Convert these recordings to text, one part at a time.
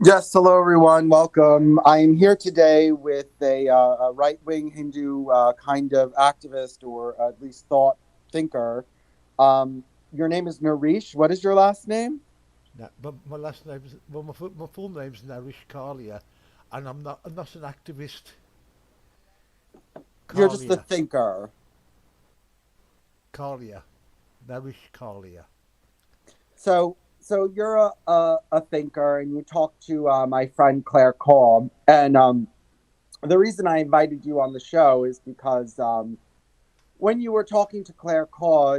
Yes, hello everyone. Welcome. I am here today with a right-wing Hindu kind of activist, or at least thought thinker. Your name is Naresh. What is your last name? No, but my last name is my full name's Narish Kalia, and I'm not an activist. You're just a Kalia, thinker. Kalia, Narish Kalia. So you're a thinker, and you talked to my friend Claire Call, and the reason I invited you on the show is because when you were talking to Claire Caw,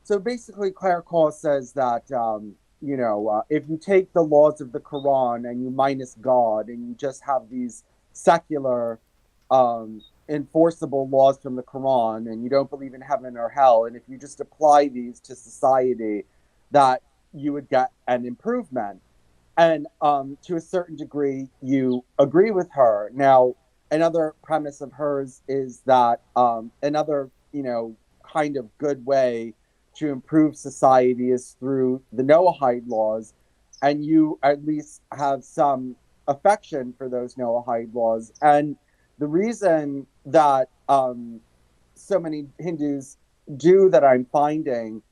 so basically Claire Caw says that if you take the laws of the Quran and you minus God and you just have these secular, enforceable laws from the Quran, and you don't believe in heaven or hell, and if you just apply these to society, that you would get an improvement. And to a certain degree, you agree with her. Now, another premise of hers is that another, kind of good way to improve society is through the Noahide laws, and you at least have some affection for those Noahide laws. And the reason that so many Hindus do that, I'm finding,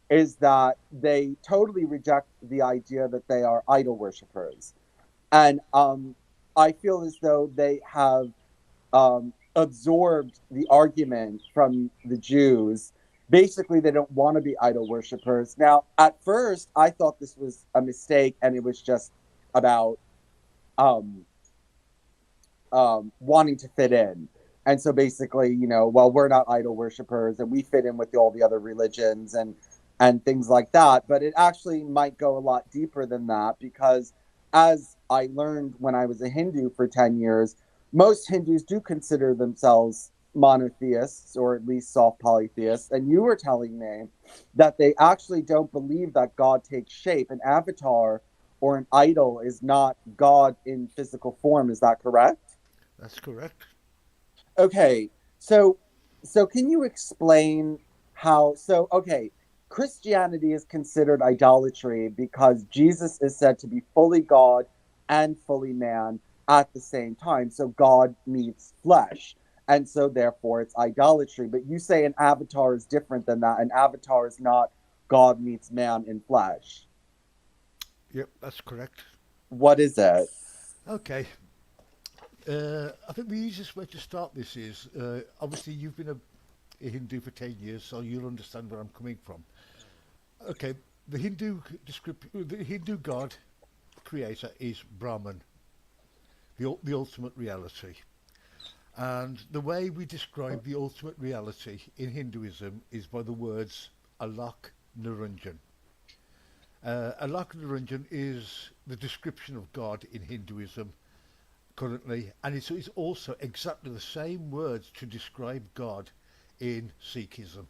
is that they totally reject the idea that they are idol worshippers. And I feel as though they have absorbed the argument from the Jews. Basically, they don't want to be idol worshippers. Now, at first, I thought this was a mistake and it was just about um, wanting to fit in. And so basically, well, we're not idol worshippers and we fit in with all the other religions and things like that. But it actually might go a lot deeper than that because, as I learned when I was a Hindu for 10 years, most Hindus do consider themselves monotheists or at least soft polytheists. And you were telling me that they actually don't believe that God takes shape. An avatar or an idol is not God in physical form. Is that correct? That's correct. Okay, so can you explain how? So okay, Christianity is considered idolatry because Jesus is said to be fully God and fully man at the same time. So God meets flesh, and so therefore it's idolatry. But you say an avatar is different than that. An avatar is not God meets man in flesh. Yep, that's correct. What is it? Okay. I think the easiest way to start this is obviously you've been a Hindu for 10 years, so you'll understand where I'm coming from. Okay, the Hindu god creator is Brahman, the ultimate reality. And the way we describe the ultimate reality in Hinduism is by the words Alak Niranjan. Alak Niranjan is the description of God in Hinduism currently, and it's also exactly the same words to describe God in Sikhism.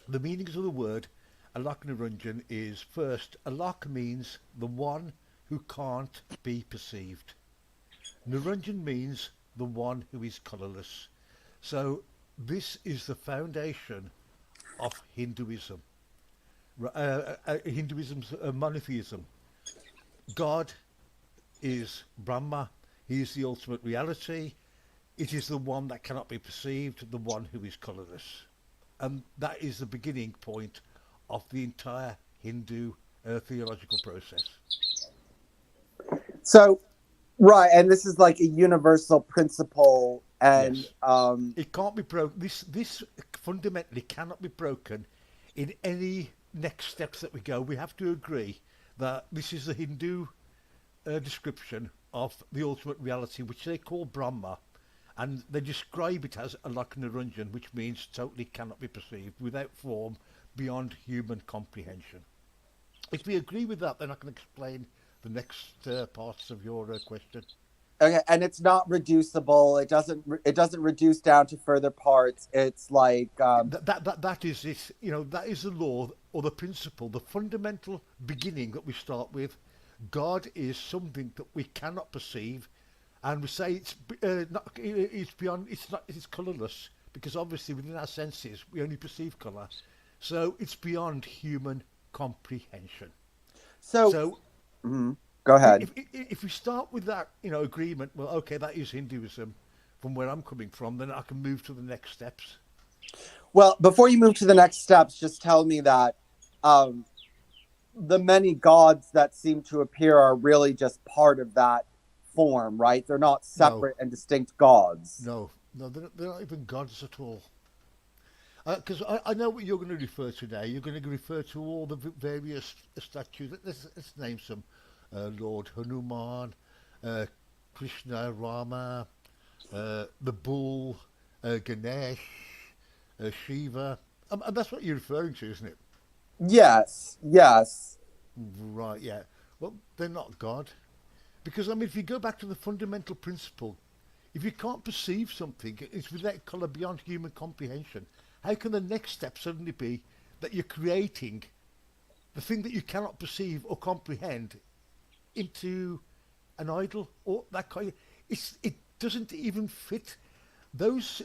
The meanings of the word Alak Niranjan is first, Alak means the one who can't be perceived. Niranjan means the one who is colourless. So this is the foundation of Hinduism. Hinduism's monotheism. God is Brahma. He is the ultimate reality. It is the one that cannot be perceived, the one who is colourless. And that is the beginning point of the entire Hindu theological process. So right, and this is like a universal principle, and Yes. It can't be broken. This fundamentally cannot be broken in any next steps that we go. We have to agree that this is the Hindu description of the ultimate reality, which they call Brahma, and they describe it as Alaknaranjan, which means totally cannot be perceived, without form, beyond human comprehension. If we agree with that, then I can explain the next parts of your question. okay, and it's not reducible. It doesn't reduce down to further parts. It's like That is it. You know, that is the law or the principle, the fundamental beginning that we start with. God is something that we cannot perceive, and we say it's beyond. It's not. It's colourless because obviously within our senses we only perceive colour, so it's beyond human comprehension. so. So Mhm. Go ahead. If we start with that, agreement, well, okay, that is Hinduism from where I'm coming from, then I can move to the next steps. Well, before you move to the next steps, just tell me that um, the many gods that seem to appear are really just part of that form, right? They're not No, separate and distinct gods. no, they're not even gods at all. Because I know what you're going to refer to now. You're going to refer to all the various statues. Let's name some. Lord Hanuman, uh, Krishna, Rama, the bull, Ganesh, Shiva. And that's what you're referring to, isn't it? Yes, yes. Right, yeah. Well, they're not God. Because, I mean, if you go back to the fundamental principle, if you can't perceive something, it's without colour beyond human comprehension. How can the next step suddenly be that you're creating the thing that you cannot perceive or comprehend into an idol or that kind of, it doesn't even fit. Those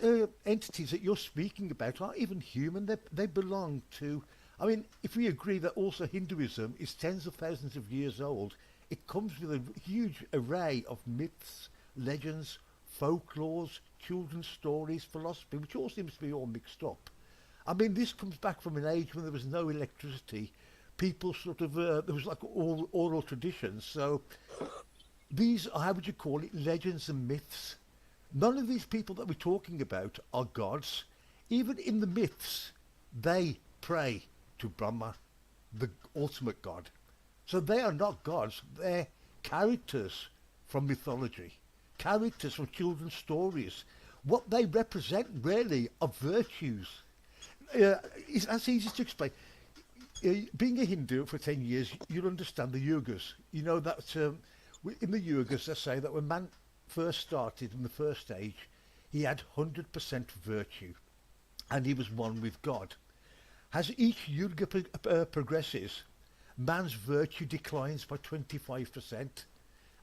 entities that you're speaking about aren't even human. They belong to, I mean, if we agree that also Hinduism is tens of thousands of years old, it comes with a huge array of myths, legends, folklores, children's stories, philosophy, which all seems to be all mixed up. I mean, this comes back from an age when there was no electricity. People sort of, there was like all oral traditions. So these are, how would you call it, legends and myths. None of these people that we're talking about are gods. Even in the myths, they pray to Brahma, the ultimate god. So they are not gods, they're characters from mythology, characters from children's stories. What they represent really are virtues. That's easy to explain. Being a Hindu for 10 years, you'll understand the yugas. You know that in the yugas, they say that when man first started in the first age, he had 100% virtue and he was one with God. As each yuga progresses, man's virtue declines by 25%.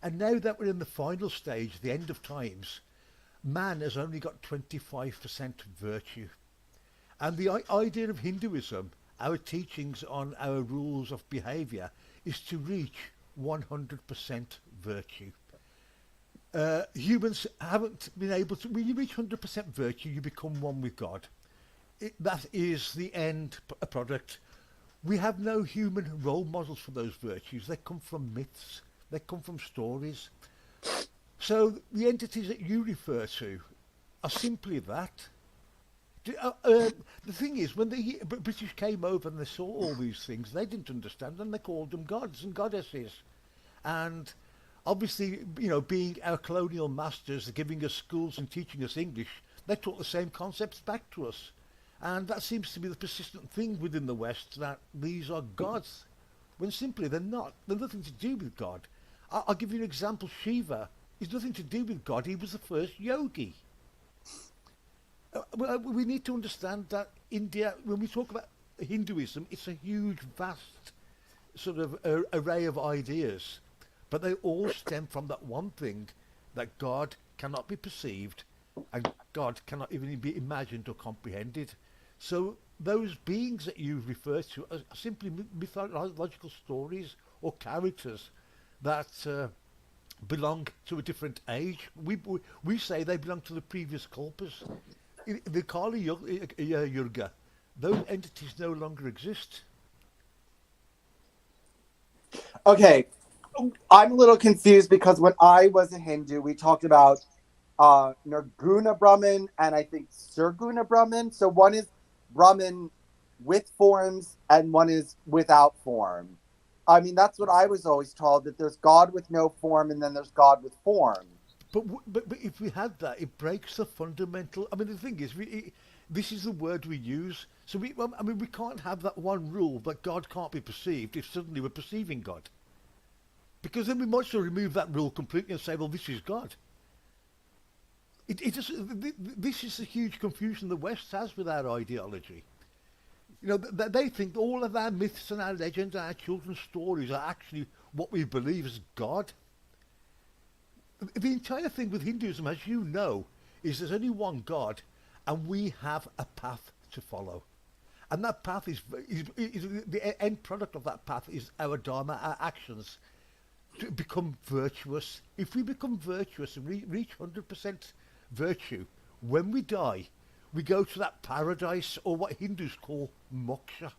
And now that we're in the final stage, the end of times, man has only got 25% virtue. And the idea of Hinduism, our teachings on our rules of behavior, is to reach 100% virtue. Humans haven't been able to. When you reach 100% virtue, you become one with God. That is the end product. We have no human role models for those virtues. They come from myths. They come from stories. So the entities that you refer to are simply that. The thing is, when the British came over and they saw all these things, they didn't understand them. They called them gods and goddesses. And obviously, being our colonial masters, giving us schools and teaching us English, they taught the same concepts back to us. And that seems to be the persistent thing within the West, that these are gods, when simply they're not. They're nothing to do with God. I'll give you an example. Shiva is nothing to do with God. He was the first yogi. We need to understand that India, when we talk about Hinduism, it's a huge, vast sort of array of ideas, but they all stem from that one thing, that God cannot be perceived and God cannot even be imagined or comprehended. So those beings that you refer to are simply mythological stories or characters that belong to a different age. We say they belong to the previous kalpas. The Kali Yurga, those entities no longer exist. Okay, I'm a little confused because when I was a Hindu, we talked about Nirguna Brahman and I think Surguna Brahman. So one is Brahman with forms and one is without form. I mean, that's what I was always told, that there's God with no form and then there's God with form. But if we had that, it breaks the fundamental. I mean, the thing is, this is the word we use. So I mean, we can't have that one rule that God can't be perceived if suddenly we're perceiving God. Because then we might as well remove that rule completely and say, well, this is God. It just, this is the huge confusion the West has with our ideology. They think all of our myths and our legends and our children's stories are actually what we believe is God. The entire thing with Hinduism, as you know, is there's only one God, and we have a path to follow. And that path is the end product of that path is our dharma, our actions. to become virtuous. If we become virtuous and reach 100% virtue, when we die, we go to that paradise, or what Hindus call moksha.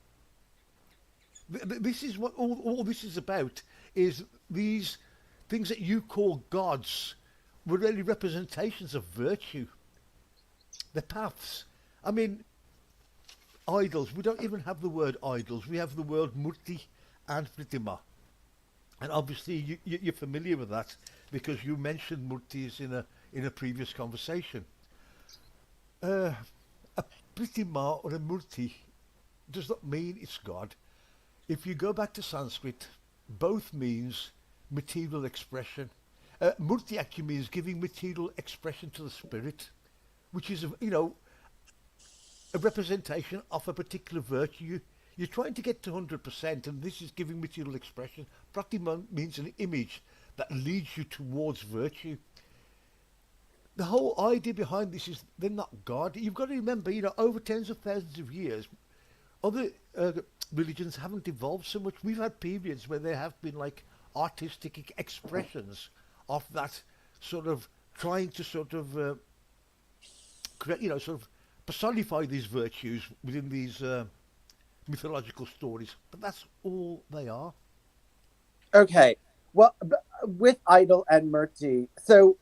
This is what all this is about, is these things that you call gods were really representations of virtue. The paths. I mean, idols. We don't even have the word idols. We have the word murti and pratima. And obviously you're familiar with that because you mentioned murtis in a previous conversation. A pratima or a murti does not mean it's God. If you go back to Sanskrit, both means material expression. Murti actually means giving material expression to the spirit, which is, a representation of a particular virtue. You're trying to get to 100%, and this is giving material expression. Pratima means an image that leads you towards virtue. The whole idea behind this is they're not God. You've got to remember, over tens of thousands of years, other religions haven't evolved so much. We've had periods where there have been like artistic expressions of that sort of trying to sort of create, sort of personify these virtues within these mythological stories. But that's all they are. Okay. Well, with idol and murti, so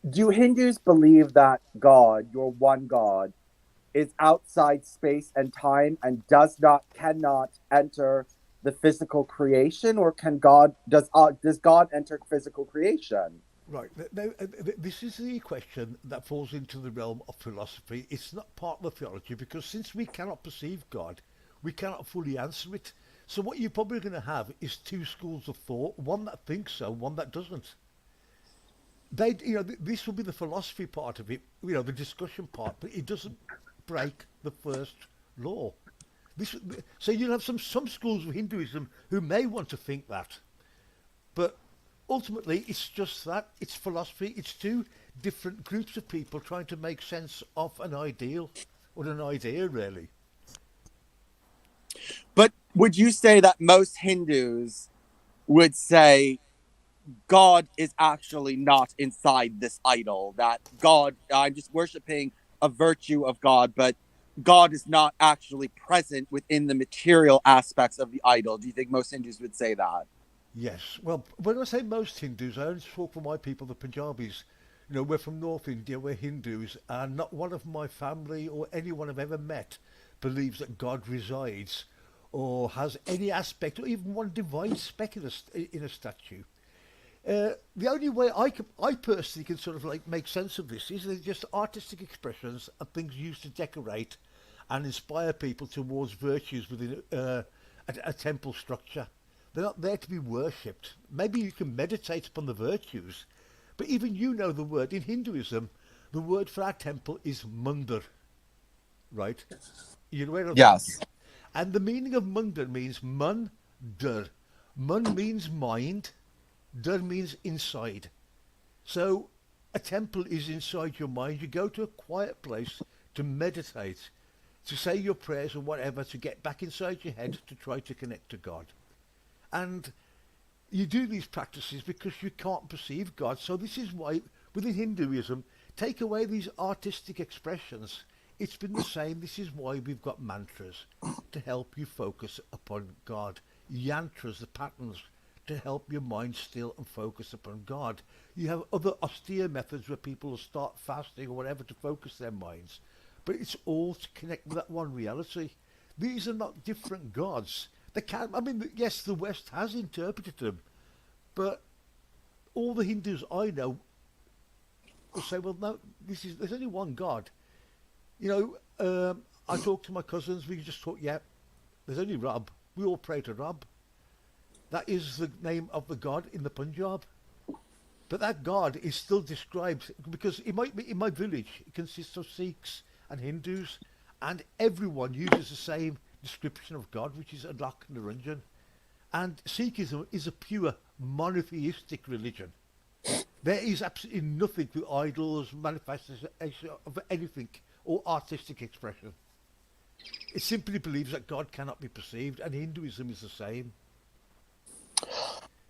do Hindus believe that God, your one God, is outside space and time and cannot enter the physical creation, or does God enter physical creation? Right. Now, this is the question that falls into the realm of philosophy. It's not part of the theology because since we cannot perceive God, we cannot fully answer it. So what you're probably going to have is two schools of thought: one that thinks so, one that doesn't. This will be the philosophy part of it, the discussion part, but it doesn't break the first law. So you'll have some schools of Hinduism who may want to think that, but ultimately it's just that. It's philosophy. It's two different groups of people trying to make sense of an ideal or an idea, really. But would you say that most Hindus would say God is actually not inside this idol? That God, I'm just worshiping a virtue of God, but God is not actually present within the material aspects of the idol. Do you think most Hindus would say that? Yes. Well, when I say most Hindus, I only talk for my people, the Punjabis. We're from North India, we're Hindus, and not one of my family or anyone I've ever met believes that God resides or has any aspect or even one divine speck in a statue. The only way I personally can sort of like make sense of this is they're just artistic expressions of things used to decorate and inspire people towards virtues within a temple structure. They're not there to be worshipped. Maybe you can meditate upon the virtues, but even the word in Hinduism, the word for our temple is mandir, right? You're aware of that? Yes. And the meaning of mandir means man, dir. Man means mind, dir means inside. So a temple is inside your mind. You go to a quiet place to meditate, to say your prayers or whatever, to get back inside your head to try to connect to God. And you do these practices because you can't perceive God. So this is why within Hinduism, take away these artistic expressions. It's been the same. This is why we've got mantras to help you focus upon God. Yantras, the patterns, to help your mind still and focus upon God. You have other austere methods where people will start fasting or whatever to focus their minds. But it's all to connect with that one reality. These are not different gods. Yes, the West has interpreted them, but all the Hindus I know will say, well, no, there's only one God. I talk to my cousins, we just talk, there's only Rab. We all pray to Rab. That is the name of the God in the Punjab. But that God is still described, because it might be in my village, it consists of Sikhs and Hindus, and everyone uses the same description of God, which is Alak Niranjan. And Sikhism is a pure monotheistic religion. There is absolutely nothing with idols, manifestation of anything, or artistic expression. It simply believes that God cannot be perceived, and Hinduism is the same.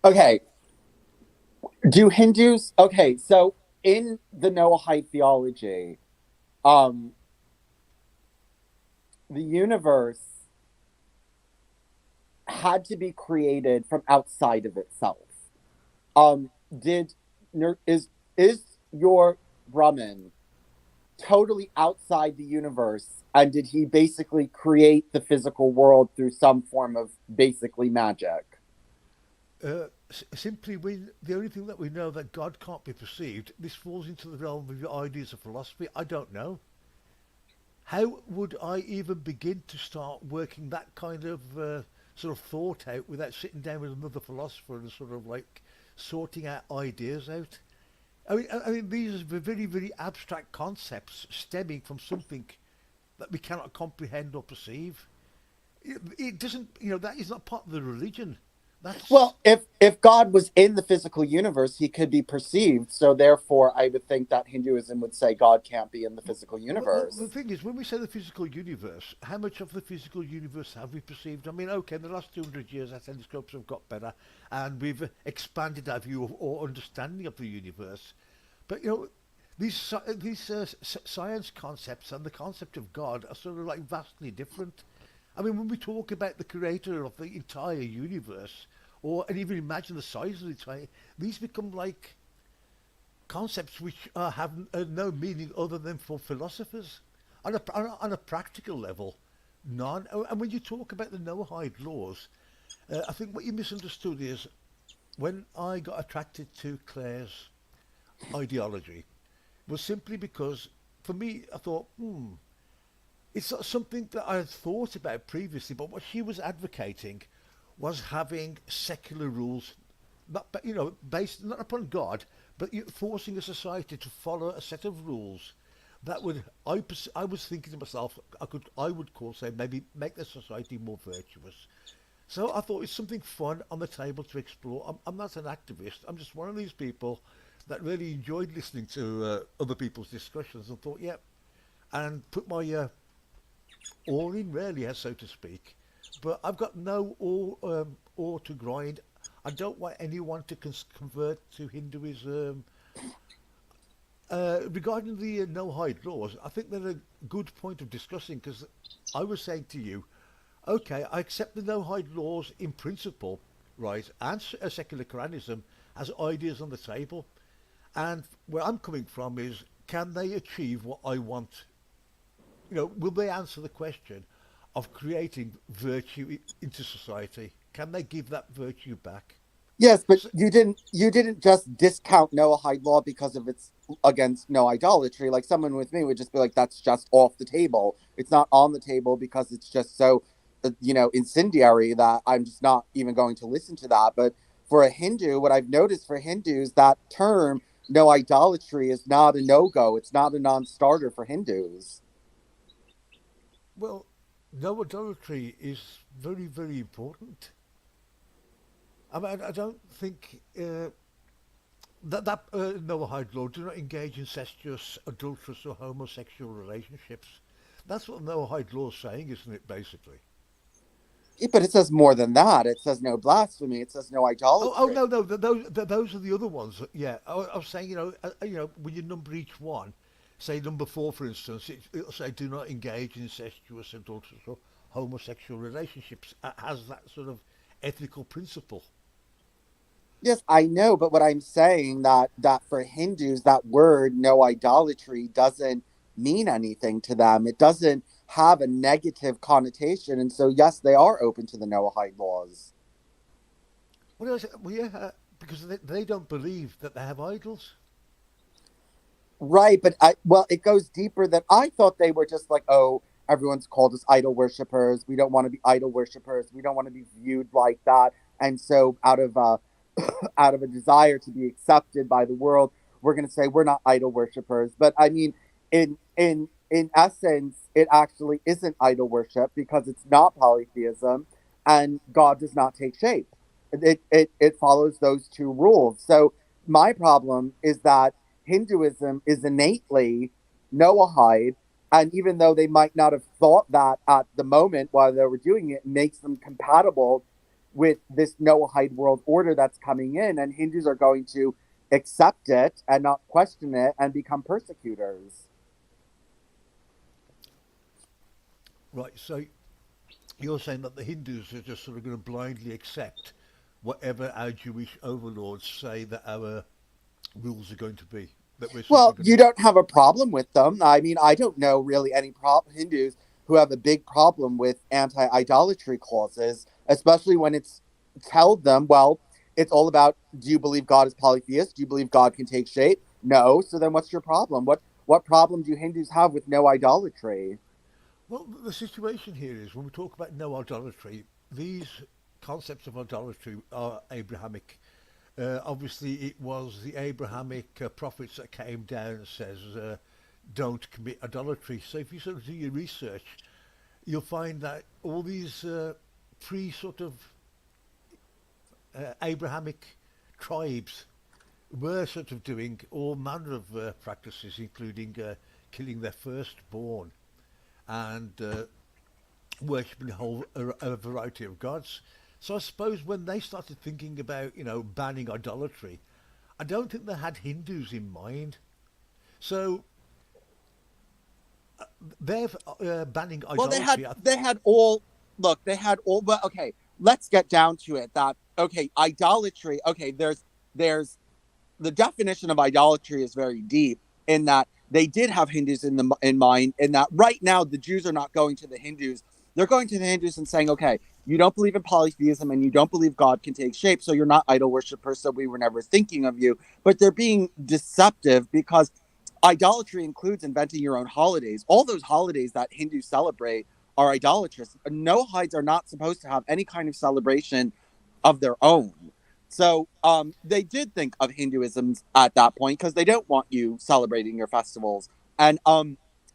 Okay, Do Hindus? Okay, so in the Noahide theology, um, the universe had to be created from outside of itself. Did is your Brahman totally outside the universe, and did he basically create the physical world through some form of basically magic? Simply, the only thing that we know that God can't be perceived, this falls into the realm of your ideas of philosophy. I don't know. How would I even begin to start working that kind of sort of thought out without sitting down with another philosopher and sort of like sorting out ideas out? I mean, these are very, very abstract concepts stemming from something that we cannot comprehend or perceive. It doesn't, that is not part of the religion. That's Well, if God was in the physical universe, he could be perceived. So therefore, I would think that Hinduism would say God can't be in the physical the universe. thing is, when we say the physical universe, how much of the physical universe have we perceived? I mean, okay, in the last 200 years, our telescopes have got better, and we've expanded our view of, or understanding of the universe. But these science concepts and the concept of God are sort of like vastly different. I mean, when we talk about the creator of the entire universe, and even imagine the size of the entire, these become like concepts which have no meaning other than for philosophers. On a practical level, none. And when you talk about the Noahide laws, I think what you misunderstood is when I got attracted to Claire's ideology was simply because, for me, I thought, it's not something that I had thought about previously, but what she was advocating was having secular rules, not based not upon God, but forcing a society to follow a set of rules that would I was thinking to myself I would call say maybe make the society more virtuous. So I thought it's something fun on the table to explore. I'm not an activist. I'm just one of these people that really enjoyed listening to other people's discussions and thought, yeah, and put my all in really, so to speak. But I've got no all to grind. I don't want anyone to convert to Hinduism. Regarding the no-hide laws, I think they're a good point of discussing because I was saying to you, okay, I accept the no-hide laws in principle, right, and secular Quranism as ideas on the table. And where I'm coming from is, can they achieve what I want? Will they answer the question of creating virtue into society? Can they give that virtue back? Yes, but So, you didn't just discount Noahide law because of its against no idolatry. Like someone with me would just be like, that's just off the table. It's not on the table because it's just so incendiary that I'm just not even going to listen to that. But for a Hindu, what I've noticed for Hindus, that term no idolatry is not a no go. It's not a non-starter for Hindus. well, no idolatry is very, very important. I mean, I don't think that Noahide law do not engage in incestuous, adulterous, or homosexual relationships. That's what the Noahide law is saying, isn't it? Basically. But it says more than that. It says no blasphemy. It says no Oh idolatry. no, no, those are the other ones. Yeah, I was saying, when you number each one, say number four, for instance, it'll say do not engage in incestuous, adulterous, or homosexual relationships. It has that sort of ethical principle. Yes, I know, but what I'm saying that for Hindus, that word no idolatry doesn't mean anything to them. It doesn't have a negative connotation, and so yes, they are open to the Noahide laws. Well, well yeah, because they don't believe that they have idols. Right, but it goes deeper than I thought. They were just like, oh, everyone's called us idol worshippers. We don't want to be idol worshippers. We don't want to be viewed like that. And so, out of out of a desire to be accepted by the world, we're going to say we're not idol worshippers. But I mean, in essence, it actually isn't idol worship because it's not polytheism, and God does not take shape. It follows those two rules. So my problem is that Hinduism is innately Noahide, and even though they might not have thought that at the moment while they were doing it, makes them compatible with this Noahide world order that's coming in, and Hindus are going to accept it and not question it and become persecutors. Right. So you're saying that the Hindus are just sort of going to blindly accept whatever our Jewish overlords say that our rules are going to be. That we're simply Well, going you to. don't have a problem with them. I mean, I don't know really any Hindus who have a big problem with anti-idolatry clauses, especially when it's tell them, well, it's all about, do you believe God is polytheist? Do you believe God can take shape? No. So then what's your problem? What problem do Hindus have with no idolatry? Well, the situation here is when we talk about no idolatry, these concepts of idolatry are Abrahamic. Obviously, it was the Abrahamic prophets that came down and says, "Don't commit idolatry." So, if you sort of do your research, you'll find that all these pre sort of Abrahamic tribes were sort of doing all manner of practices, including killing their firstborn and worshipping a variety of gods. So I suppose when they started thinking about, banning idolatry, I don't think they had Hindus in mind. So they're banning Well, idolatry. they had all look, they had all but okay, let's get down to it that okay, idolatry, okay, there's the definition of idolatry is very deep in that they did have Hindus in mind. In that right now the Jews are not going to the Hindus; they're going to the Hindus and saying, "Okay, you don't believe in polytheism and you don't believe God can take shape, so you're not idol worshippers. So we were never thinking of you." But they're being deceptive because idolatry includes inventing your own holidays. All those holidays that Hindus celebrate are idolatrous. Noahides are not supposed to have any kind of celebration of their own. So they did think of Hinduism at that point because they don't want you celebrating your festivals, and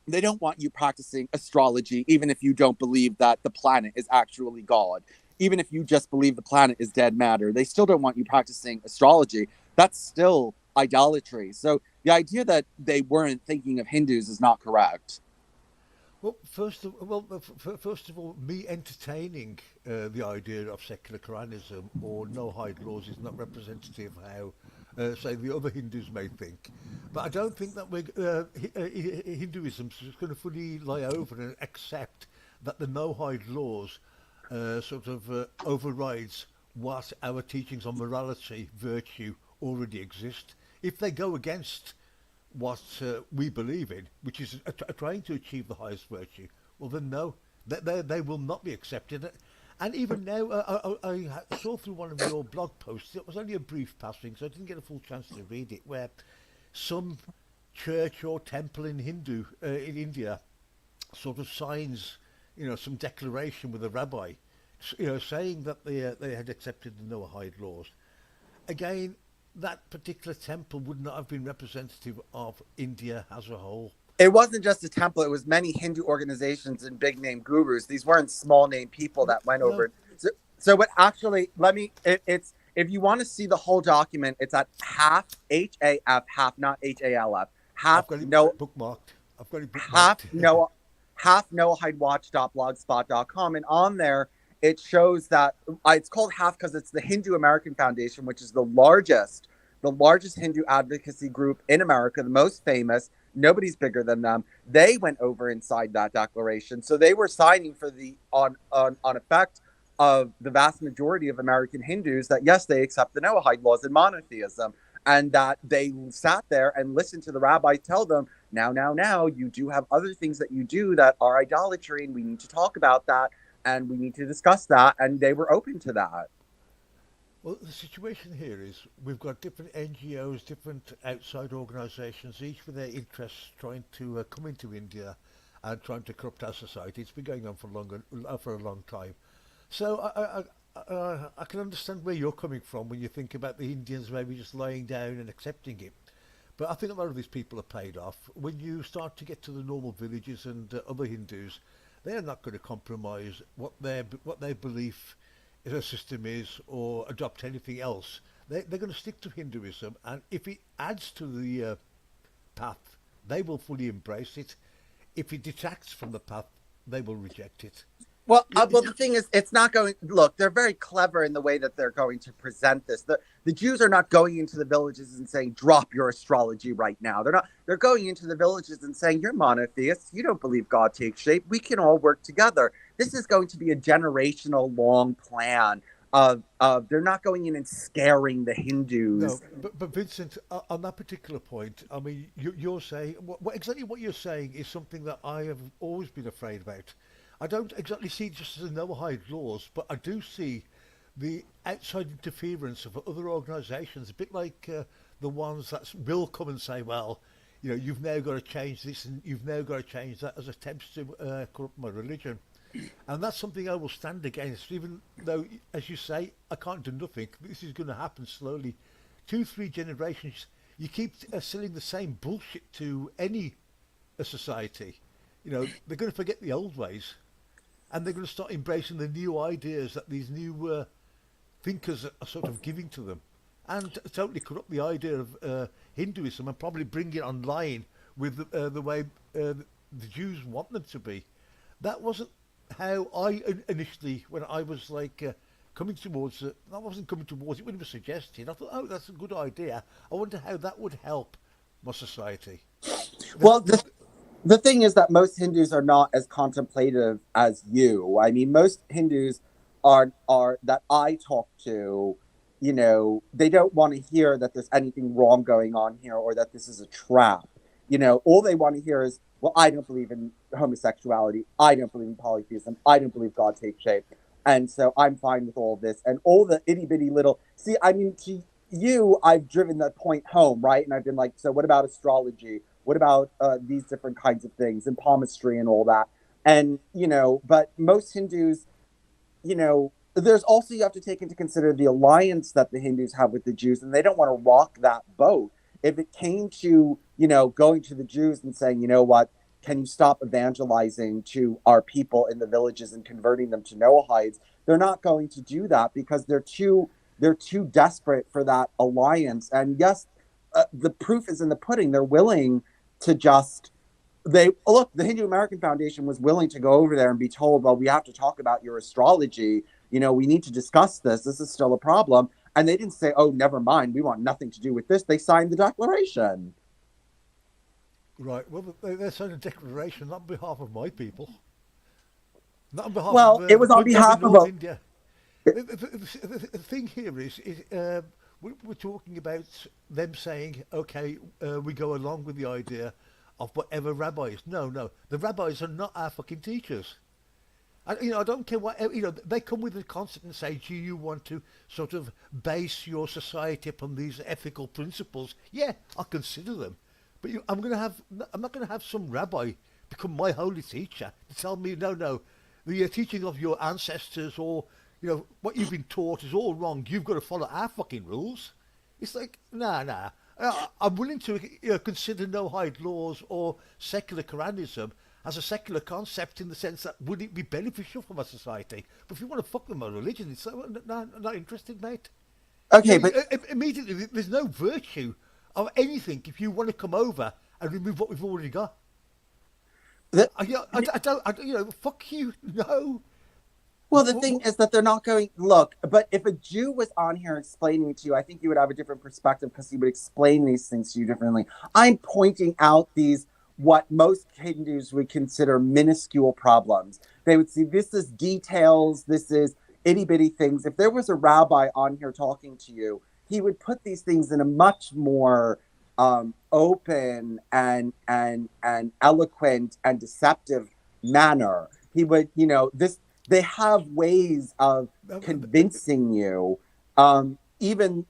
they don't want you practicing astrology, even if you don't believe that the planet is actually God. Even if you just believe the planet is dead matter, they still don't want you practicing astrology. That's still idolatry. So the idea that they weren't thinking of Hindus is not correct. First of all, me entertaining the idea of secular Quranism or no-hide laws is not representative of how, say, the other Hindus may think. But I don't think that Hinduism is going to fully lie over and accept that the no-hide laws sort of overrides what our teachings on morality, virtue already exist. If they go against what we believe in, which is trying to achieve the highest virtue, well then no, they will not be accepted. And even now, I saw through one of your blog posts, it was only a brief passing, so I didn't get a full chance to read it, where some church or temple in India sort of signs, some declaration with a rabbi, saying that they had accepted the Noahide laws. Again, that particular temple would not have been representative of India as a whole. It wasn't just a temple, it was many Hindu organizations and big name gurus. These weren't small name people that went No, over. So what actually, it's, if you want to see the whole document, it's at half, HAF, half, not HALF, half, I've got it no, bookmarked. I've got it half, bookmarked. no, half noahidewatch.blogspot.com. And on there, it shows that it's called half because it's the Hindu American Foundation, which is the largest Hindu advocacy group in America, the most famous. Nobody's bigger than them. They went over inside that declaration, so they were signing for the on effect of the vast majority of American Hindus that yes, they accept the Noahide laws and monotheism, and that they sat there and listened to the rabbi tell them, now, you do have other things that you do that are idolatry, and we need to talk about that, and we need to discuss that, and they were open to that. Well, the situation here is we've got different NGOs, different outside organisations, each with their interests trying to come into India and trying to corrupt our society. It's been going on for a long time. So I can understand where you're coming from when you think about the Indians maybe just lying down and accepting it. But I think a lot of these people are paid off. When you start to get to the normal villages and other Hindus, they're not going to compromise what their belief in a system is or adopt anything else. They're going to stick to Hinduism, and if it adds to the path, they will fully embrace it. If it detracts from the path, they will reject it. Well, the thing is, it's not going. Look, they're very clever in the way that they're going to present this. The Jews are not going into the villages and saying, "Drop your astrology right now." They're not. They're going into the villages and saying, "You're monotheists. You don't believe God takes shape. We can all work together." This is going to be a generational long plan of. They're not going in and scaring the No, Hindus. but Vincent, on that particular point, I mean, you're saying exactly what you're saying is something that I have always been afraid about. I don't exactly see it just as the Noahide laws, but I do see the outside interference of other organisations, a bit like the ones that will come and say, well, you know, you've now got to change this and you've now got to change that as attempts to corrupt my religion. And that's something I will stand against, even though, as you say, I can't do nothing. This is going to happen slowly. 2, 3 generations, you keep selling the same bullshit to any society. You know, they're going to forget the old ways, and they're going to start embracing the new ideas that these new thinkers are sort of giving to them, and totally corrupt the idea of Hinduism and probably bring it online with the way the Jews want them to be. That wasn't how I initially, when I was like coming towards it, I wasn't coming towards it when it was suggested. I thought, oh, that's a good idea. I wonder how that would help my society. The, Well, the, the thing is that most Hindus are not as contemplative as you. I mean, most Hindus are that I talk to, they don't want to hear that there's anything wrong going on here or that this is a trap. All they want to hear is, well, I don't believe in homosexuality. I don't believe in polytheism. I don't believe God takes shape. And so I'm fine with all of this. And all the itty bitty little, see, I mean, to you, I've driven that point home, right? And I've been like, so what about astrology? What about these different kinds of things and palmistry and all that? And, but most Hindus, there's also, you have to take into consider the alliance that the Hindus have with the Jews, and they don't want to rock that boat. If it came to, going to the Jews and saying, you know what, can you stop evangelizing to our people in the villages and converting them to Noahides? They're not going to do that because they're too desperate for that alliance. And yes, the proof is in the pudding. They're willing to just they look. The Hindu American Foundation was willing to go over there and be told, well, we have to talk about your astrology. We need to discuss this. This is still a problem. And they didn't say, oh, never mind, we want nothing to do with this. They signed the declaration. right. Well, they signed a declaration not on behalf of my people, not on behalf of Well, it the was on Punjab in behalf of North a. India. The thing here is we're talking about them saying, okay, we go along with the idea of whatever rabbis. No, no, the rabbis are not our fucking teachers. I don't care what, they come with the concept and say, do you want to sort of base your society upon these ethical principles? Yeah, I'll consider them. But I'm not going to have some rabbi become my holy teacher to tell me, no, no, the teaching of your ancestors or, what you've been taught is all wrong. You've got to follow our fucking rules. It's like, nah, nah. I'm willing to consider no-hide laws or secular Quranism as a secular concept in the sense that would it be beneficial for my society? But if you want to fuck with my religion, it's like, no, I'm not interested, mate. Okay, but Immediately, there's no virtue of anything if you want to come over and remove what we've already got. the, I don't, fuck you, no. Well, the thing is that they're not going, look, but if a Jew was on here explaining to you, I think you would have a different perspective because he would explain these things to you differently. I'm pointing out these, what most Hindus would consider minuscule problems. They would see this is details, this is itty bitty things. If there was a rabbi on here talking to you, he would put these things in a much more open and eloquent and deceptive manner. He would, they have ways of convincing you. Even,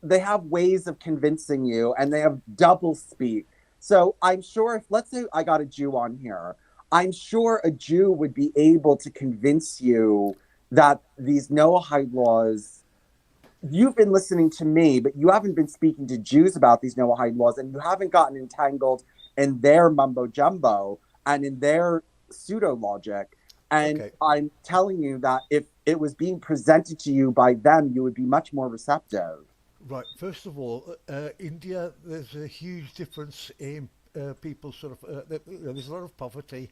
they have ways of convincing you and they have double speak. So I'm sure if, let's say I got a Jew on here, I'm sure a Jew would be able to convince you that these Noahide laws, you've been listening to me, but you haven't been speaking to Jews about these Noahide laws and you haven't gotten entangled in their mumbo jumbo and in their pseudo logic. And Okay. I'm telling you that if it was being presented to you by them, you would be much more receptive. Right. First of all, India, there's a huge difference in people sort of. There's a lot of poverty,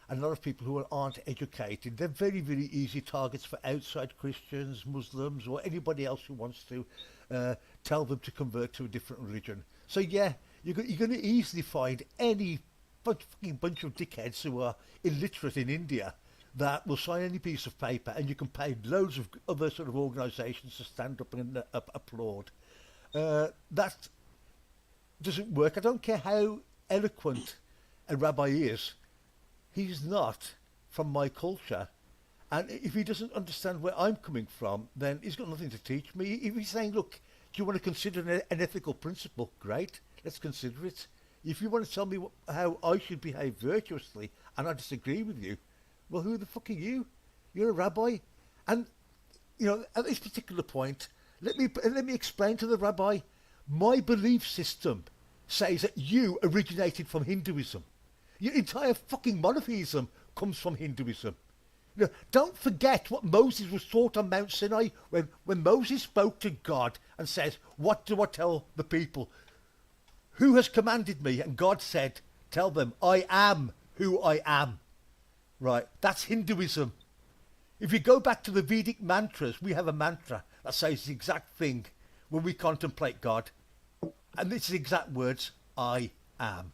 and a lot of people who aren't educated, they're very, very easy targets for outside Christians, Muslims, or anybody else who wants to uh, tell them to convert to a different religion. So yeah, you're going to easily find any fucking bunch of dickheads who are illiterate in India that will sign any piece of paper, and you can pay loads of other sort of organisations to stand up and applaud. That doesn't work. I don't care how eloquent a rabbi is, he's not from my culture. And if he doesn't understand where I'm coming from, then he's got nothing to teach me. If he's saying, look, do you want to consider an ethical principle? Great, let's consider it. If you want to tell me how I should behave virtuously and I disagree with you, well, who the fuck are you? You're a rabbi. And, at this particular point, let me explain to the rabbi, my belief system says that you originated from Hinduism. Your entire fucking monotheism comes from Hinduism. Don't forget what Moses was taught on Mount Sinai when Moses spoke to God and says, what do I tell the people? Who has commanded me? And God said, tell them, I am who I am. Right, that's Hinduism. If you go back to the Vedic mantras, we have a mantra that says the exact thing when we contemplate God. And it's the exact words, I am.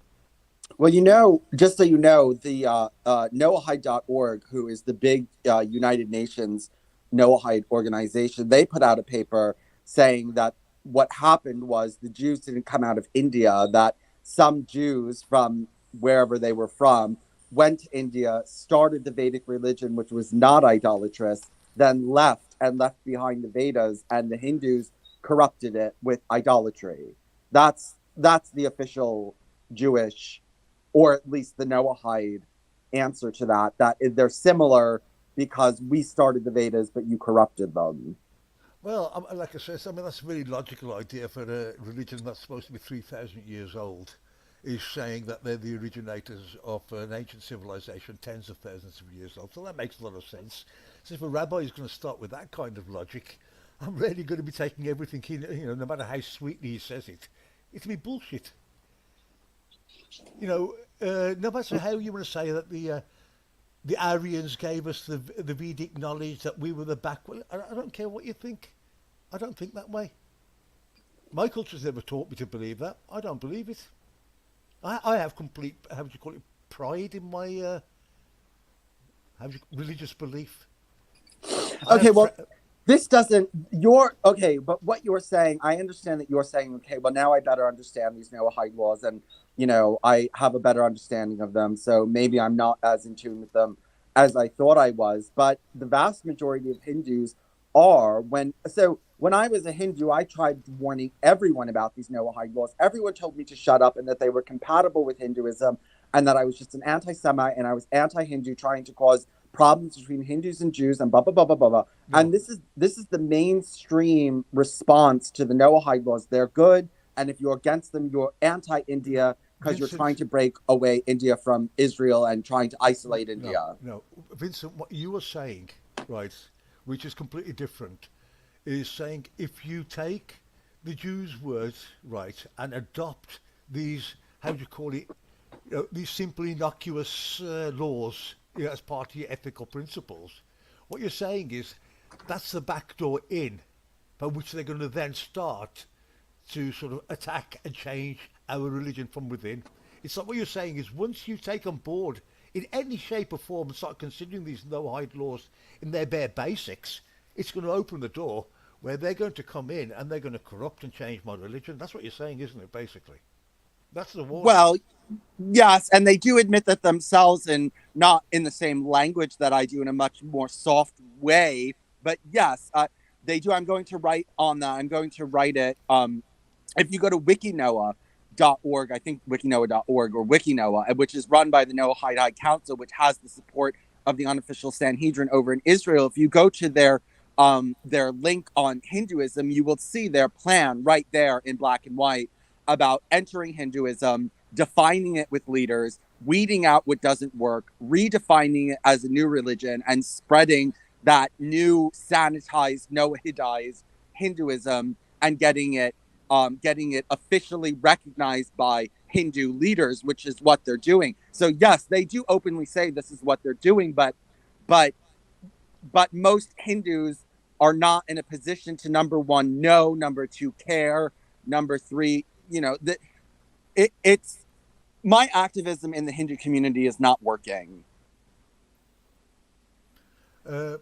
Well, just so you know, the Noahide.org, who is the big United Nations Noahide organization, they put out a paper saying that what happened was the Jews didn't come out of India, that some Jews from wherever they were from went to India, started the Vedic religion, which was not idolatrous, then left behind the Vedas, and the Hindus corrupted it with idolatry. That's the official Jewish, or at least the Noahide answer to that they're similar because we started the Vedas, but you corrupted them. Well, like I said, I mean, that's a very logical idea for a religion that's supposed to be 3,000 years old, is saying that they're the originators of an ancient civilization tens of thousands of years old. So that makes a lot of sense. So if a rabbi is going to start with that kind of logic, I'm really going to be taking everything he, no matter how sweetly he says it, it'll be bullshit. No matter how you want to say that the Aryans gave us the Vedic knowledge, that we were the backward. I don't care what you think. I don't think that way. My culture's never taught me to believe that. I don't believe it. I have complete, how would you call it, pride in my religious belief. Okay, well, this doesn't, you're, okay, but what you're saying, I understand that you're saying, okay, well, now I better understand these Noahide laws, and, I have a better understanding of them, so maybe I'm not as in tune with them as I thought I was, but the vast majority of Hindus are. When I was a Hindu, I tried warning everyone about these Noahide laws. Everyone told me to shut up and that they were compatible with Hinduism, and that I was just an anti-Semite and I was anti-Hindu, trying to cause problems between Hindus and Jews and blah blah blah blah blah blah. No. And this is the mainstream response to the Noahide laws. They're good, and if you're against them, you're anti-India because you're trying to break away India from Israel and trying to isolate India. No, Vincent, what you were saying, right, which is completely different, is saying if you take the Jews' words, right, and adopt these, how do you call it, these simple innocuous laws, as part of your ethical principles, what you're saying is that's the back door in by which they're going to then start to sort of attack and change our religion from within. It's like what you're saying is once you take on board in any shape or form and start considering these Noahide laws in their bare basics, it's going to open the door where they're going to come in and they're going to corrupt and change my religion. That's what you're saying, isn't it, basically? That's the warning. Well, yes, and they do admit that themselves, and not in the same language that I do, in a much more soft way. But yes, they do. I'm going to write on that. I'm going to write it. If you go to wikinoah.org, I think wikinoah.org or Wikinoah, which is run by the Noahide High Council, which has the support of the unofficial Sanhedrin over in Israel. If you go to their link on Hinduism, you will see their plan right there in black and white about entering Hinduism, defining it with leaders, weeding out what doesn't work, redefining it as a new religion, and spreading that new sanitized, Noahidized Hinduism, and getting it officially recognized by Hindu leaders, which is what they're doing. So yes, they do openly say this is what they're doing, but but most Hindus are not in a position to, number one, know, number two, care, number three, it's my activism in the Hindu community is not working. Uh,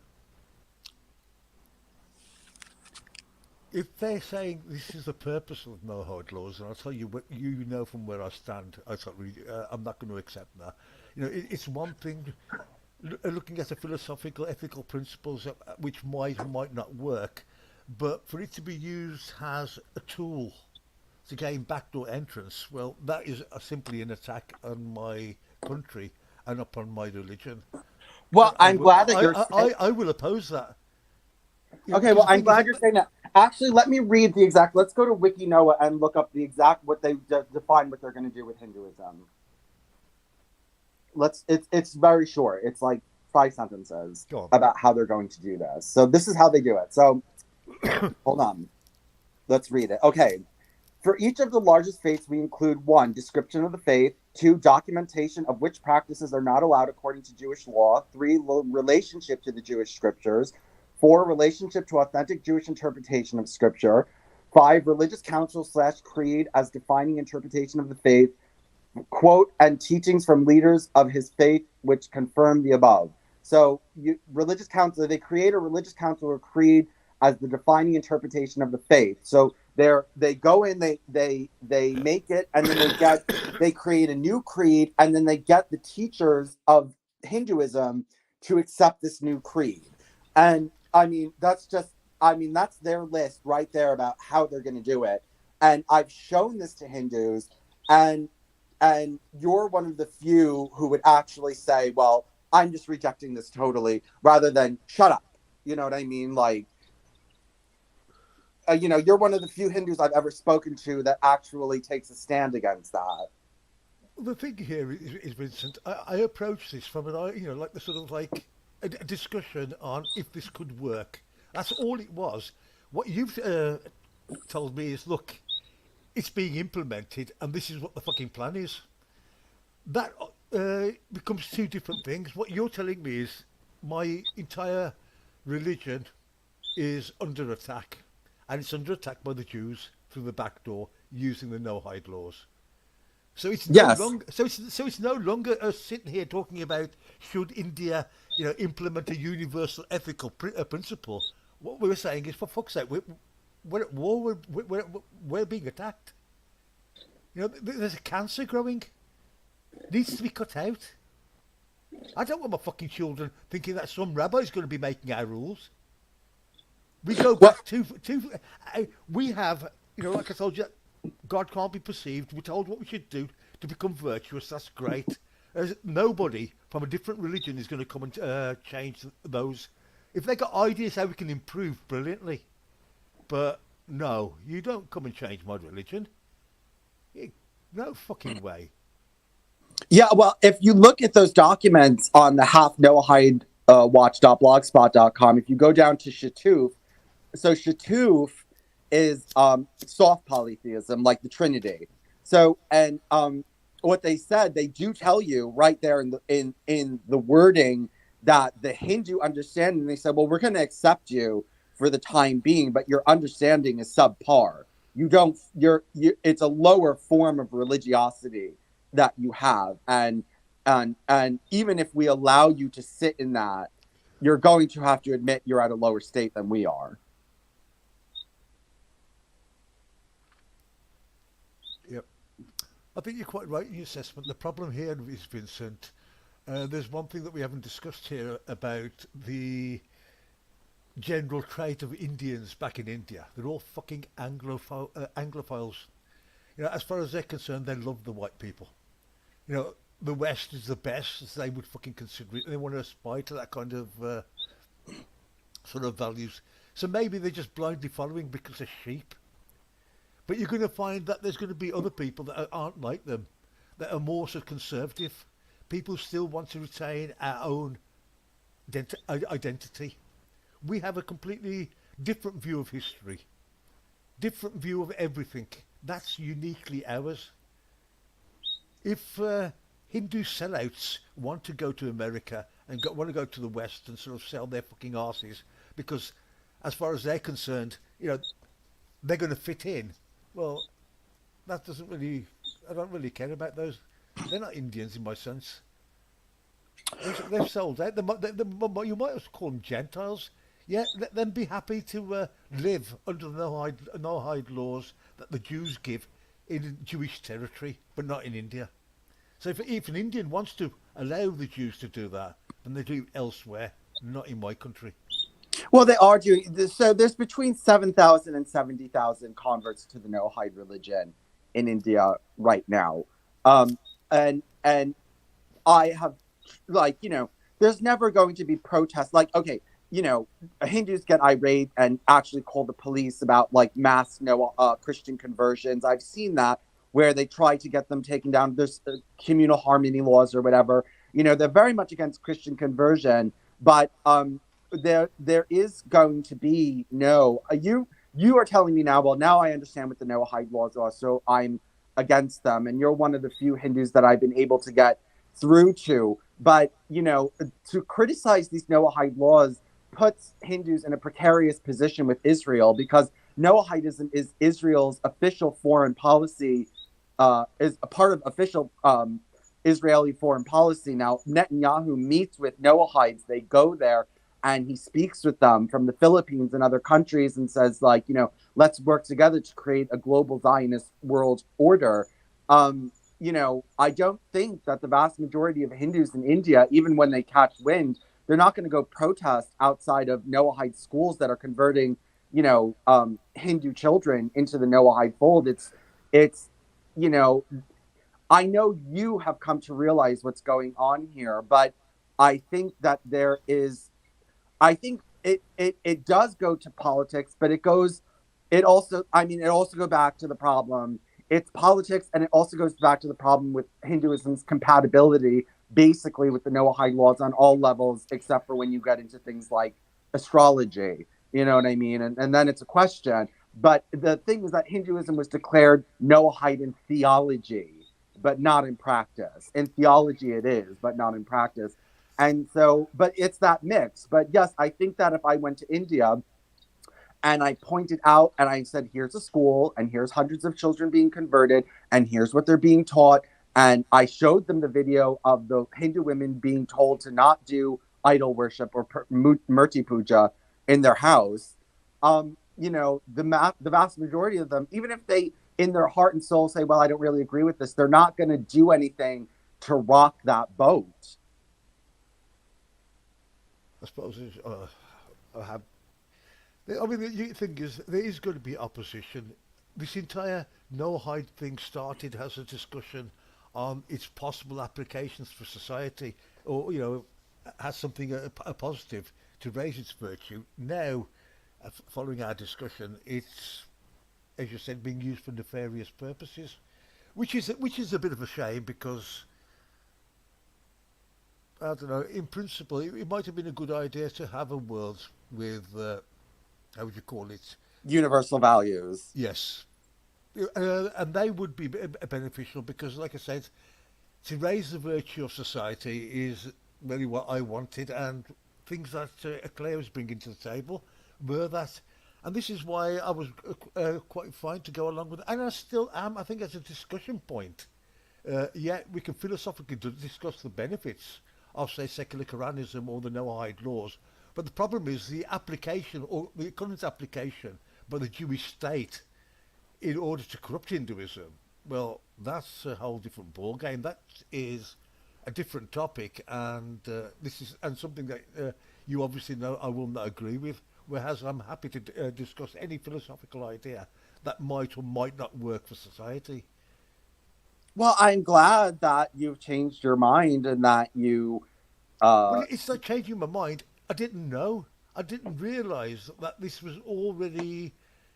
if they're saying this is the purpose of Noahide laws, and I'll tell you what you know from where I stand, I'm not going to accept that. It's one thing looking at the philosophical, ethical principles which might or might not work, but for it to be used as a tool to gain backdoor entrance, well, that is simply an attack on my country and upon my religion. Well, And I'm glad that you're saying. I will oppose that. Okay, Because well, the I'm thing is, glad you're saying that. Actually, let me read the exact. Let's go to Wiki Noah and look up the exact what they define what they're going to do with Hinduism. It's very short. It's like 5 sentences go on. about how they're going to do this. So this is how they do it. So hold on. Let's read it. Okay. For each of the largest faiths, we include 1, description of the faith, 2, documentation of which practices are not allowed according to Jewish law, 3, relationship to the Jewish scriptures, 4, relationship to authentic Jewish interpretation of scripture, 5, religious council / creed as defining interpretation of the faith, quote, and teachings from leaders of his faith which confirm the above. So religious council, they create a religious council or creed as the defining interpretation of the faith. So they go in, they make it, and then they create a new creed, and then they get the teachers of Hinduism to accept this new creed. And that's their list right there about how they're going to do it. And I've shown this to Hindus, and you're one of the few who would actually say, well, I'm just rejecting this totally, rather than shut up. You know what I mean? Like, you're one of the few Hindus I've ever spoken to that actually takes a stand against that. The thing here is Vincent, I approach this from like the sort of like a discussion on if this could work. That's all it was. What you've told me is, look, it's being implemented, and this is what the fucking plan is. That becomes two different things. What you're telling me is my entire religion is under attack, and it's under attack by the Jews through the back door using the Noahide laws. So it's no Yes. longer it's no longer us sitting here talking about should India implement a universal ethical principle. What we're saying is, for fuck's sake, we're at war. We're being attacked. There's a cancer growing. Needs to be cut out. I don't want my fucking children thinking that some rabbi's going to be making our rules. We go back to we have, like I told you, God can't be perceived. We're told what we should do to become virtuous. That's great. Nobody from a different religion is going to come and change those. If they got ideas how we can improve, brilliantly. But no, you don't come and change my religion. No fucking way. Yeah, well, if you look at those documents on the half Noahide watch.blogspot.com, if you go down to Shatuf, so Shatuf is soft polytheism, like the Trinity. So, and what they said, they do tell you right there in the wording that the Hindu understanding, they said, well, we're going to accept you for the time being, but your understanding is subpar. It's a lower form of religiosity that you have, and even if we allow you to sit in that, you're going to have to admit you're at a lower state than we are. Yep, I think you're quite right in your assessment. The problem here is, Vincent, there's one thing that we haven't discussed here about the general trait of Indians back in India. They're all fucking Anglophiles. As far as they're concerned, they love the white people. The West is the best, as they would fucking consider it. They want to aspire to that kind of sort of values. So maybe they're just blindly following because they're sheep. But you're going to find that there's going to be other people that aren't like them, that are more sort of conservative. People still want to retain our own identity. We have a completely different view of history, different view of everything. That's uniquely ours. if Hindu sellouts want to go to America and want to go to the West and sort of sell their fucking arses because, as far as they're concerned, they're going to fit in. Well, that doesn't really. I don't really care about those. They're not Indians in my sense. They've sold out. You might also call them Gentiles. Yeah, let them be happy to live under the Noahide laws that the Jews give in Jewish territory, but not in India. So if an Indian wants to allow the Jews to do that, then they do it elsewhere, not in my country. Well, they are doing this. So there's between 7,000 and 70,000 converts to the Noahide religion in India right now. And I have, like, there's never going to be protests. Like, okay, Hindus get irate and actually call the police about like mass Christian conversions. I've seen that where they try to get them taken down. There's communal harmony laws or whatever. They're very much against Christian conversion, but there is going to be no. You are telling me now. Well, now I understand what the Noahide laws are, so I'm against them. And you're one of the few Hindus that I've been able to get through to. But to criticize these Noahide laws puts Hindus in a precarious position with Israel, because Noahidism is Israel's official foreign policy, is a part of official Israeli foreign policy. Now, Netanyahu meets with Noahides. They go there and he speaks with them from the Philippines and other countries and says, like, let's work together to create a global Zionist world order. I don't think that the vast majority of Hindus in India, even when they catch wind, they're not going to go protest outside of Noahide schools that are converting, Hindu children into the Noahide fold. It's, I know you have come to realize what's going on here, but I think that I think it does go to politics, but it also goes back to the problem. It's politics, and it also goes back to the problem with Hinduism's compatibility, basically, with the Noahide laws on all levels, except for when you get into things like astrology. You know what I mean? And then it's a question. But the thing is that Hinduism was declared Noahide in theology, but not in practice. In theology it is, but not in practice. And so, but it's that mix. But yes, I think that if I went to India and I pointed out and I said, here's a school and here's hundreds of children being converted and here's what they're being taught. And I showed them the video of the Hindu women being told to not do idol worship or murti puja in their house. The vast majority of them, even if they in their heart and soul say, well, I don't really agree with this, they're not going to do anything to rock that boat. I suppose I have. I mean, the thing is, there is going to be opposition. This entire Noahide thing started as a discussion on its possible applications for society, or has something a positive to raise its virtue. Now, following our discussion, it's, as you said, being used for nefarious purposes, which is a bit of a shame, because I don't know. In principle, it might have been a good idea to have a world with how would you call it? Universal values. Yes, and they would be beneficial because, like I said, to raise the virtue of society is really what I wanted, and things that Claire was bringing to the table were that. And this is why I was quite fine to go along with it. And I still am. I think as a discussion point, we can philosophically discuss the benefits of, say, secular Quranism or the Noahide laws. But the problem is the application, or the current application by the Jewish state in order to corrupt Hinduism. Well, that's a whole different ballgame. That is a different topic, and this is something that you obviously know I will not agree with. Whereas I'm happy to discuss any philosophical idea that might or might not work for society. Well, I'm glad that you've changed your mind and that you. Well, it's not changing my mind. I didn't know. I didn't realise that this was already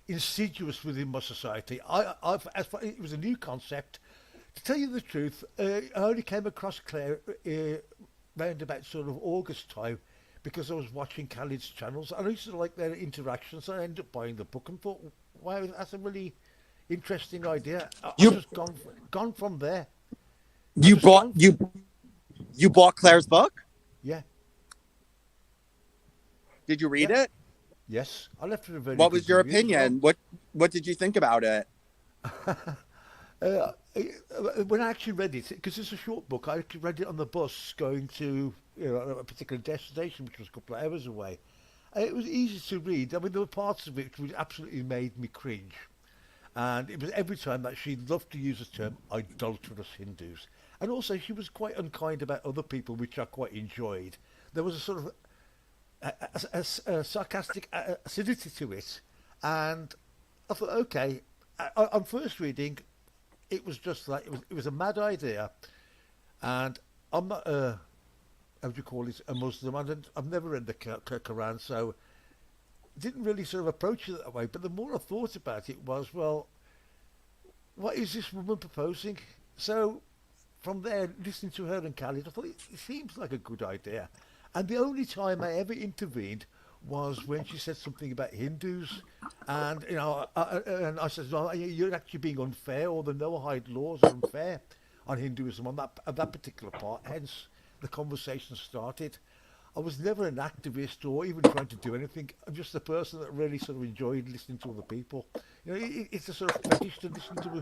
insidious within my society. It was a new concept. To tell you the truth, I only came across Claire round about sort of August time, because I was watching Khalid's channels. I used to like their interactions. I ended up buying the book and thought, wow, that's a really interesting idea. I've just gone from there. You bought Understand? you bought Claire's book? Yeah, Did you read yeah, it? yes. I left her a very What good was your review as well. opinion? What did you think about it? Uh, when I actually read it, because it's a short book, I actually read it on the bus going to a particular destination, which was a couple of hours away. It was easy to read. I mean, there were parts of it which absolutely made me cringe. And it was every time that she loved to use the term idolatrous Hindus. And also, she was quite unkind about other people, which I quite enjoyed. There was a sort of a sarcastic acidity to it. And I thought, okay, on first reading, it was just like it was a mad idea, and I'm not how do you call it, a Muslim. I've never read the Quran, so didn't really sort of approach it that way. But the more I thought about it, was well, what is this woman proposing? So from there, listening to her and Khalid, I thought it seems like a good idea. And the only time I ever intervened was when she said something about Hindus, and and I said, "No, you're actually being unfair, or the Noahide laws are unfair on Hinduism on that particular part." Hence, the conversation started. I was never an activist or even trying to do anything. I'm just a person that really sort of enjoyed listening to other people. It's a sort of fetish to listen to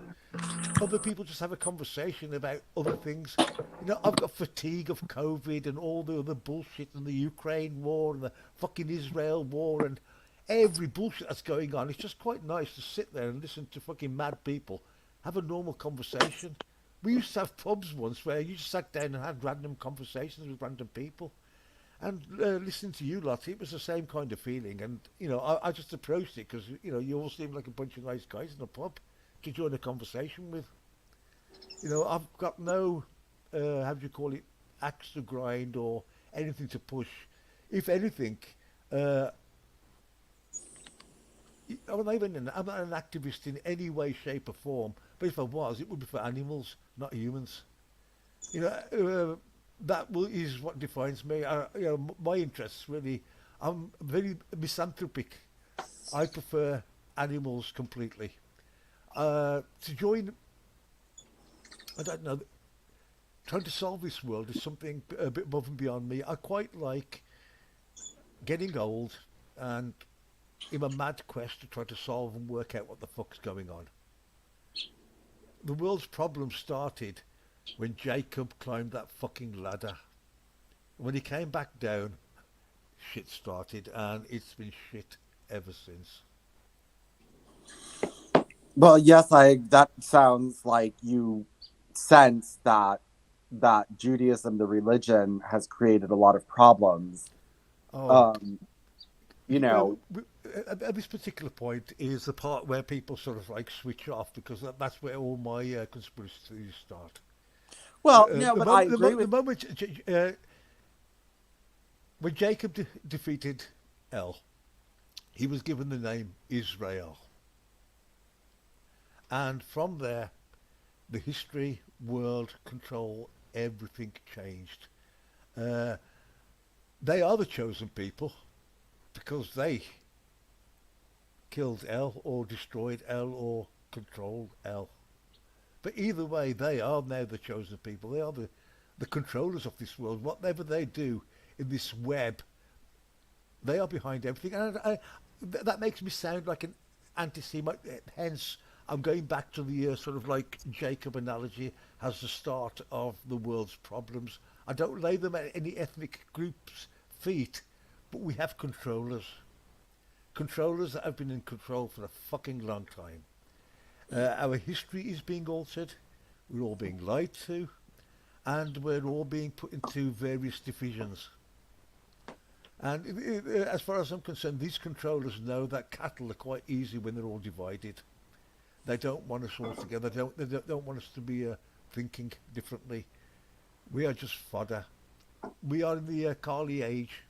other people just have a conversation about other things. I've got fatigue of COVID and all the other bullshit and the Ukraine war and the fucking Israel war and every bullshit that's going on. It's just quite nice to sit there and listen to fucking mad people have a normal conversation. We used to have pubs once where you just sat down and had random conversations with random people. And listening to you lot, it was the same kind of feeling. And, I just approached it because, you all seem like a bunch of nice guys in a pub to join a conversation with. I've got no, how do you call it, axe to grind or anything to push. If anything, uh, I'm not an activist in any way, shape, or form. But if I was, it would be for animals, not humans. You know, is what defines me. My interests really. I'm very misanthropic. I prefer animals completely. To join, I don't know. Trying to solve this world is something a bit above and beyond me. I quite like getting old and in a mad quest to try to solve and work out what the fuck's going on. The world's problems started when Jacob climbed that fucking ladder. When he came back down, shit started, and it's been shit ever since. Well, yes, I that sounds like you sense that Judaism, the religion, has created a lot of problems. Oh, Um, you know, at this particular point is the part where people sort of like switch off because that's where all my conspiracy theories start. well, no, but I agree The with. moment when Jacob defeated El, he was given the name Israel, and from there, the history, world, control, everything changed. Uh, they are the chosen people because they killed El or destroyed El or controlled El. But either way, they are now the chosen people. They are the controllers of this world. Whatever they do in this web, they are behind everything. And that makes me sound like an anti-Semite. Hence, I'm going back to the sort of like Jacob analogy as the start of the world's problems. I don't lay them at any ethnic group's feet, but we have controllers. Controllers that have been in control for a fucking long time. Our history is being altered. We're all being lied to, and we're all being put into various divisions. And as far as I'm concerned, these controllers know that cattle are quite easy when they're all divided. They don't want us all together. They don't want us to be thinking differently. We are just fodder. We are in the Kali age.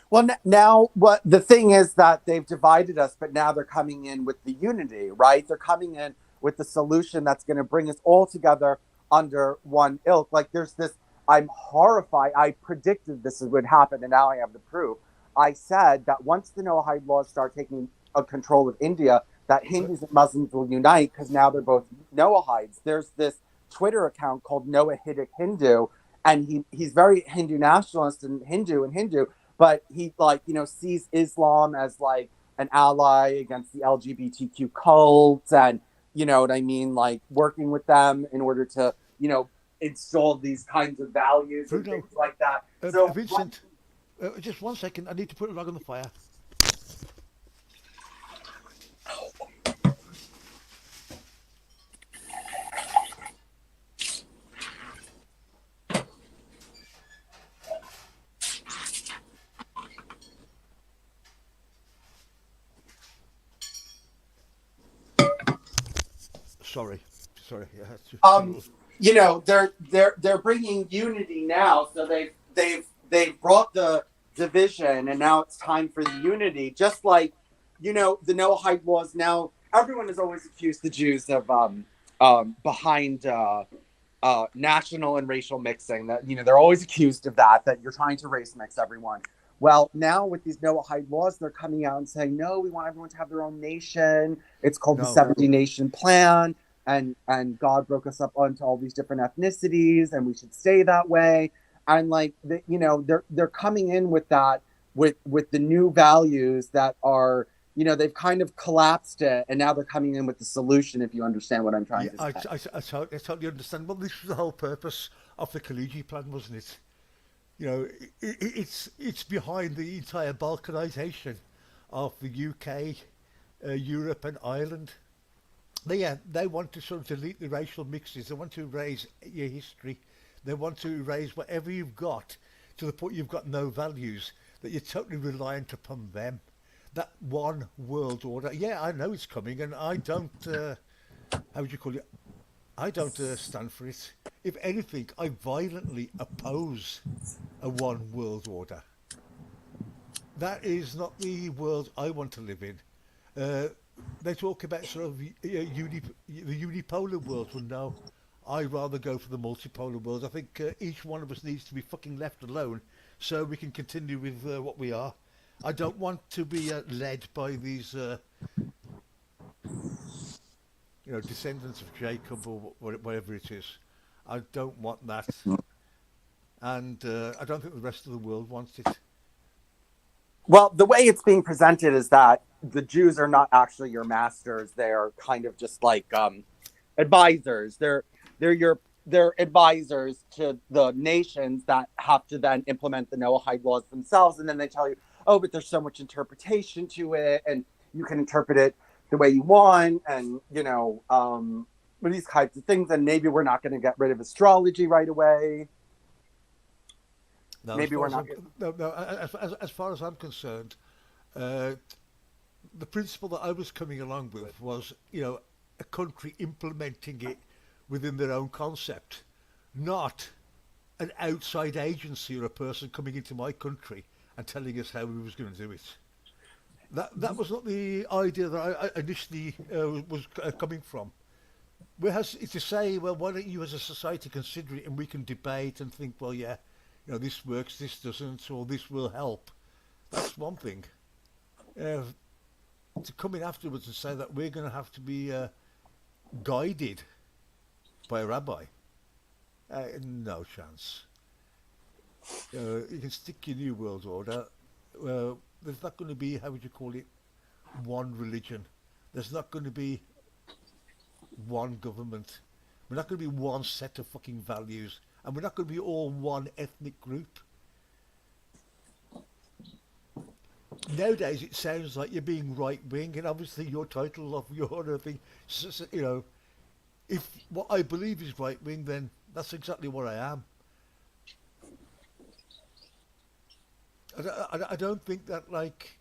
Well, now what the thing is that they've divided us, but now they're coming in with the unity, right? They're coming in with the solution that's going to bring us all together under one ilk. Like there's this, I'm horrified. I predicted this would happen, and now I have the proof. I said that once the Noahide laws start taking control of India, that Uh, Hindus and Muslims will unite because now they're both Noahides. There's this Twitter account called Noahide Hindu, and he's very Hindu nationalist and Hindu, but he like sees Islam as like an ally against the LGBTQ cult, and you know what I mean, like working with them in order to install these kinds of values and Bruno, things like that. So Vincent, just 1 second. I need to put a log on the fire. Sorry, sorry. um they're bringing unity now, so they've brought the division, and now it's time for the unity, just like the Noahide laws. Now everyone has always accused the Jews of behind national and racial mixing, that they're always accused of that you're trying to race mix everyone. Well, now with these Noahide laws, they're coming out and saying, no, we want everyone to have their own nation. It's called the No. 70 nation plan, and God broke us up onto all these different ethnicities, and we should stay that way. And like they're coming in with that, with the new values that are, they've kind of collapsed it, and now they're coming in with the solution. If you understand what I'm trying Yeah, to say. I totally understand. Well, this was the whole purpose of the Kaliji plan, wasn't it? It's behind the entire balkanization of the UK, Europe, and Ireland. They want to sort of delete the racial mixes. They want to erase your history. They want to erase whatever you've got, to the point you've got no values, that you're totally reliant upon them. That one world order. Yeah, I know it's coming, and I don't. How would you call it? I don't stand for it. If anything, I violently oppose a one world order. That is not the world I want to live in. They talk about sort of the unipolar world. Well, no, I'd rather go for the multipolar world. I think each one of us needs to be fucking left alone so we can continue with what we are. I don't want to be led by these, descendants of Jacob or whatever it is. I don't want that, and I don't think the rest of the world wants it. Well, the way it's being presented is that the Jews are not actually your masters. They're kind of just like advisors. They're advisors to the nations that have to then implement the Noahide laws themselves. And then they tell you, oh, but there's so much interpretation to it, and you can interpret it the way you want, and these kinds of things. And maybe we're not going to get rid of astrology right away. No, Maybe we're not. As far as I'm concerned, the principle that I was coming along with was, a country implementing it within their own concept, not an outside agency or a person coming into my country and telling us how we was going to do it. That was not the idea that I initially was coming from. Whereas to say, well, why don't you as a society consider it, and we can debate and think, well, yeah, this works, this doesn't, or this will help. That's one thing. To come in afterwards and say that we're going to have to be guided by a rabbi, no chance. You can stick your new world order. There's not going to be, how would you call it, one religion. There's not going to be one government. We're not going to be one set of fucking values. And we're not going to be all one ethnic group. Nowadays, it sounds like you're being right-wing, and obviously your title of your thing, if what I believe is right-wing, then that's exactly what I am. I don't think that, like,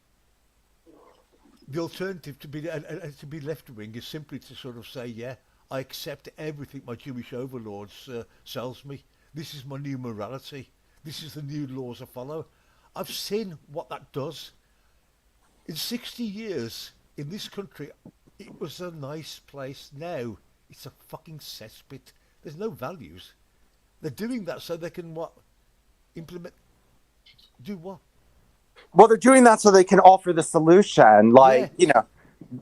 the alternative to be left-wing is simply to sort of say, yeah, I accept everything my Jewish overlords sells me. This is my new morality. This is the new laws I follow. I've seen what that does. In 60 years in this country, it was a nice place. Now it's a fucking cesspit. There's no values. They're doing that so they can implement. Do what? Well, they're doing that so they can offer the solution. Like,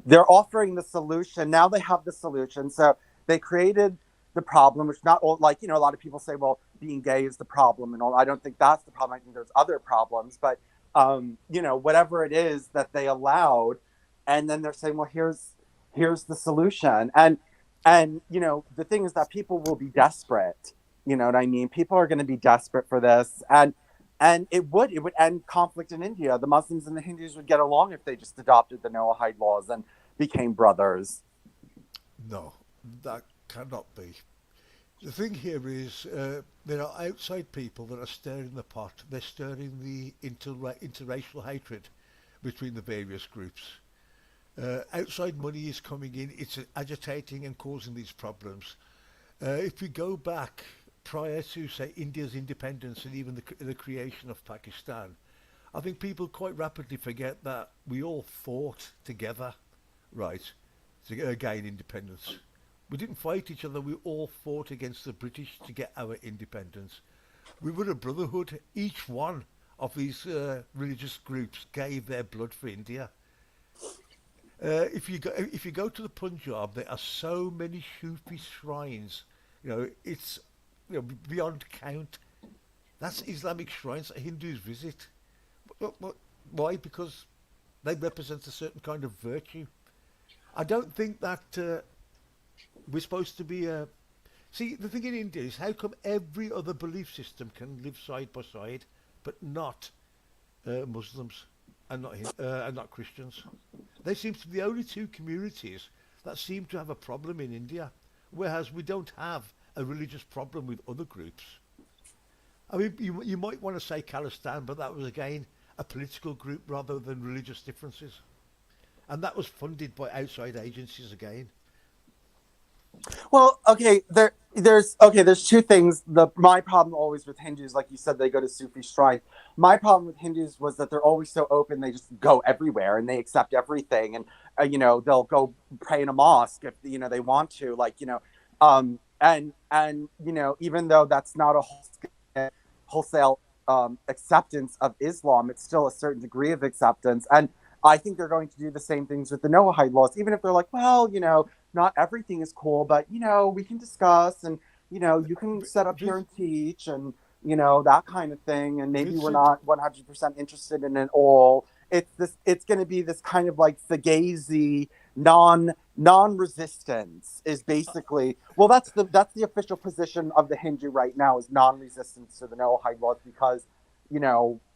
they're offering the solution. Now they have the solution. So they created the problem, which not all, like, a lot of people say, well, being gay is the problem and all. I don't think that's the problem. I think there's other problems, but whatever it is that they allowed, and then they're saying, well, here's the solution. And the thing is that people will be desperate. You know what I mean? People are going to be desperate for this, and it would end conflict in India. The Muslims and the Hindus would get along if they just adopted the Noahide laws and became brothers. No, that cannot be. The thing here is there are outside people that are stirring the pot. They're stirring the interracial hatred between the various groups. Outside money is coming in. It's agitating and causing these problems. If we go back prior to, say, India's independence and even the creation of Pakistan, I think people quite rapidly forget that we all fought together, right, to gain independence. We didn't fight each other. We all fought against the British to get our independence. We were a brotherhood. Each one of these religious groups gave their blood for India. If you go to the Punjab, there are so many Sufi shrines. It's beyond count. That's Islamic shrines that Hindus visit. Why? Because they represent a certain kind of virtue. I don't think that we're supposed to be. See, the thing in India is how come every other belief system can live side by side, but not Muslims and not Christians? They seem to be the only two communities that seem to have a problem in India, whereas we don't have a religious problem with other groups. I mean, you might want to say Khalistan, but that was again a political group rather than religious differences, and that was funded by outside agencies again. Well, okay, there's two things. My problem always with Hindus, like you said, they go to Sufi shrine. My problem with Hindus was that they're always so open; they just go everywhere and they accept everything, and they'll go pray in a mosque if they want to, and even though that's not a wholesale acceptance of Islam, it's still a certain degree of acceptance, and I think they're going to do the same things with the Noahide laws, even if they're like, well, not everything is cool, but we can discuss, and you can set up here and teach, and that kind of thing, and maybe we're Vincent, not 100% interested in it all. It's going to be this kind of like fugazi non-resistance is basically, well, that's the official position of the Hindu right now, is non-resistance to the Noahide laws, because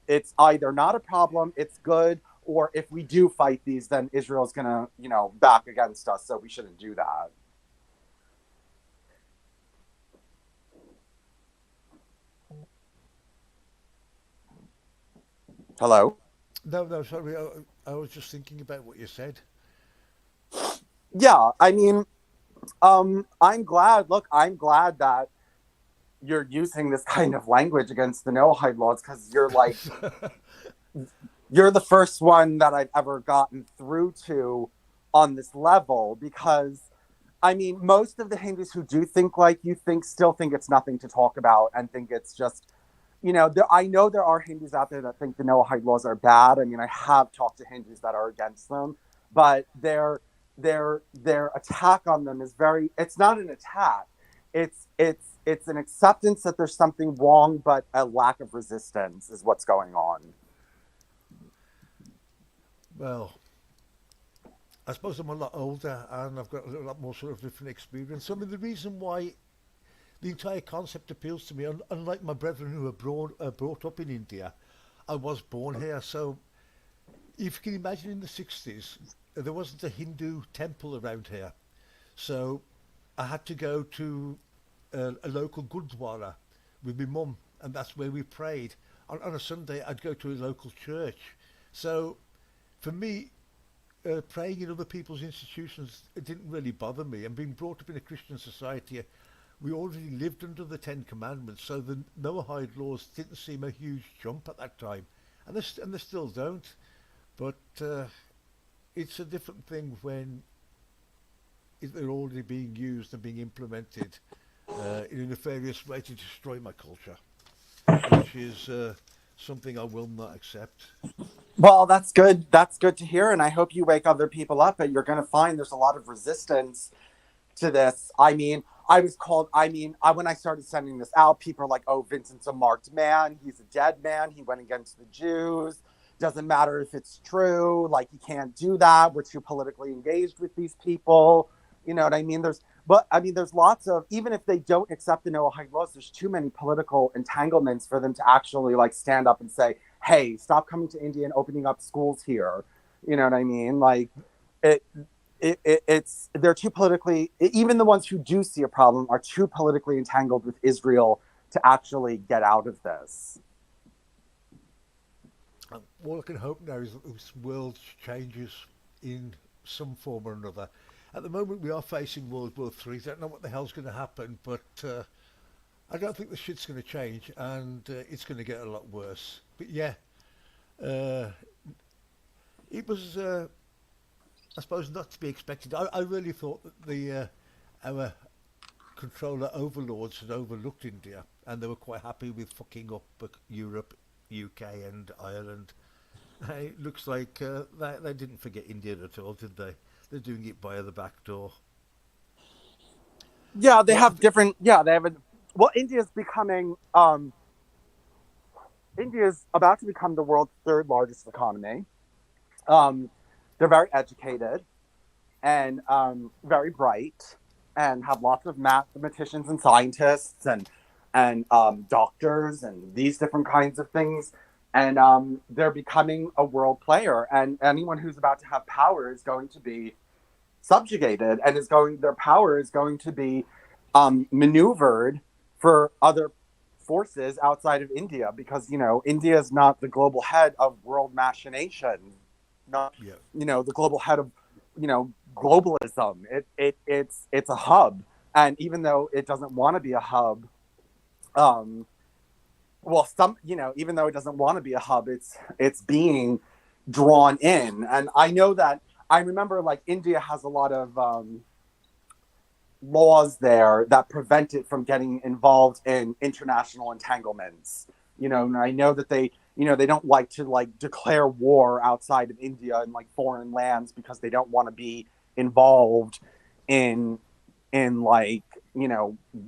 it's either not a problem, it's good, or if we do fight these, then Israel's gonna, back against us, so we shouldn't do that. Hello? no, no, sorry, I was just thinking about what you said. Yeah, I mean, I'm glad that you're using this kind of language against the Noahide laws, because you're the first one that I've ever gotten through to on this level, because I mean, most of the Hindus who do think like you think still think it's nothing to talk about and think it's just, I know there are Hindus out there that think the Noahide laws are bad. I mean, I have talked to Hindus that are against them, but their attack on them is it's not an attack. It's an acceptance that there's something wrong, but a lack of resistance is what's going on. Well, I suppose I'm a lot older and I've got a lot more sort of different experience. I mean, the reason why the entire concept appeals to me, unlike my brethren who were brought up in India, I was born here. So if you can imagine, in the 60s, there wasn't a Hindu temple around here. So I had to go to a local gurdwara with my mum, and that's where we prayed. On a Sunday, I'd go to a local church. So for me, praying in other people's institutions, it didn't really bother me. And being brought up in a Christian society, we already lived under the Ten Commandments, so the Noahide laws didn't seem a huge jump at that time, and they still don't. But it's a different thing when they're already being used and being implemented in a nefarious way to destroy my culture, which is something I will not accept. Well, that's good. That's good to hear, and I hope you wake other people up. And you're going to find there's a lot of resistance to this. I mean, I was called, I mean, when I started sending this out, people are like, oh, Vincent's a marked man. He's a dead man. He went against the Jews. Doesn't matter if it's true. Like, you can't do that. We're too politically engaged with these people. You know what I mean? There's lots of, even if they don't accept the Noahide laws, there's too many political entanglements for them to actually like stand up and say, hey, stop coming to India and opening up schools here. You know what I mean? Like, it, it's they're too politically, even the ones who do see a problem are too politically entangled with Israel to actually get out of this. All I can hope now is that this world changes in some form or another. At the moment, we are facing World War III. Don't know what the hell's going to happen, but I don't think the shit's going to change, and it's going to get a lot worse. But yeah, uh, it was, I suppose, not to be expected. I really thought that the our controller overlords had overlooked India, and they were quite happy with fucking up Europe, UK, and Ireland. It looks like they didn't forget India at all, did they? They're doing it via the back door. Yeah, they What? have different. Yeah, they have a. Well, India's becoming. India's about to become the world's third largest economy. Um, they're very educated and very bright, and have lots of mathematicians and scientists and doctors and these different kinds of things. And they're becoming a world player. And anyone who's about to have power is going to be subjugated, and their power is going to be maneuvered for other forces outside of India, because India is not the global head of world machinations, not Yeah. the global head of globalism. It's a hub, and even though it doesn't want to be a hub, um, well, even though it doesn't want to be a hub, it's being drawn in. And I remember, like, India has a lot of laws there that prevent it from getting involved in international entanglements. And I know that they don't like to like declare war outside of India and like foreign lands, because they don't want to be involved in like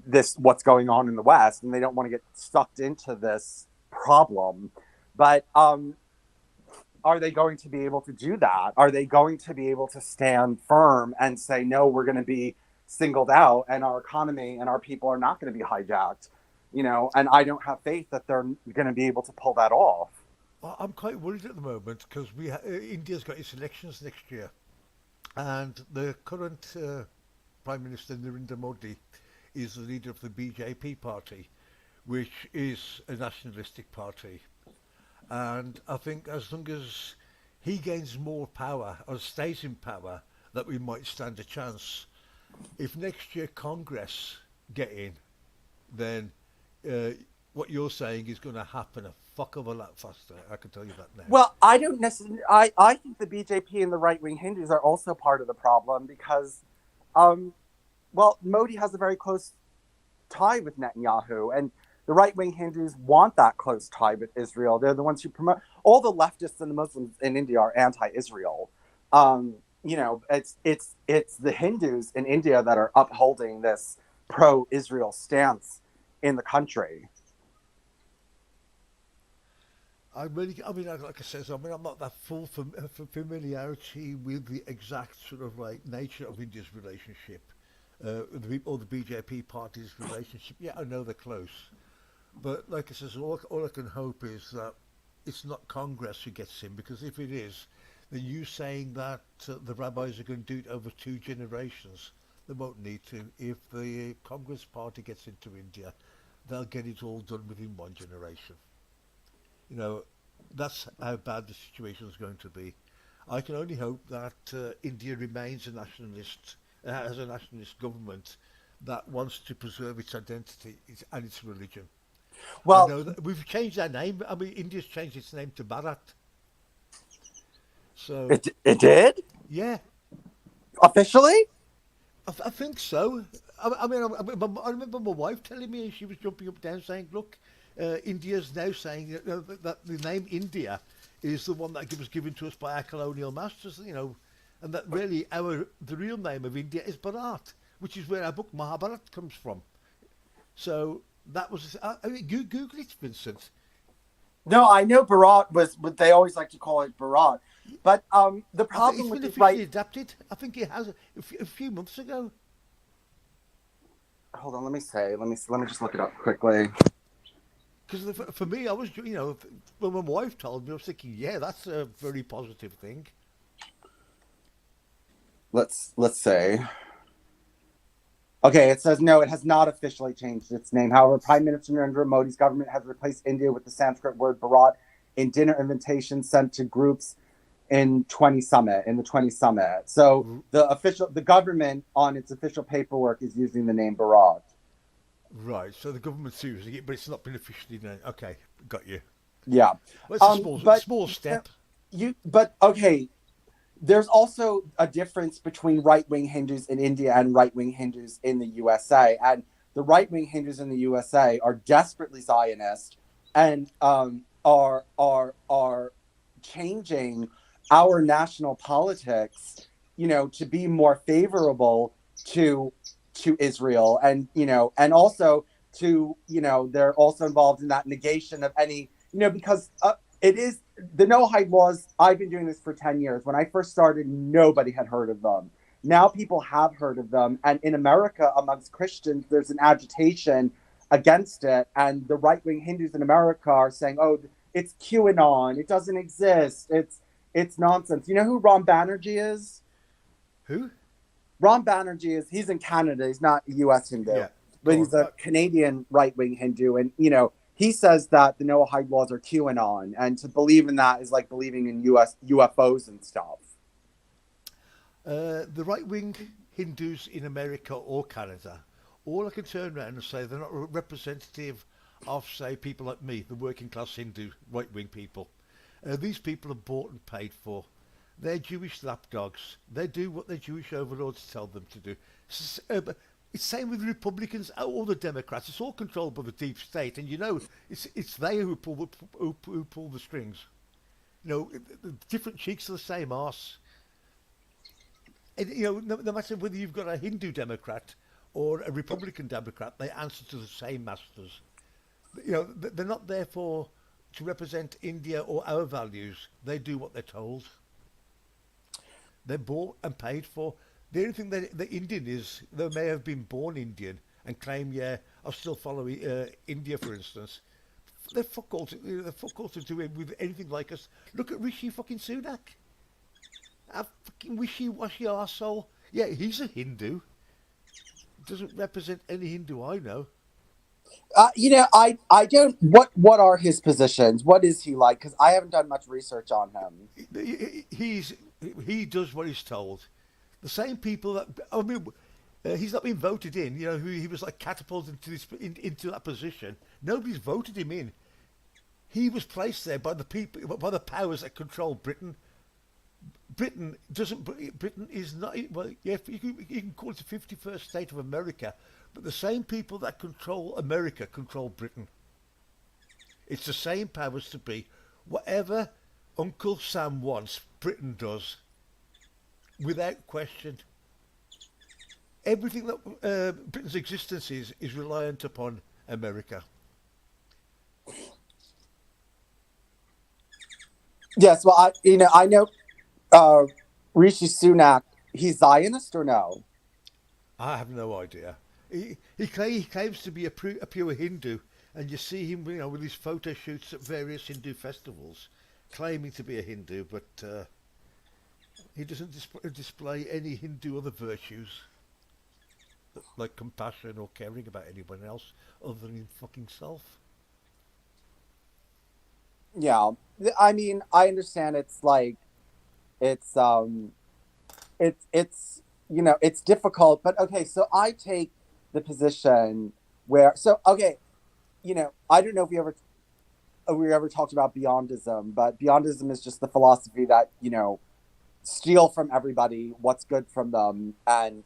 this, what's going on in the West, and they don't want to get sucked into this problem. But are they going to be able to do that? Are they going to be able to stand firm and say, no, we're going to be singled out, and our economy and our people are not going to be hijacked? And I don't have faith that they're going to be able to pull that off. I'm quite worried at the moment because India's got its elections next year, and the current Prime Minister Narendra Modi is the leader of the BJP party, which is a nationalistic party. And I think as long as he gains more power or stays in power, that we might stand a chance. If next year Congress get in, then uh, what you're saying is going to happen a fuck of a lot faster. I can tell you that now. Well, I don't necessarily. I think the BJP and the right wing Hindus are also part of the problem, because, um, well, Modi has a very close tie with Netanyahu, and the right wing Hindus want that close tie with Israel. They're the ones who promote. All the leftists and the Muslims in India are anti-Israel. It's the Hindus in India that are upholding this pro-Israel stance in the country. I mean, like I said, I mean, I'm not that full familiarity with the exact sort of like nature of India's relationship, or the BJP party's relationship. Yeah, I know they're close, but like I said, all I can hope is that it's not Congress who gets in, because if it is, then you saying that the rabbis are going to do it over 2 generations, they won't need to. If the Congress party gets into India, they'll get it all done within 1 generation. You know, that's how bad the situation is going to be. I can only hope that India remains a nationalist, as a nationalist government that wants to preserve its identity and its religion. I Well, know that we've changed our name. I mean, India's changed its name to Bharat. So, it did yeah, officially. I think so. I remember my wife telling me, she was jumping up and down saying, look, India's now saying that the name India is the one that was given to us by our colonial masters, and that really the real name of India is Bharat. which is where our book Mahabharat comes from. So that was. I mean, Google it, Vincent. No, I know Bharat was, but they always like to call it Bharat. But the I think problem it's with been the right. officially adapted. I think it has a few months ago. Hold on, let me just look it up quickly. Because for me, I was, when my wife told me, I was thinking, yeah, that's a very positive thing. Let's say. Okay, it says no, it has not officially changed its name. However, Prime Minister Narendra Modi's government has replaced India with the Sanskrit word Bharat in dinner invitations sent to groups in the 20 summit. So the government on its official paperwork is using the name Bharat. Right, so the government's using it, but it's not been officially known. Okay, got you. Yeah. Well, it's a But small step. but okay, there's also a difference between right-wing Hindus in India and right-wing Hindus in the USA. And the right-wing Hindus in the USA are desperately Zionist and are changing our national politics, to be more favorable to Israel, and and also to they're also involved in that negation of any, because it is the Noahide laws. I've been doing this for 10 years. When I first started, nobody had heard of them. Now people have heard of them. And in America, amongst Christians, there's an agitation against it. And the right wing Hindus in America are saying, oh, it's QAnon. It doesn't exist. It's nonsense. You know who Ram Banerjee is? Who? Ram Banerjee he's in Canada. He's not a US Hindu, Yeah, but go he's on. a Canadian right wing Hindu. And, he says that the Noahide laws are QAnon, and to believe in that is like believing in US UFOs and stuff. The right wing Hindus in America or Canada, all I can turn around and say they're not representative of, say, people like me, the working class Hindu right wing people. These people are bought and paid for. They're Jewish lapdogs. They do what their Jewish overlords tell them to do. It's same with Republicans or the Democrats. It's all controlled by the deep state, and it's they who pull the strings. The different cheeks of the same arse. And, no matter whether you've got a Hindu Democrat or a Republican Democrat, they answer to the same masters. They're not there to represent India or our values. They do what they're told. They're bought and paid for. The only thing that the Indian is, they may have been born Indian and claim, yeah, I still follow India, for instance. They're fuck all to do it with anything like us. Look at Rishi fucking Sunak. A fucking wishy-washy arsehole. Yeah, he's a Hindu. Doesn't represent any Hindu I know. I don't. What are his positions? What is he like? Because I haven't done much research on him. He's he does what he's told. The same people that I mean, he's not been voted in. Who he was like catapulted into that position. Nobody's voted him in. He was placed there by the people, by the powers that control Britain. Britain doesn't. Britain is not. Well, yeah, you can call it the 51st state of America, but the same people that control America control Britain. It's the same powers to be. Whatever Uncle Sam wants, Britain does, without question. Everything that Britain's existence is reliant upon America. Yes, well, I know uh, Rishi Sunak. He's Zionist or no? I have no idea. He claims to be a pure Hindu, and you see him, with his photo shoots at various Hindu festivals, claiming to be a Hindu, but he doesn't display any Hindu other virtues, like compassion or caring about anyone else other than his fucking self. Yeah, I mean, I understand. It's like it's it's it's difficult, but okay. So I take the position where okay, I don't know if we ever talked about beyondism, but beyondism is just the philosophy that steal from everybody what's good from them and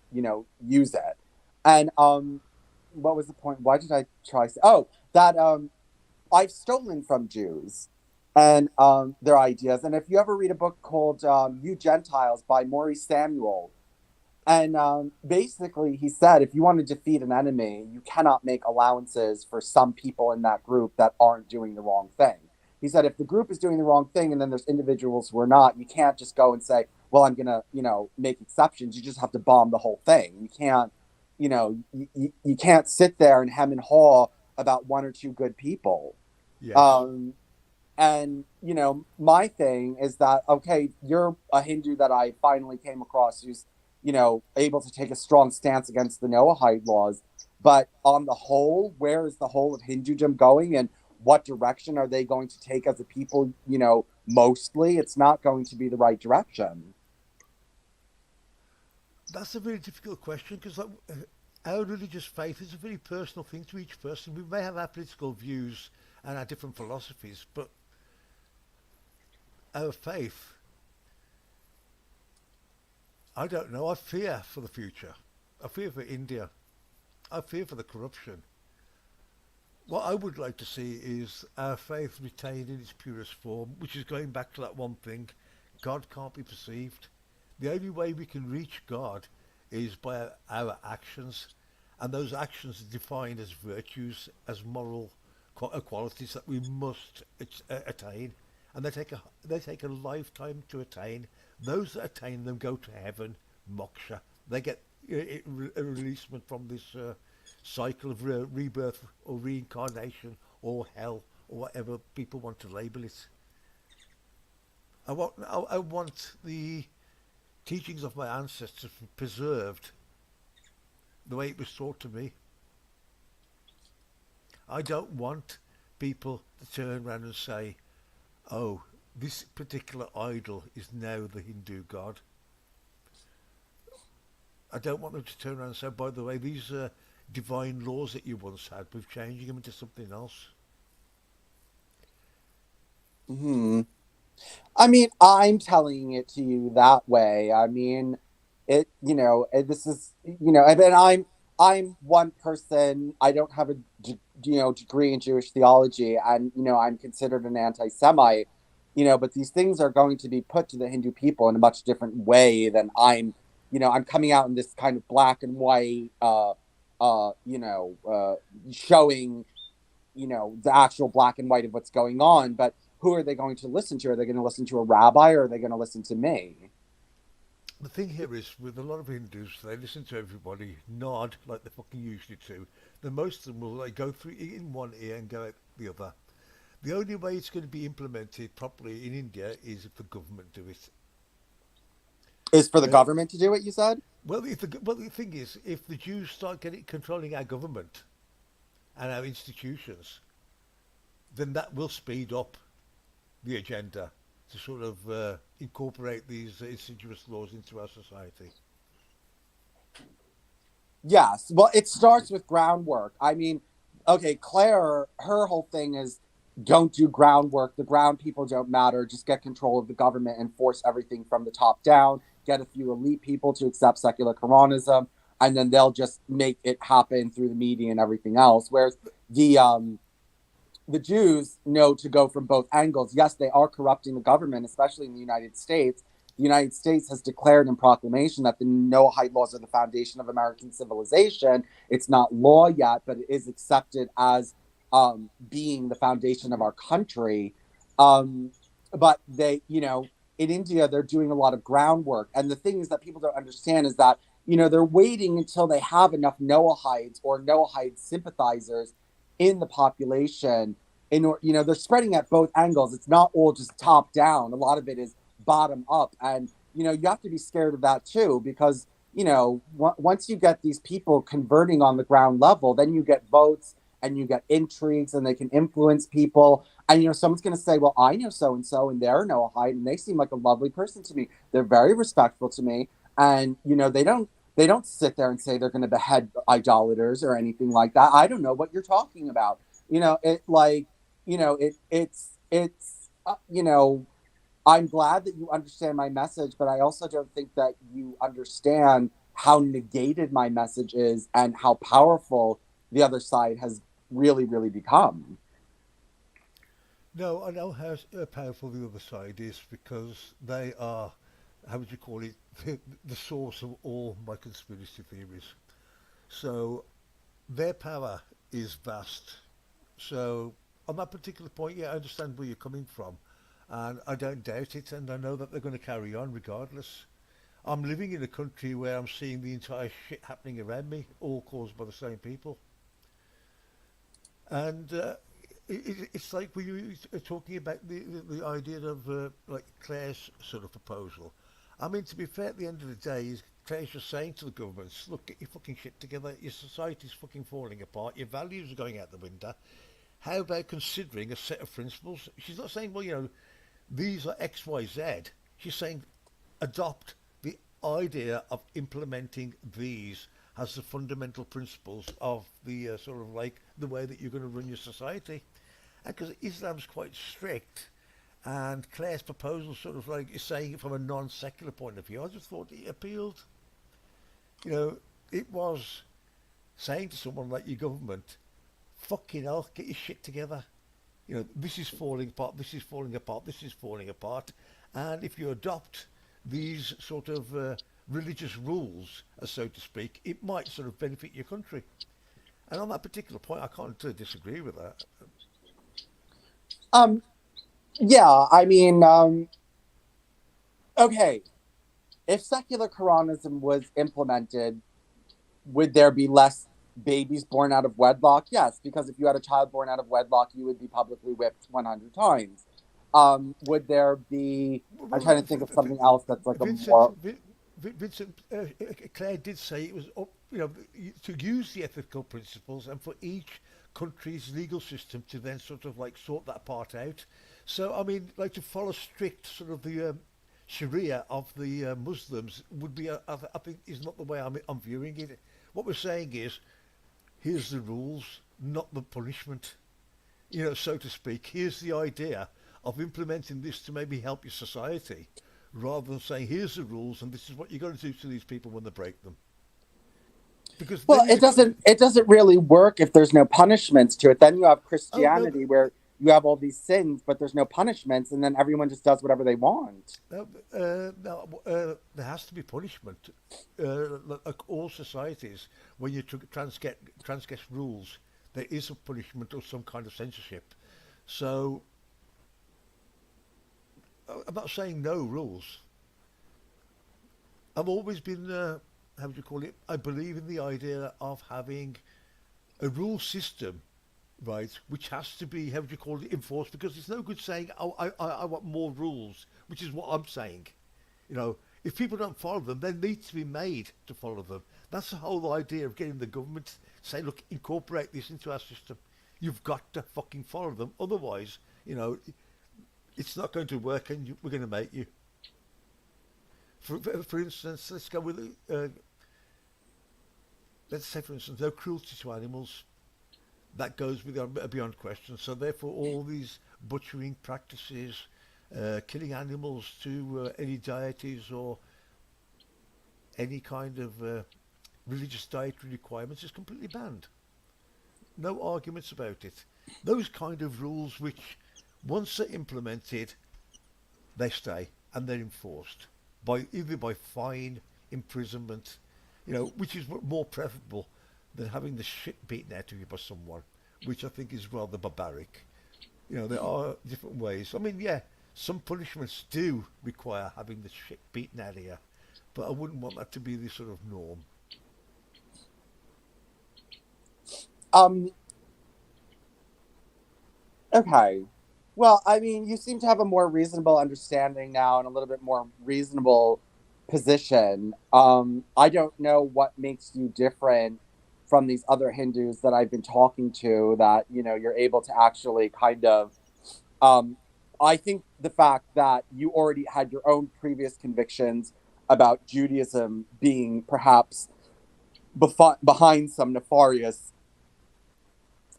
use it. And what was the point? Why did I try? Oh, that I've stolen from Jews and their ideas. And if you ever read a book called You Gentiles by Maurice Samuel, And basically, he said if you want to defeat an enemy, you cannot make allowances for some people in that group that aren't doing the wrong thing. He said if the group is doing the wrong thing and then there's individuals who are not, you can't just go and say, well, I'm going to, make exceptions. You just have to bomb the whole thing. You can't, you can't sit there and hem and haw about one or two good people. Yes. Um, and my thing is that okay, you're a Hindu that I finally came across who's able to take a strong stance against the Noahide laws. But on the whole, where is the whole of Hindudom going, and what direction are they going to take as a people? Mostly, it's not going to be the right direction. That's a very difficult question because our religious faith is a very personal thing to each person. We may have our political views and our different philosophies, but our faith, I don't know. I fear for the future. I fear for India. I fear for the corruption. What I would like to see is our faith retained in its purest form, which is going back to that one thing: God can't be perceived. The only way we can reach God is by our actions, and those actions are defined as virtues, as moral qualities that we must attain, and they take a lifetime to attain. Those that attain them go to heaven, moksha. They get a releasement from this cycle of rebirth or reincarnation or hell or whatever people want to label it. I want the teachings of my ancestors preserved the way it was taught to me. I don't want people to turn around and say, oh, this particular idol is now the Hindu god. I don't want them to turn around and say, by the way, these divine laws that you once had, we're changing them into something else. Hmm. I mean, I'm telling it to you that way. I mean, this is, and then I'm one person. I don't have a, degree in Jewish theology, and, I'm considered an anti-Semite, but these things are going to be put to the Hindu people in a much different way than I'm coming out in this kind of black and white, showing the actual black and white of what's going on. But who are they going to listen to? Are they going to listen to a rabbi, or are they going to listen to me? The thing here is, with a lot of Hindus, they listen to everybody, nod like they fucking usually do. Then most of them will like go through in one ear and go out the other. The only way it's going to be implemented properly in India is if the government do it. Is for the Uh, government to do it, you said? well, the thing is, if the Jews start getting controlling our government and our institutions, then that will speed up the agenda to sort of incorporate these insidious laws into our society. Yes. Well, it starts with groundwork. I mean, okay, Claire, her whole thing is don't do groundwork. The ground people don't matter. Just get control of the government and force everything from the top down. Get a few elite people to accept secular Quranism, and then they'll just make it happen through the media and everything else. Whereas the um, the Jews know to go from both angles. Yes, they are corrupting the government, especially in the United States. The United States has declared in proclamation that the Noahide laws are the foundation of American civilization. It's not law yet, but it is accepted as being the foundation of our country. Um, but in India, they're doing a lot of groundwork. And the thing is that people don't understand is that, they're waiting until they have enough Noahides or Noahide sympathizers in the population they're spreading at both angles. It's not all just top down. A lot of it is bottom up, and you have to be scared of that too, because once you get these people converting on the ground level, then you get votes and you get intrigues, and they can influence people. And someone's going to say, well, I know so and so, and they're Noahide, and they seem like a lovely person to me. They're very respectful to me, and they don't sit there and say they're going to behead idolaters or anything like that. I don't know what you're talking about. It like I'm glad that you understand my message, but I also don't think that you understand how negated my message is and how powerful the other side has really, really become. No, I know how powerful the other side is because they are how would you call it, the source of all my conspiracy theories. So their power is vast. So on that particular point, yeah, I understand where you're coming from, and I don't doubt it, and I know that they're going to carry on regardless. I'm living in a country where I'm seeing the entire shit happening around me, all caused by the same people. And it's like when you were talking about the idea of like Claire's sort of proposal. I mean, to be fair, at the end of the day, Claire's just saying to the governments, look, get your fucking shit together. Your society's fucking falling apart. Your values are going out the window. How about considering a set of principles? She's not saying, well, these are X, Y, Z. She's saying adopt the idea of implementing these as the fundamental principles of the sort of like the way that you're going to run your society. And because Islam's quite strict, and Claire's proposal sort of like is saying it from a non-secular point of view, I just thought it appealed. You know, it was saying to someone like your government, fucking hell, get your shit together. This is falling apart, this is falling apart, this is falling apart. And if you adopt these sort of religious rules, so to speak, it might sort of benefit your country. And on that particular point, I can't disagree with that. Um, yeah, I mean, okay, if secular Quranism was implemented, would there be less babies born out of wedlock? Yes, because if you had a child born out of wedlock, you would be publicly whipped 100 times. Would there be? I'm trying to think of something else that's like a Vincent, more. Vincent, Claire did say it was up, to use the ethical principles and for each country's legal system to then sort of like sort that part out. So, I mean, like to follow strict sort of the Sharia of the Muslims would be, I think, is not the way I'm viewing it. What we're saying is, here's the rules, not the punishment, so to speak. Here's the idea of implementing this to maybe help your society, rather than saying, here's the rules and this is what you're going to do to these people when they break them. Because Well, then it doesn't really work if there's no punishments to it. Then you have oh no, Christianity where you have all these sins, but there's no punishments, and then everyone just does whatever they want. there has to be punishment. Like all societies, when you transgress rules, there is a punishment or some kind of censorship. So I'm not saying no rules. I've always been, how would you call it? I believe in the idea of having a rule system, right, which has to be, how would you call it, enforced, because it's no good saying, oh, I want more rules, which is what I'm saying. If people don't follow them, they need to be made to follow them. That's the whole idea of getting the government to say, look, incorporate this into our system. You've got to fucking follow them. Otherwise, it's not going to work and we're going to make you. For instance, let's go with, let's say, for instance, no cruelty to animals. That goes beyond question. So therefore, all these butchering practices, killing animals to any deities or any kind of religious dietary requirements is completely banned. No arguments about it. Those kind of rules which, once they're implemented, they stay and they're enforced by either by fine, imprisonment, which is more preferable than having the shit beaten out of you by someone, which I think is rather barbaric. There are different ways. I mean, yeah, some punishments do require having the shit beaten out of you, but I wouldn't want that to be the sort of norm. Um, okay. Well, I mean, you seem to have a more reasonable understanding now and a little bit more reasonable position. I don't know what makes you different from these other Hindus that I've been talking to that, you're able to actually kind of, um, I think the fact that you already had your own previous convictions about Judaism being perhaps behind some nefarious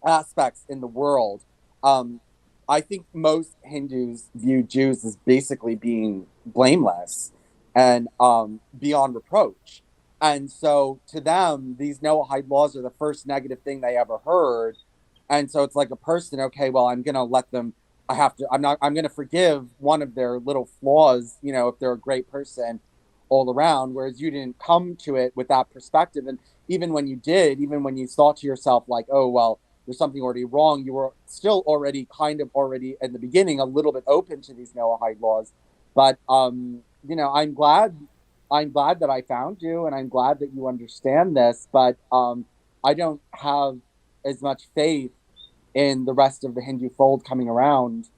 aspects in the world. Um, I think most Hindus view Jews as basically being blameless and beyond reproach. And so to them, these Noahide laws are the first negative thing they ever heard. And so it's like a person, okay, well, I'm going to let them I'm going to forgive one of their little flaws, if they're a great person all around, whereas you didn't come to it with that perspective. And even when you did, even when you thought to yourself like, oh, well, there's something already wrong, you were still already kind of already in the beginning a little bit open to these Noahide laws. But I'm glad that I found you, and I'm glad that you understand this. But I don't have as much faith in the rest of the Hindu fold coming around,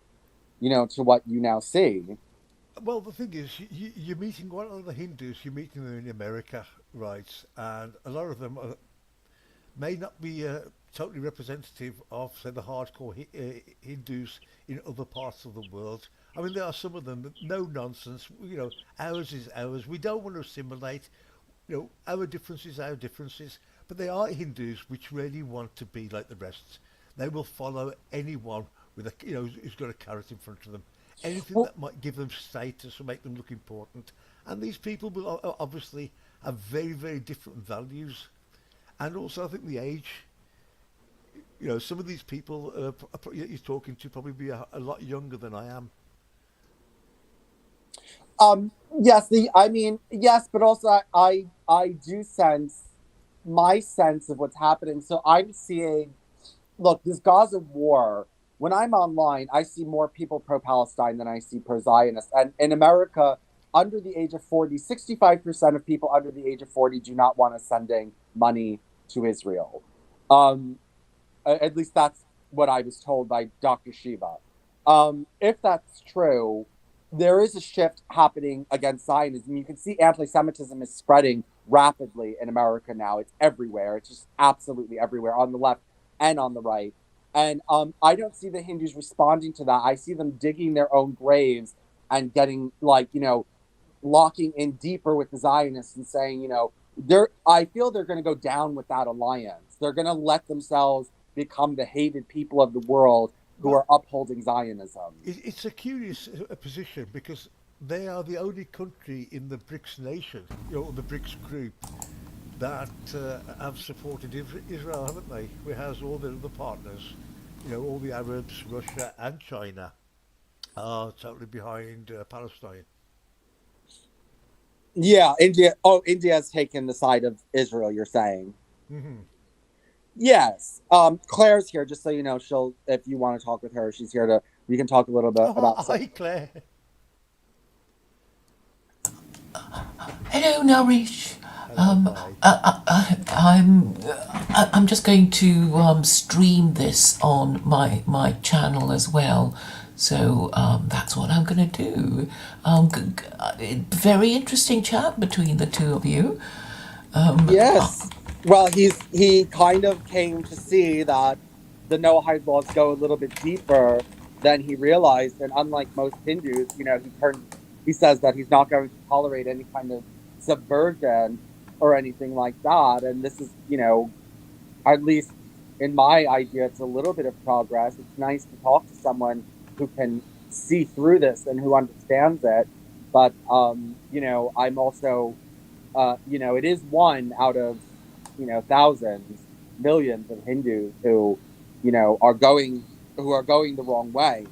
to what you now see. Well, the thing is, you're meeting one of the Hindus, you're meeting them in America, right? And a lot of them may not be totally representative of, say, the hardcore Hindus in other parts of the world. I mean, there are some of them that no nonsense. Ours is ours. We don't want to assimilate. Our differences, our differences. But they are Hindus which really want to be like the rest. They will follow anyone with who's got a carrot in front of them. Anything Well, that might give them status or make them look important. And these people will obviously have very, very different values. And also, I think the age, some of these people you're talking to probably be a lot younger than I am. yes, yes, but also I do sense my sense of what's happening. So I'm seeing, look, this Gaza war. When I'm online, I see more people pro Palestine than I see pro Zionist. And in America, under the age of 40, 65% of people under the age of 40 do not want us sending money to Israel. Um, at least that's what I was told by Dr. Shiva. If that's true, there is a shift happening against Zionism. You can see anti-Semitism is spreading rapidly in America now. It's everywhere. It's just absolutely everywhere, on the left and on the right. And I don't see the Hindus responding to that. I see them digging their own graves and getting like locking in deeper with the Zionists and saying, they're. I feel they're going to go down with that alliance. They're going to let themselves become the hated people of the world who Well, are upholding Zionism. it's a curious position because they are the only country in the BRICS nation, the BRICS group, that have supported Israel, haven't they? Whereas all the other partners, all the Arabs, Russia, and China are totally behind Palestine. Yeah, India. Oh, India has taken the side of Israel. You're saying? Hmm. Yes. Claire's here, just so you know. She'll, if you want to talk with her, she's here to. We can talk a little bit Oh, about. hi, Claire. Hello, Narish. Hello, Um, hi. I'm just going to stream this on my channel as well. So that's what I'm going to do. Very interesting chat between the two of you. Yes. Well, he kind of came to see that the Noahide laws go a little bit deeper than he realized, and unlike most Hindus, he says that he's not going to tolerate any kind of subversion or anything like that. And this is, at least in my idea, it's a little bit of progress. It's nice to talk to someone who can see through this and who understands it. But I'm also it is one out of, thousands, millions of Hindus who, are going the wrong way.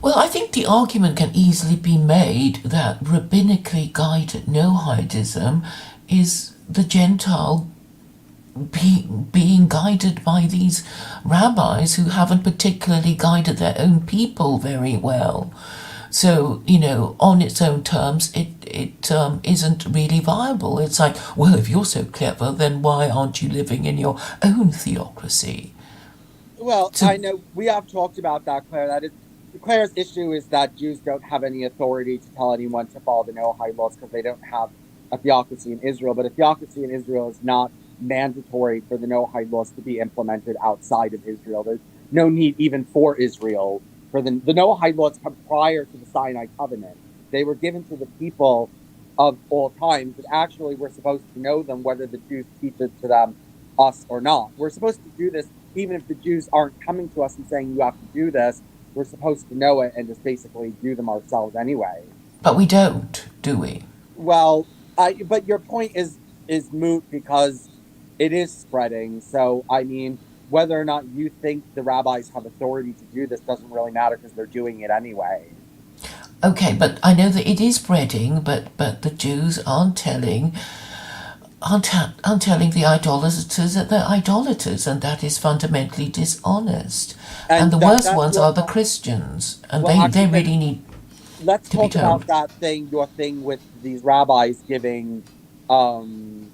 Well, I think the argument can easily be made that rabbinically guided Noahidism is the Gentile being guided by these rabbis who haven't particularly guided their own people very well. So, on its own terms, it isn't really viable. It's like, well, if you're so clever, then why aren't you living in your own theocracy? Well, So, I know we have talked about that, Claire. That is Claire's issue is that Jews don't have any authority to tell anyone to follow the Noahide laws because they don't have a theocracy in Israel. But a theocracy in Israel is not mandatory for the Noahide laws to be implemented outside of Israel. There's no need even for Israel for the Noahide laws come prior to the Sinai covenant. They were given to the people of all times, but actually we're supposed to know them whether the Jews teach it to them, us or not. We're supposed to do this even if the Jews aren't coming to us and saying you have to do this. We're supposed to know it and just basically do them ourselves anyway. but we don't, do we? Well, but your point is moot because it is spreading. So I mean, whether or not you think the rabbis have authority to do this doesn't really matter because they're doing it anyway. Okay, but I know that it is spreading, but the Jews aren't telling the idolaters that they're idolaters, and that is fundamentally dishonest. And And the that worst that's ones what are the Christians, and well they actually really then need let's to be talk told. about that thing, your thing with these rabbis um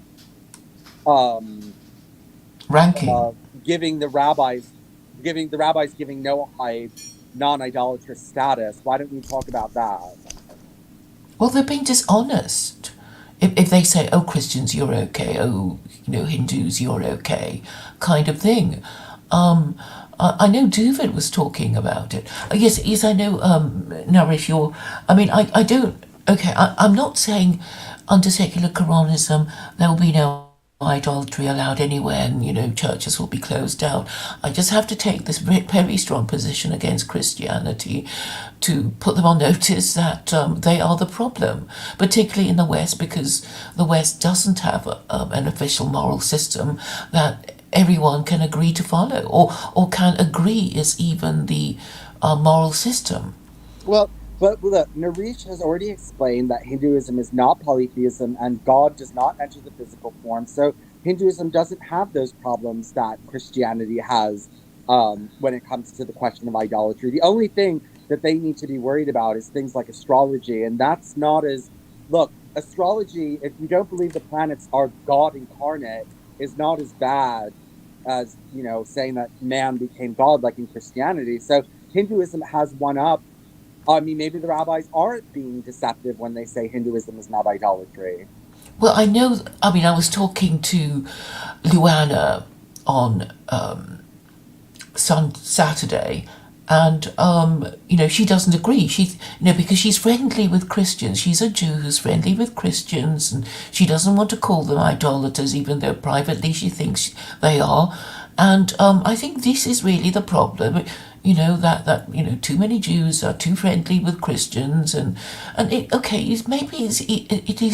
um Ranking. uh giving the rabbis giving Noahide non-idolatrous status. Why don't we talk about that? Well, they're being dishonest. If they say, oh, Christians, you're okay, oh, Hindus, you're okay, kind of thing. I know David was talking about it. Yes, I know, Naresh, I don't, okay, I'm not saying under secular Quranism there will be no idolatry allowed anywhere and churches will be closed down. I just have to take this very strong position against Christianity to put them on notice that they are the problem, particularly in the West, because the West doesn't have an official moral system that everyone can agree to follow, or can agree is even the moral system. Well, but look, Naresh has already explained that Hinduism is not polytheism and God does not enter the physical form. So Hinduism doesn't have those problems that Christianity has when it comes to the question of idolatry. The only thing that they need to be worried about is things like astrology. And that's not as, look, astrology, if you don't believe the planets are God incarnate, is not as bad as, saying that man became God like in Christianity. So Hinduism has one up. I mean, maybe the rabbis aren't being deceptive when they say Hinduism is not idolatry. Well, I was talking to Luana on Saturday, and she doesn't agree. She's because she's friendly with Christians. She's a Jew who's friendly with Christians, and she doesn't want to call them idolaters, even though privately she thinks they are. And I think this is really the problem. That too many Jews are too friendly with Christians, and it Okay, isn't let's even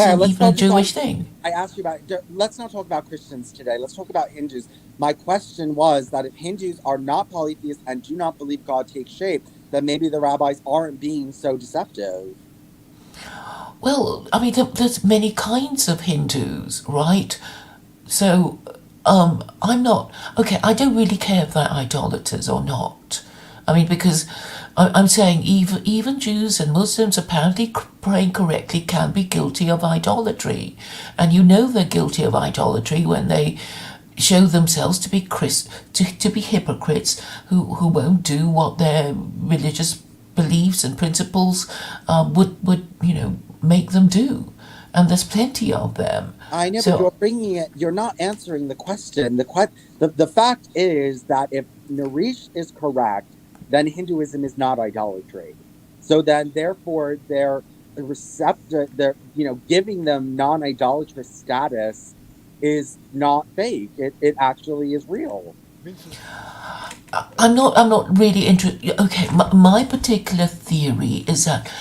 a focus on. Jewish thing. I asked you about. Let's not talk about Christians today. Let's talk about Hindus. My question was that if Hindus are not polytheists and do not believe God takes shape, then maybe the rabbis aren't being so deceptive. Well, there's many kinds of Hindus, right? So, I'm not okay. I don't really care if they're idolaters or not. Because I'm saying even Jews and Muslims apparently praying correctly can be guilty of idolatry, and they're guilty of idolatry when they show themselves to be to be hypocrites who won't do what their religious beliefs and principles would make them do, and there's plenty of them. I know, but you're So bringing it. You're not answering the question. The fact is that if Naresh is correct, then Hinduism is not idolatry. So then, therefore, they're receptive. They're giving them non-idolatrous status is not fake. It actually is real. Vincent, I'm not really interested. Okay, my particular theory is that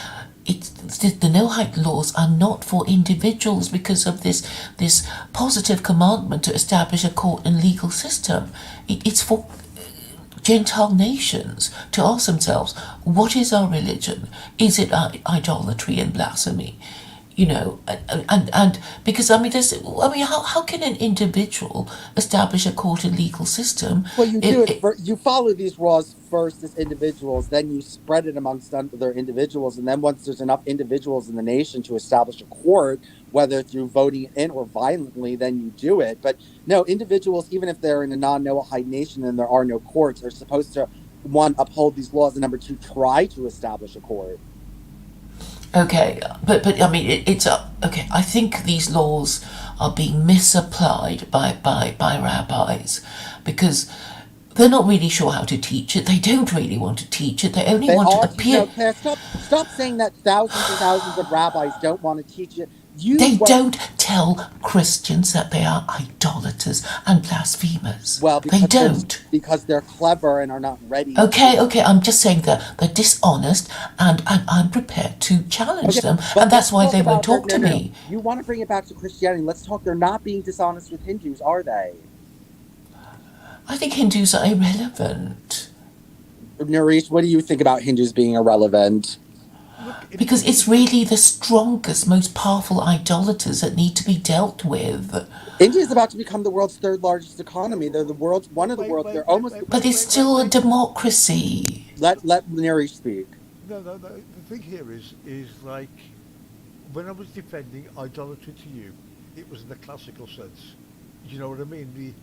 the Noahide laws are not for individuals because of this positive commandment to establish a court and legal system. It's for Gentile nations to ask themselves, what is our religion? Is it idolatry and blasphemy? And because how can an individual establish a court and legal system Well, you do if, it. You follow these laws first as individuals, then you spread it amongst other individuals, and then once there's enough individuals in the nation to establish a court, whether through voting it in or violently, then you do it. But no, individuals, even if they're in a non-Noahide nation and there are no courts, are supposed to, one, uphold these laws, and number two, try to establish a court. Okay, but it's okay. I think these laws are being misapplied by rabbis because they're not really sure how to teach it. They don't really want to teach it. They only They want to are, appear. Claire, stop saying that thousands and thousands of rabbis don't want to teach it. They don't tell Christians that they are idolaters and blasphemers. Well, They don't. because they're clever and are not ready to. Okay, I'm just saying that they're dishonest, and I'm prepared to challenge Okay, them, but and that's let's why talk they won't about talk no, to no, no. me. You want to bring it back to Christianity? Let's talk. They're not being dishonest with Hindus, are they? I think Hindus are irrelevant Naresh, what do you think about Hindus being irrelevant? Look, because it's really the strongest, most powerful idolaters that need to be dealt with. India is about to become the world's third largest economy. They're the world's one of the wait, world. wait, They're wait, almost. wait, But wait, it's wait, wait, still a wait. democracy. Let Naresh speak. No, no, no. The thing here is like when I was defending idolatry to you, it was in the classical sense. You know what I mean? The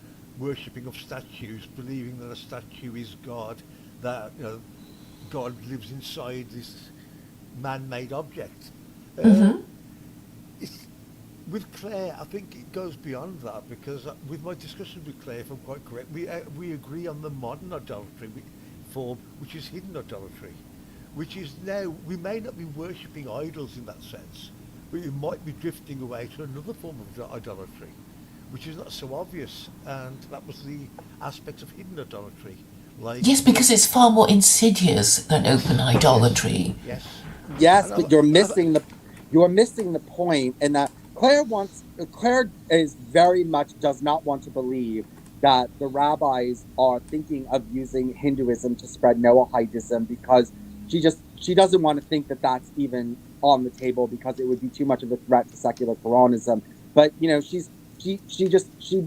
worshipping of statues, believing that a statue is God, that God lives inside this man-made object. Uh, it's, with Claire, I think it goes beyond that because with my discussion with Claire, if I'm quite correct, we agree on the modern idolatry form, which is hidden idolatry, which is now we may not be worshipping idols in that sense, but we might be drifting away to another form of idolatry, which is not so obvious, and that was the aspect of hidden idolatry, like Yes, because it's far more insidious than open yes, idolatry. yes, Yes, and but I've you're missing the point in that Claire is very much does not want to believe that the rabbis are thinking of using Hinduism to spread Noahidism because she doesn't want to think that that's even on the table because it would be too much of a threat to secular Quranism. But she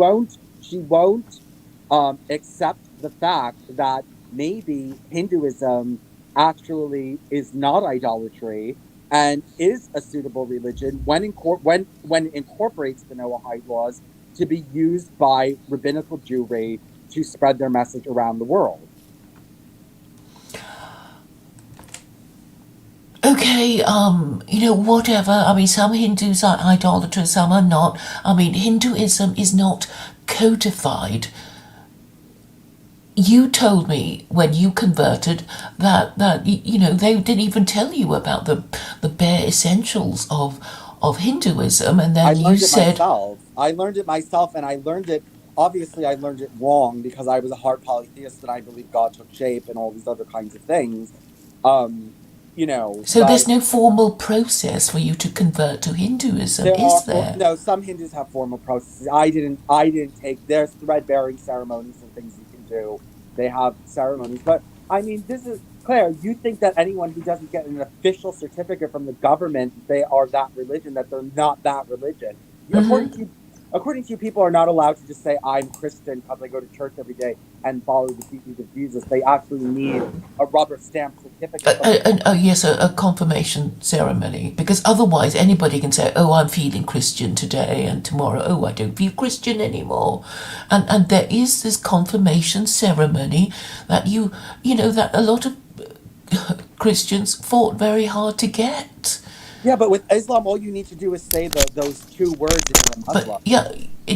won't accept the fact that maybe Hinduism actually is not idolatry and is a suitable religion when it incorporates the Noahide laws to be used by rabbinical Jewry to spread their message around the world. Okay, whatever. I mean, some Hindus are idolaters, some are not. I mean, Hinduism is not codified. You told me when you converted that they didn't even tell you about the bare essentials of Hinduism, and I then you learned it said, myself. I learned it myself, and I learned it. Obviously, I learned it wrong because I was a hard polytheist and I believe God took shape and all these other kinds of things. Um, so but there's no formal process for you to convert to Hinduism, there are is there? no, some Hindus have formal processes. I didn't take there's thread bearing ceremonies and things you can do. They have ceremonies. But I mean this is Claire, you think that anyone who doesn't get an official certificate from the government they are that religion, that they're not that religion. According to you, people are not allowed to just say I'm Christian because I go to church every day and follow the teachings of Jesus. They actually need a rubber stamp certificate from the Yes, a confirmation ceremony. Because otherwise, anybody can say, "Oh, I'm feeling Christian today," and tomorrow, "Oh, I don't feel Christian anymore." And there is this confirmation ceremony that that a lot of Christians fought very hard to get. Yeah, but with Islam, all you need to do is say those two words and you're a But Muslim. yeah,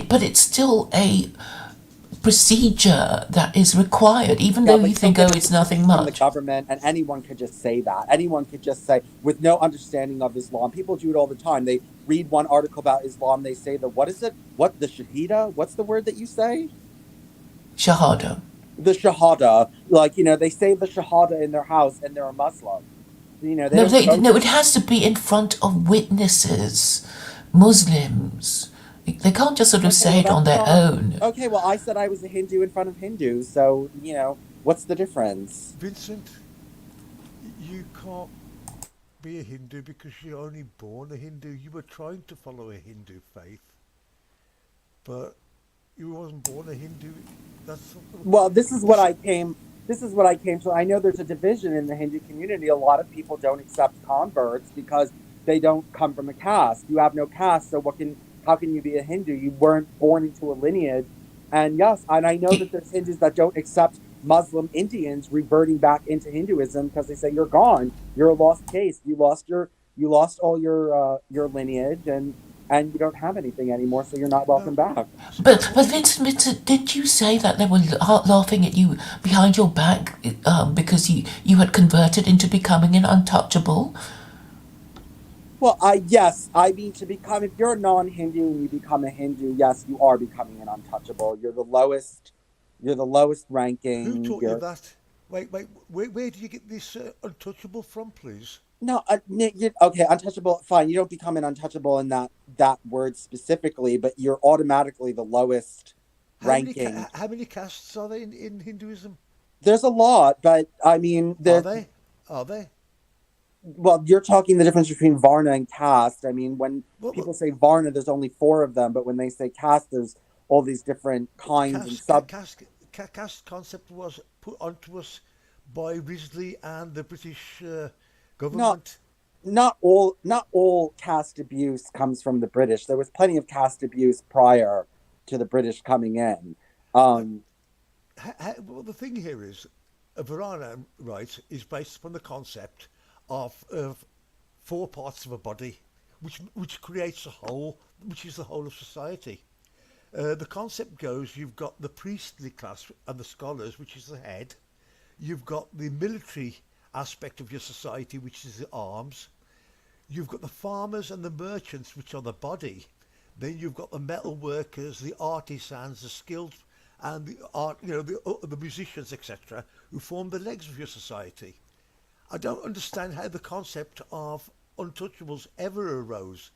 but it's still a procedure that is required, even Yeah, though but you you don't think, get "Oh, a it's nothing certificate from the much." government, and anyone could just say that. Anyone could just say, with no understanding of Islam. People do it all the time. They read one article about Islam, they say what is it? What the Shahida? What's the word that you say? Shahada. The Shahada. Like, they say the Shahada in their house and they're a Muslim. They No, don't they go no. to. It has to be in front of witnesses, Muslims. They can't just sort of Okay, say well, it on that's their not. own. Okay, well, I said I was a Hindu in front of Hindus, so, what's the difference? Vincent, you can't be a Hindu because you're only born a Hindu. You were trying to follow a Hindu faith, but you wasn't born a Hindu. That's Well, this. this is what I came to. I know there's a division in the Hindu community. A lot of people don't accept converts because they don't come from a caste. You have no caste, so how can you be a Hindu? You weren't born into a lineage. And yes, and I know that there's Hindus that don't accept Muslim Indians reverting back into Hinduism because they say you're gone. You're a lost case. You lost all your lineage and you don't have anything anymore, so you're not welcome No, back. But Vincent, did you say that they were laughing at you behind your back because you had converted into becoming an untouchable? Well, yes, I mean to become if you're a non-Hindu and you become a Hindu, yes, you are becoming an untouchable. You're the lowest who ranking. taught you You're that? Wait. Where did you get this untouchable from, please? no, okay, untouchable. Fine, you don't become an untouchable in that word specifically, but you're automatically the lowest. ranking. How many castes are there in Hinduism? There's a lot, but I mean, Are they? Are they? well, you're talking the difference between Varna and caste. I mean, when Well, people say Varna, there's only four of them, but when they say caste, there's all these different the kinds and sub. caste concept was put onto us by Risley and the British Not government. not all caste abuse comes from the British. There was plenty of caste abuse prior to the British coming in. Uh, Um, well, the thing here is, a Varana, right, is based upon the concept of four parts of a body, which creates a whole, which is the whole of society. The concept goes: you've got the priestly class and the scholars, which is the head. You've got the military aspect of your society, which is the arms. You've got the farmers and the merchants, which are the body. Then you've got the metal workers, the artisans, the skilled, and the art, the musicians, etc., who form the legs of your society. I don't understand how the concept of untouchables ever arose.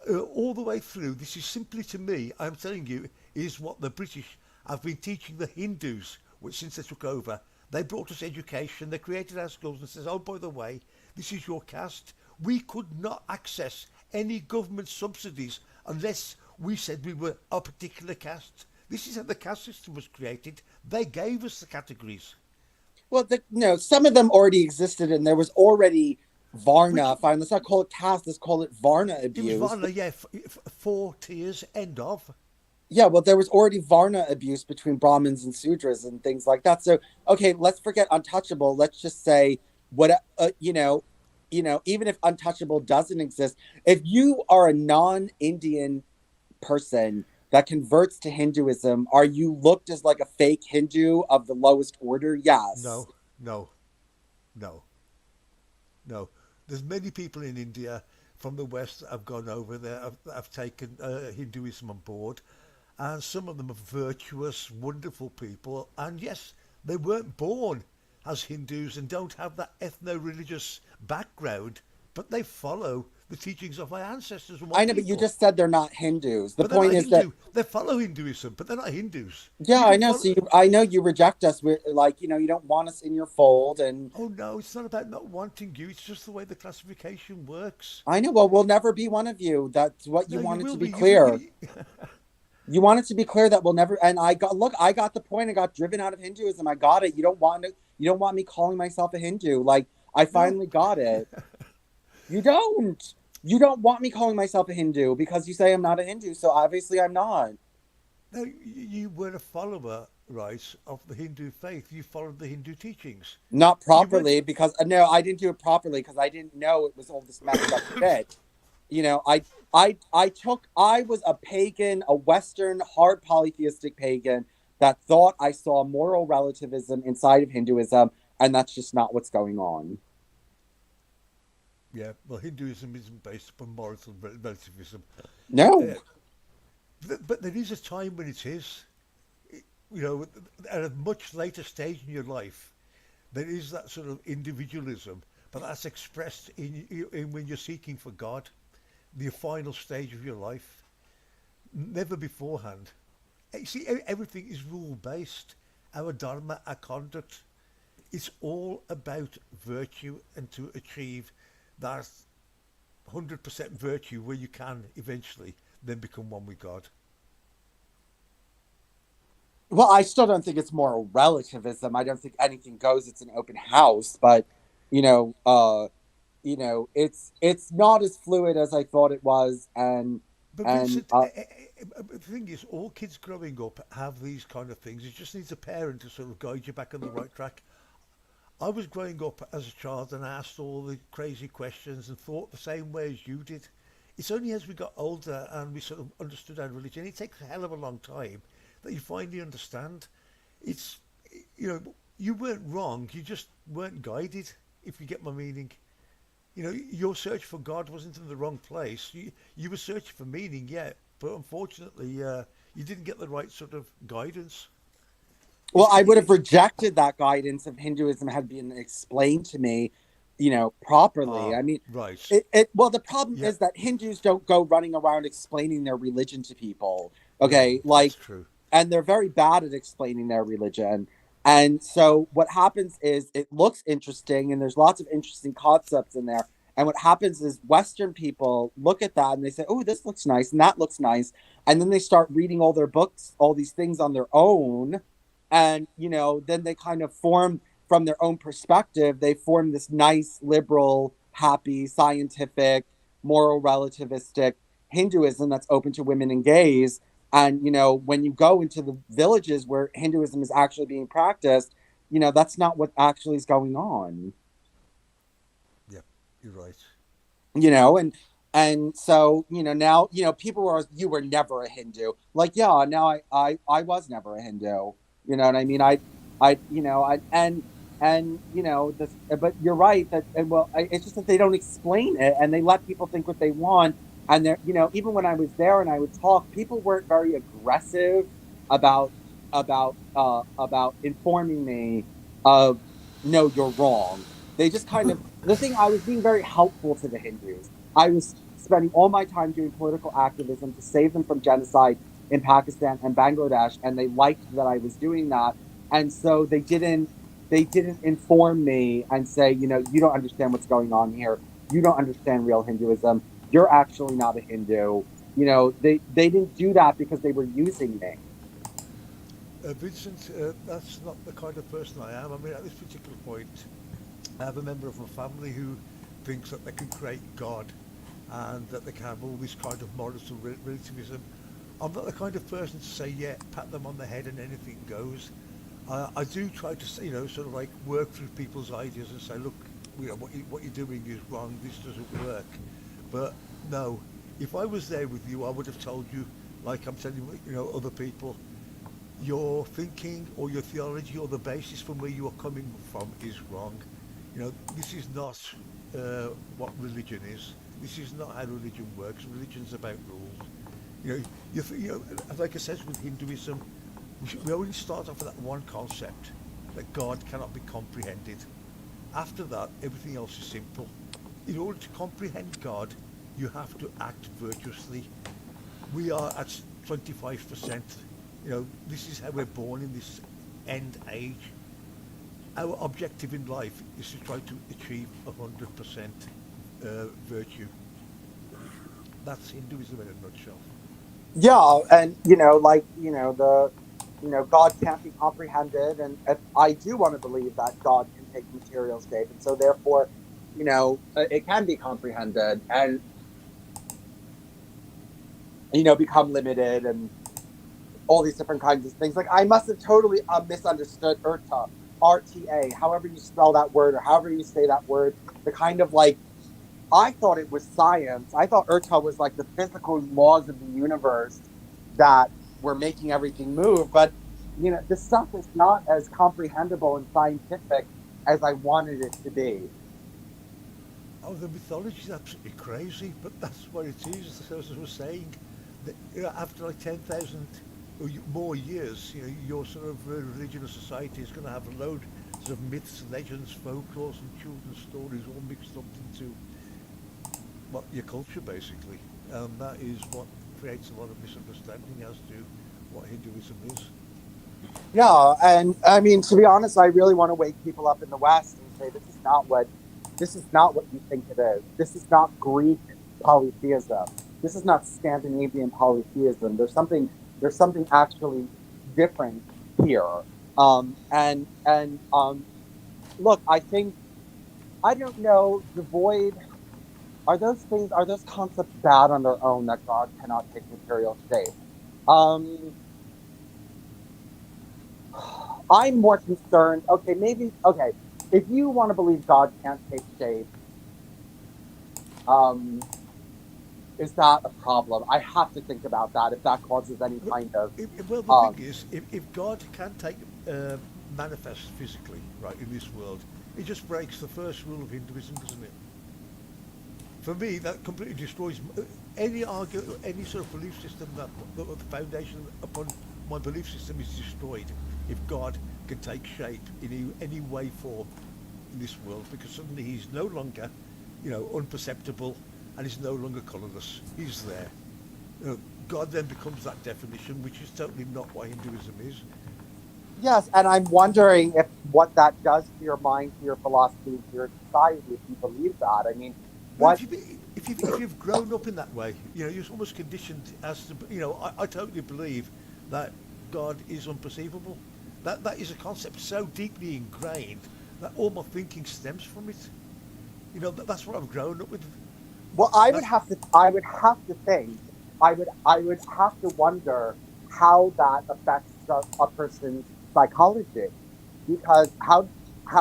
All the way through, this is simply to me, I'm telling you, is what the British have been teaching the Hindus since they took over. They brought us education, they created our schools and says, oh, by the way, this is your caste. We could not access any government subsidies unless we said we were a particular caste. This is how the caste system was created. They gave us the categories. well, no, some of them already existed, and there was already Which Varna. Fine, let's not call it caste. Let's call it Varna it was abuse. Varna, yeah, four tiers, end of. Yeah, well, there was already Varna abuse between Brahmins and Sudras and things like that. So, okay, let's forget untouchable. Let's just say what even if untouchable doesn't exist, if you are a non-Indian person that converts to Hinduism, are you looked as like a fake Hindu of the lowest order? Yes. No, no, no, no. There's many people in India from the West that have gone over there, have taken Hinduism on board, and some of them are virtuous, wonderful people. And yes, they weren't born as Hindus and don't have that ethno-religious background, but they follow the teachings of my ancestors and I what know, but you people. just said they're not Hindus. The But they're point not is that Hindu. They follow Hinduism, but they're not Hindus. yeah, You I can know. follow. So I know you reject us. We're like, you don't want us in your fold, and Oh no, it's not about not wanting you. It's just the way the classification works. I know. Well, we'll never be one of you. That's what you No, you wanted to will be be. clear. You want it to be clear that we'll never. And I got the point. I got driven out of Hinduism. I got it. You don't want me calling myself a Hindu. Like I No, finally got it. You don't. You don't want me calling myself a Hindu because you say I'm not a Hindu. So obviously I'm not. no, you were a follower, right, of the Hindu faith. You followed the Hindu teachings. Not You weren't. properly because no, I didn't do it properly because I didn't know it was all this messed up shit. You know, I was a pagan, a Western hard polytheistic pagan that thought I saw moral relativism inside of Hinduism, and that's just not what's going on. Yeah, well, Hinduism isn't based upon moral relativism. No. Uh, but there is a time when it is. You know, at a much later stage in your life, there is that sort of individualism, but that's expressed in when you're seeking for God, the final stage of your life, never beforehand. You see, everything is rule based. Our dharma, our conduct, it's all about virtue and to achieve that 100% virtue where you can eventually then become one with God. Well, I still don't think it's moral relativism. I don't think anything goes. It's an open house, but you know, uh, it's not as fluid as I thought it was, But and Vincent, the thing is, all kids growing up have these kind of things. It just needs a parent to sort of guide you back on the right track. I was growing up as a child and asked all the crazy questions and thought the same way as you did. It's only as we got older and we sort of understood our religion, it takes a hell of a long time that you finally understand. It's, you know, you weren't wrong, you just weren't guided, if you get my meaning. You know, your search for God wasn't in the wrong place. You were searching for meaning, yeah, but unfortunately, you didn't get the right sort of guidance. well, It's, I would have it's rejected that guidance if Hinduism had been explained to me, properly. I mean, right. well, the problem Yeah, is that Hindus don't go running around explaining their religion to people. no, Okay, that's like true. and they're very bad at explaining their religion. And so what happens is it looks interesting and there's lots of interesting concepts in there. And what happens is Western people look at that and they say, "Oh, this looks nice and that looks nice." And then they start reading all their books, all these things on their own. And, then they kind of form from their own perspective, they form this nice, liberal, happy, scientific, moral relativistic Hinduism that's open to women and gays. And, when you go into the villages where Hinduism is actually being practiced, that's not what actually is going on. Yeah, you're right. And so now people were, "You were never a Hindu." Like, yeah, now I was never a Hindu. You know what I mean? I I and this, but you're right that, and well, it's just that they don't explain it and they let people think what they want. And they're, even when I was there and I would talk, people weren't very aggressive about about informing me of, "No, you're wrong." They just kind of, the thing, I was being very helpful to the Hindus. I was spending all my time doing political activism to save them from genocide in Pakistan and Bangladesh, and they liked that I was doing that. And so they didn't inform me and say, "You don't understand what's going on here. You don't understand real Hinduism. You're actually not a Hindu." They didn't do that because they were using me. Vincent, that's not the kind of person I am. I mean, at this particular point, I have a member of my family who thinks that they can create God and that they can have all this kind of moral relativism. I'm not the kind of person to say, yeah, pat them on the head and anything goes. I do try to, sort of like work through people's ideas and say, look, what you're doing is wrong. This doesn't work. But no, if I was there with you, I would have told you, like I'm telling other people, your thinking or your theology or the basis from where you are coming from is wrong. This is not what religion is. This is not how religion works. Religion's about rules. Like I said with Hinduism, we only start off with that one concept that God cannot be comprehended. After that, everything else is simple. In order to comprehend God, you have to act virtuously. We are at 25%. This is how we're born in this end age. Our objective in life is to try to achieve 100% virtue. That's Hinduism in a nutshell. Yeah, and the God can't be comprehended, and if I do want to believe that God can take material shape, and so therefore, it can be comprehended and become limited and all these different kinds of things. Like, I must have totally misunderstood Urta, RTA, however you spell that word or however you say that word. The kind of like, I thought it was science. I thought Urta was like the physical laws of the universe that were making everything move. But this stuff is not as comprehensible and scientific as I wanted it to be. Oh, the mythology is absolutely crazy, but that's what it is. As I was saying, that, after like 10,000 or more years, your sort of religion or society is going to have a load of myths, legends, folklores, and children's stories all mixed up into what your culture basically, and that is what creates a lot of misunderstanding as to what Hinduism is. Yeah, and I mean, to be honest, I really want to wake people up in the West and say this is not what you think it is. This is not Greek polytheism. This is not Scandinavian polytheism. There's something actually different here. And look, I think, I don't know, the void, are those concepts bad on their own, that God cannot take material shape? Um I'm more concerned. Okay, maybe. Okay, if you want to believe God can't take shape, um, is that a problem? I have to think about that. If that causes any Well, kind of, well, the thing um, is, if God can take manifest physically, right, in this world, it just breaks the first rule of Hinduism, doesn't it? For me, that completely destroys any any sort of belief system that the foundation upon my belief system is destroyed. If God can take shape in any way, form in this world, because suddenly he's no longer, unperceptible, and he's no longer colourless. He's there. God then becomes that definition, which is totally not what Hinduism is. Yes, and I'm wondering if what that does to your mind, to your philosophy, to your society, if you believe that. I mean, Well, what? if you've grown up in that way, you're almost conditioned as to, I totally believe that God is unperceivable. That is a concept so deeply ingrained that all my thinking stems from it. That's what I've grown up with. Well, I would That's have to. I would have to think. I would have to wonder how that affects a person's psychology, because how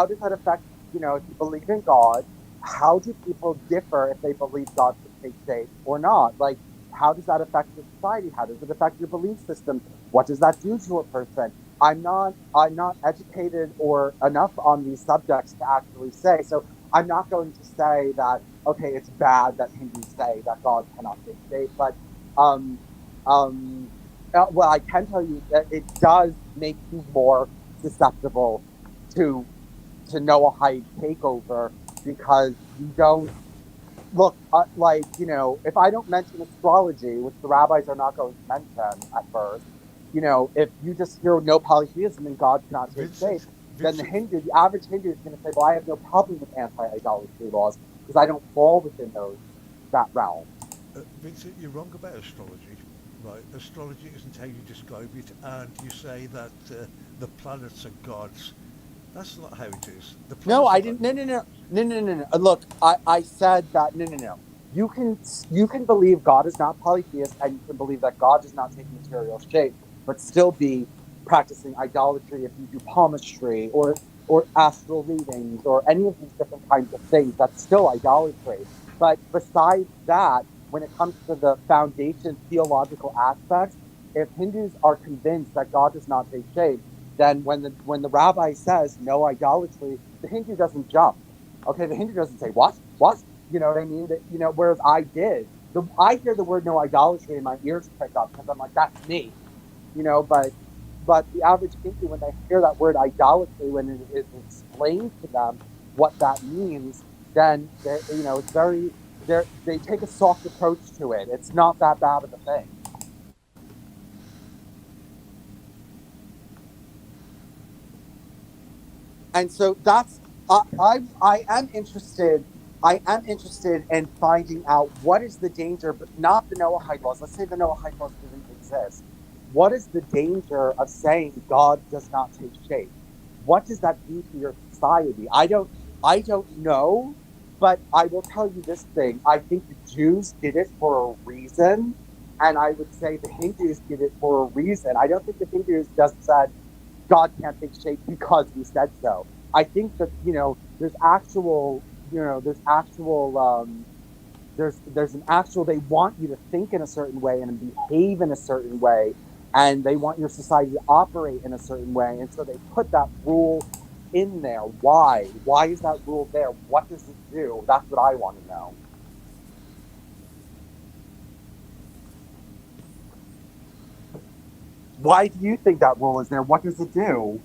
does that affect? If you believe in God, how do people differ if they believe God can take shape or not? Like, how does that affect your society? How does it affect your belief system? What does that do to a person? I'm not educated or enough on these subjects to actually say. So I'm not going to say that, okay, it's bad that Hindus say that God cannot take shape, but um, um, well, I can tell you that it does make you more susceptible to Noahide takeover, because you don't look like, if I don't mention astrology, which the rabbis are not going to mention at first, if you just hear no polytheism and God cannot take shape, Vincent. then Vincent. the average Hindu is going to say, well, I have no problem with anti-idolatry laws because I don't fall within that realm. Vincent, you're wrong about astrology, right? Astrology isn't how you describe it, and you say that the planets are gods. That's not how it is. The No, planets are I not. didn't. No, no, no, no, no, no, no. Look, I said that. No, no, no. You can believe God is not polytheist, and you can believe that God does not take material shape, but still be practicing idolatry if you do palmistry or astral readings or any of these different kinds of things. That's still idolatry. But besides that, when it comes to the foundation theological aspects, if Hindus are convinced that God does not take shape, then when the rabbi says no idolatry, the Hindu doesn't jump. Okay, the Hindu doesn't say what, what. You know what I mean? That whereas I did. I hear the word no idolatry and my ears prick up because I'm like, that's me. But the average Hindu, when they hear that word idolatry, when it is explained to them what that means, then it's very they take a soft approach to it. It's not that bad of a thing. And so that's I am interested. I am interested in finding out what is the danger, but not the Noahide laws. Let's say the Noahide laws didn't exist. What is the danger of saying God does not take shape? What does that do to your society? I don't know, but I will tell you this thing. I think the Jews did it for a reason, and I would say the Hindus did it for a reason. I don't think the Hindus just said God can't take shape because we said so. I think that there's an actual they want you to think in a certain way and behave in a certain way, and they want your society to operate in a certain way, and so they put that rule in there. Why is that rule there? What does it do? That's what I want to know. Why do you think that rule is there? What does it do?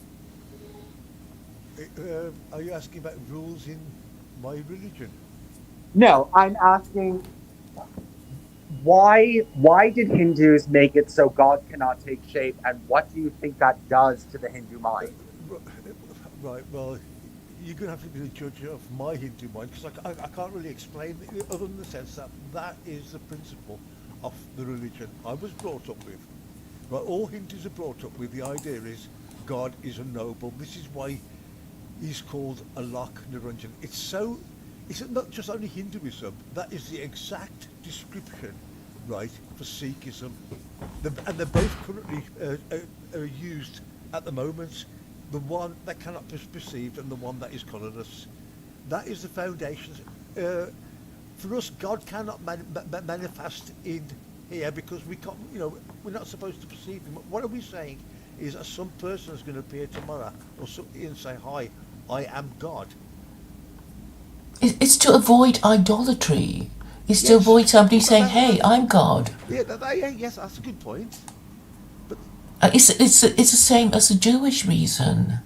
Are you asking about rules in my religion? No, I'm asking why did Hindus make it so God cannot take shape, and what do you think that does to the Hindu Uh, mind? right. Well, you're going to have to be the judge of my Hindu mind because I can't really explain it other than the sense that that is the principle of the religion I was brought up with. Right, all Hindus are brought up with the idea is God is unknowable. This is why he's called Alok Niranjan. It's not just only Hinduism, that is the exact description, right, for Sikhism. And they're both currently used at the moment. The one that cannot be perceived and the one that is colourless. That is the foundation. Uh, for us, God cannot manifest in here because we can't, we're not supposed to perceive him. What are we saying is that some person is going to appear tomorrow and say, hi, I am God. It's to avoid idolatry. It's to Yes, avoid somebody but saying, "Hey, I'm God." yeah, yes, that's a good point. But It's the same as the Jewish reason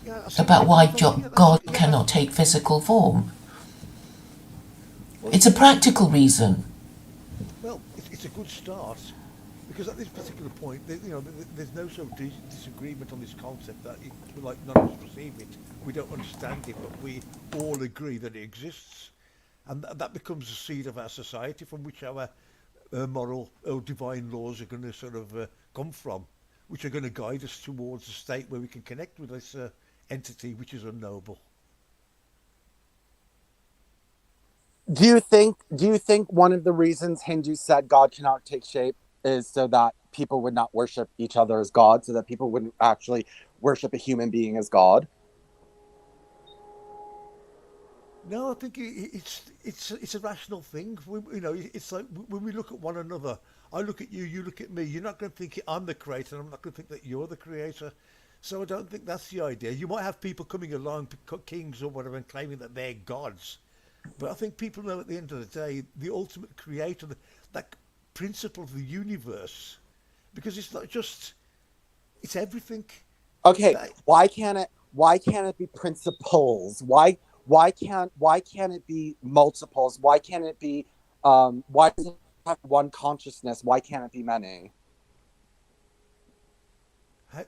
yeah, I see where about you're why coming from. Yeah, God that's cannot take physical form. well, It's a practical reason. well, it's a good start. Because at this particular point, there's no sort of disagreement on this concept that like none of us perceive it, we don't understand it, but we all agree that it exists, and that becomes the seed of our society from which our moral or divine laws are going to sort of come from, which are going to guide us towards a state where we can connect with this entity which is unknowable. Do you think one of the reasons Hindus said God cannot take shape is so that people would not worship each other as God, so that people wouldn't actually worship a human being as God? No, I think it's a rational thing. It's like when we look at one another. I look at you, you look at me. You're not going to think I'm the creator, and I'm not going to think that you're the creator. So I don't think that's the idea. You might have people coming along, kings or whatever, and claiming that they're gods. But I think people know at the end of the day, the ultimate creator, that principle of the universe, because it's not just, it's everything. Okay, That, why can't it be principles? Why can't it be multiples? Why can't it be why does it have one consciousness? Why can't it be many? how,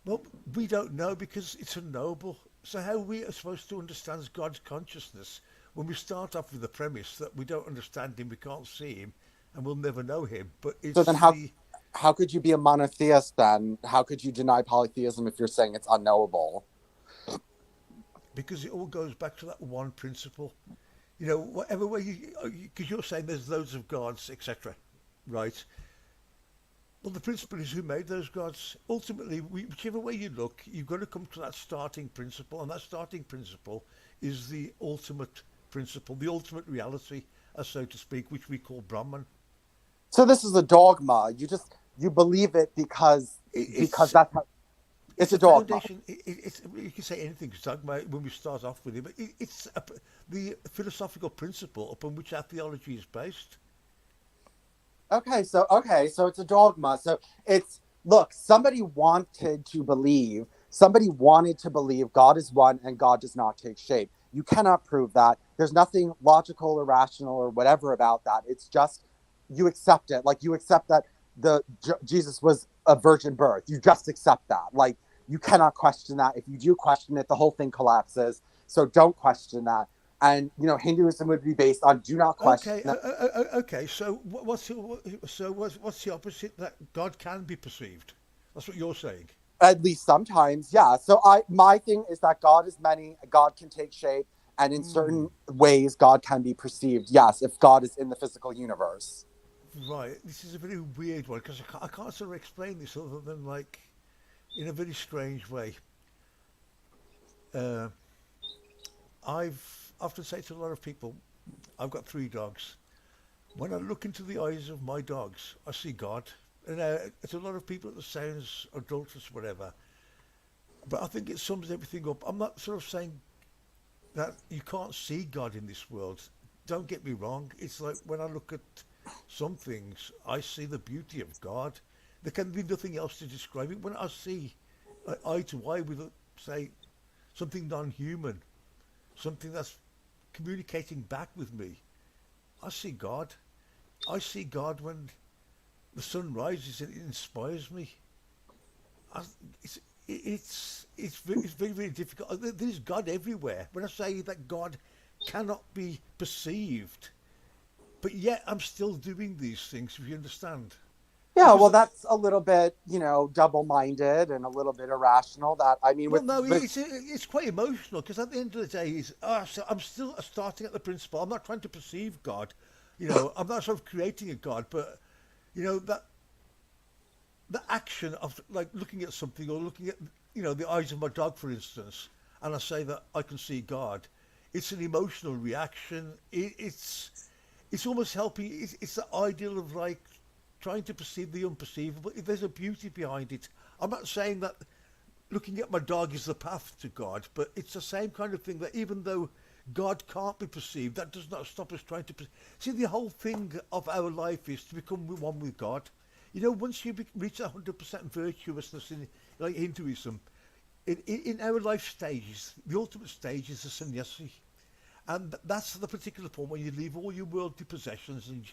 well, we don't know because it's unknowable. So how we are supposed to understand God's consciousness when we start off with the premise that we don't understand him, we can't see him, and we'll never know him. But So then it's the how could you be a monotheist then? How could you deny polytheism if you're saying it's unknowable? because it all goes back to that one principle. Whatever way because you're saying there's loads of gods, etc. Right? Well, the principle is who made those gods. Ultimately, whichever way you look, you've got to come to that starting principle, and that starting principle is the ultimate principle, the ultimate reality, so to speak, which we call Brahman. So this is a dogma. You believe it because It's that's how it's it's a a dogma. foundation. It's you can say anything when we start off with it, but the philosophical principle upon which our theology is based. Okay, so it's a dogma. So it's look, somebody wanted to believe God is one and God does not take shape. You cannot prove that. There's nothing logical or rational or whatever about that. It's just you accept it. Like you accept that Jesus was a virgin birth. You just accept that. Like you cannot question that. If you do question it, the whole thing collapses. So don't question that. And Hinduism would be based on do not question Okay, that. okay. So what's the opposite that God can be perceived? That's what you're saying. At least sometimes, yeah. So my thing is that God is many, God can take shape, and in Hmm. certain ways God can be perceived, yes, if God is in the physical universe. Right. This is a very weird one because I can't sort of explain this other than like in a very strange way. Uh, I've often said to a lot of people, I've got three dogs. When I look into the eyes of my dogs, I see God. And to a lot of people, it sounds adulterous, whatever. But I think it sums everything up. I'm not sort of saying that you can't see God in this world. Don't get me wrong. It's like when I look at some things, I see the beauty of God. There can be nothing else to describe it. When I see eye to eye with, say, something non-human, something that's communicating back with me, I see God. I see God when the sun rises and it inspires me. I, it's it's very very difficult. There's God everywhere. When I say that God cannot be perceived, but yet I'm still doing these things. If you understand, Yeah, because well, that's a little bit, double-minded and a little bit irrational. That I mean, well, with no, with it's quite emotional. Because at the end of the day, so I'm still starting at the principle. I'm not trying to perceive God. I'm not sort of creating a God, but that the action of like looking at something or looking at the eyes of my dog, for instance, and I say that I can see God. It's an emotional reaction. It's almost helping. It's the ideal of like trying to perceive the unperceivable. There's a beauty behind it. I'm not saying that looking at my dog is the path to God, but it's the same kind of thing that even though God can't be perceived, that does not stop us trying to see. The whole thing of our life is to become one with God. Once you reach 100% virtuousness in like Hinduism, in our life stages, the ultimate stage is the sannyasi, and that's the particular point when you leave all your worldly possessions and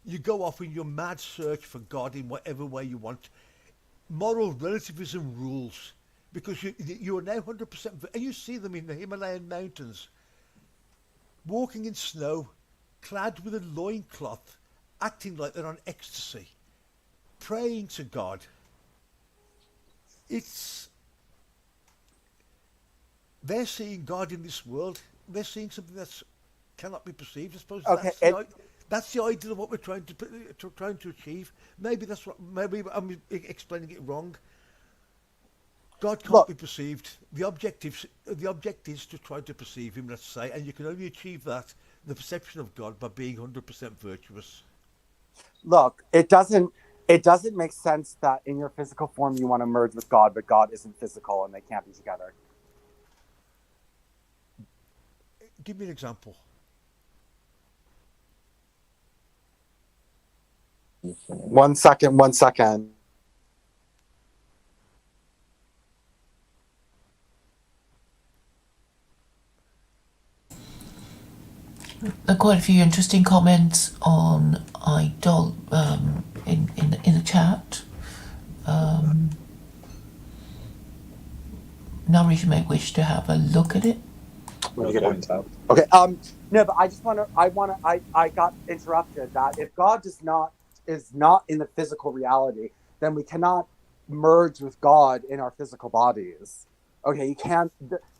You go off in your mad search for God in whatever way you want. Moral relativism rules because you are now 100%, and you see them in the Himalayan mountains, walking in snow, clad with a loincloth, acting like they're on ecstasy, praying to God. It's They're seeing God in this world. They're seeing something that cannot be perceived. I suppose Okay, that's the ideal of what we're trying to achieve. Maybe that's what. Maybe I'm explaining it wrong. God can't look, be perceived. The object is to try to perceive Him. Let's say, and you can only achieve that, the perception of God, by being 100% virtuous. look, it doesn't make sense that in your physical form you want to merge with God, but God isn't physical and they can't be together. Give me an example. One second, one second. There are quite a few interesting comments on in the chat. Narish may wish to have a look at it. Okay. No, but I just want to. I got interrupted. That if God is not in the physical reality, then we cannot merge with God in our physical bodies. Okay, you can't.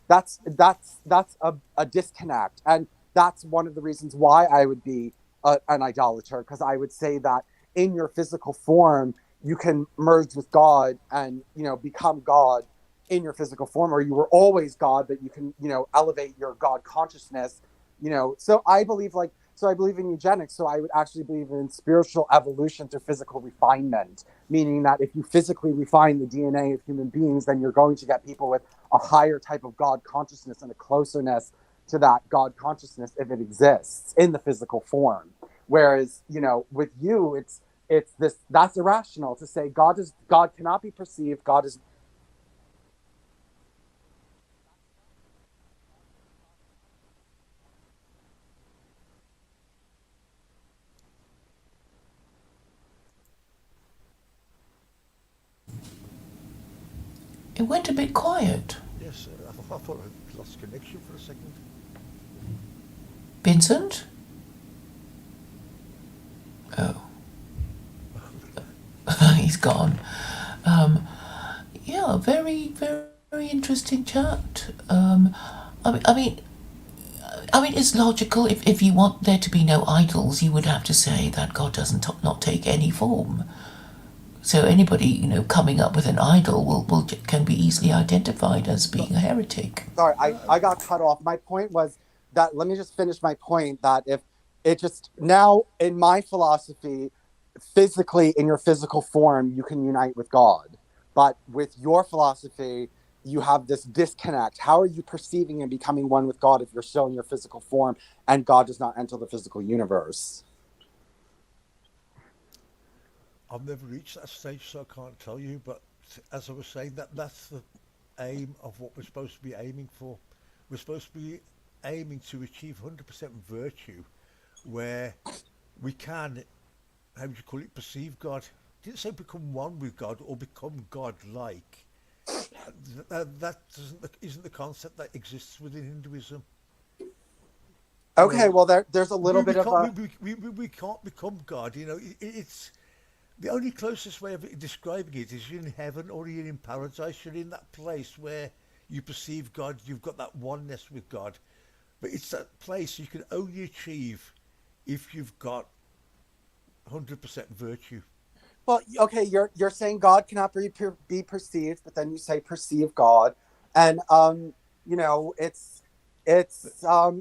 That's a disconnect, and that's one of the reasons why I would be an idolater, because I would say that in your physical form you can merge with God and become God in your physical form, or you were always God, but you can elevate your God consciousness. So I believe in eugenics. So I would actually believe in spiritual evolution through physical refinement, meaning that if you physically refine the DNA of human beings, then you're going to get people with a higher type of God consciousness and a closeness to that God consciousness if it exists in the physical form. Whereas, with you, it's this that's irrational to say God cannot be perceived. God is. It went a bit quiet. Yes, I thought I lost connection for a second. Vincent? Oh. He's gone. Yeah, very, very interesting chat. I mean, it's logical. If you want there to be no idols, you would have to say that God doesn't not take any form. So anybody coming up with an idol can be easily identified as being a heretic. Sorry, I got cut off. My point was that, let me just finish my point, that if it just now in my philosophy, physically in your physical form, you can unite with God. But with your philosophy, you have this disconnect. How are you perceiving and becoming one with God if you're still in your physical form and God does not enter the physical universe? I've never reached that stage, so I can't tell you. But as I was saying, that's the aim of what we're supposed to be aiming for. We're supposed to be aiming to achieve 100% virtue, where we can, how would you call it, perceive God. I didn't say become one with God or become God-like. That isn't the concept that exists within Hinduism. Okay, well there's a little We bit of can't a we can't become God. It's the only closest way of describing it is you're in heaven or you're in paradise. You're in that place where you perceive God. You've got that oneness with God. But it's that place you can only achieve if you've got 100% virtue. well, okay, you're saying God cannot be perceived, but then you say perceive God, and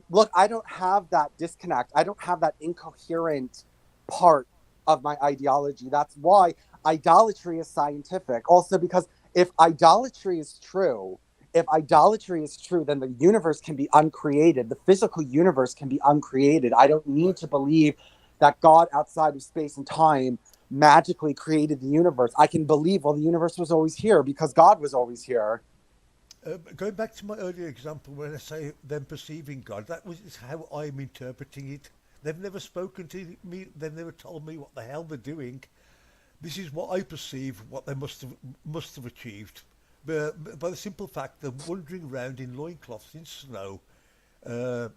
look, I don't have that disconnect. I don't have that incoherent part of my ideology. That's why idolatry is scientific. Also, because if idolatry is true, then the universe can be uncreated. The physical universe can be uncreated. I don't need to believe that God outside of space and time magically created the universe. I can believe, well, the universe was always here because God was always here. Going back to my earlier example, when I say them perceiving God, that was how I'm interpreting it. They've never spoken to me. They've never told me what the hell they're doing. This is what I perceive what they must have achieved. By the simple fact they're wandering around in loincloths in snow, uh,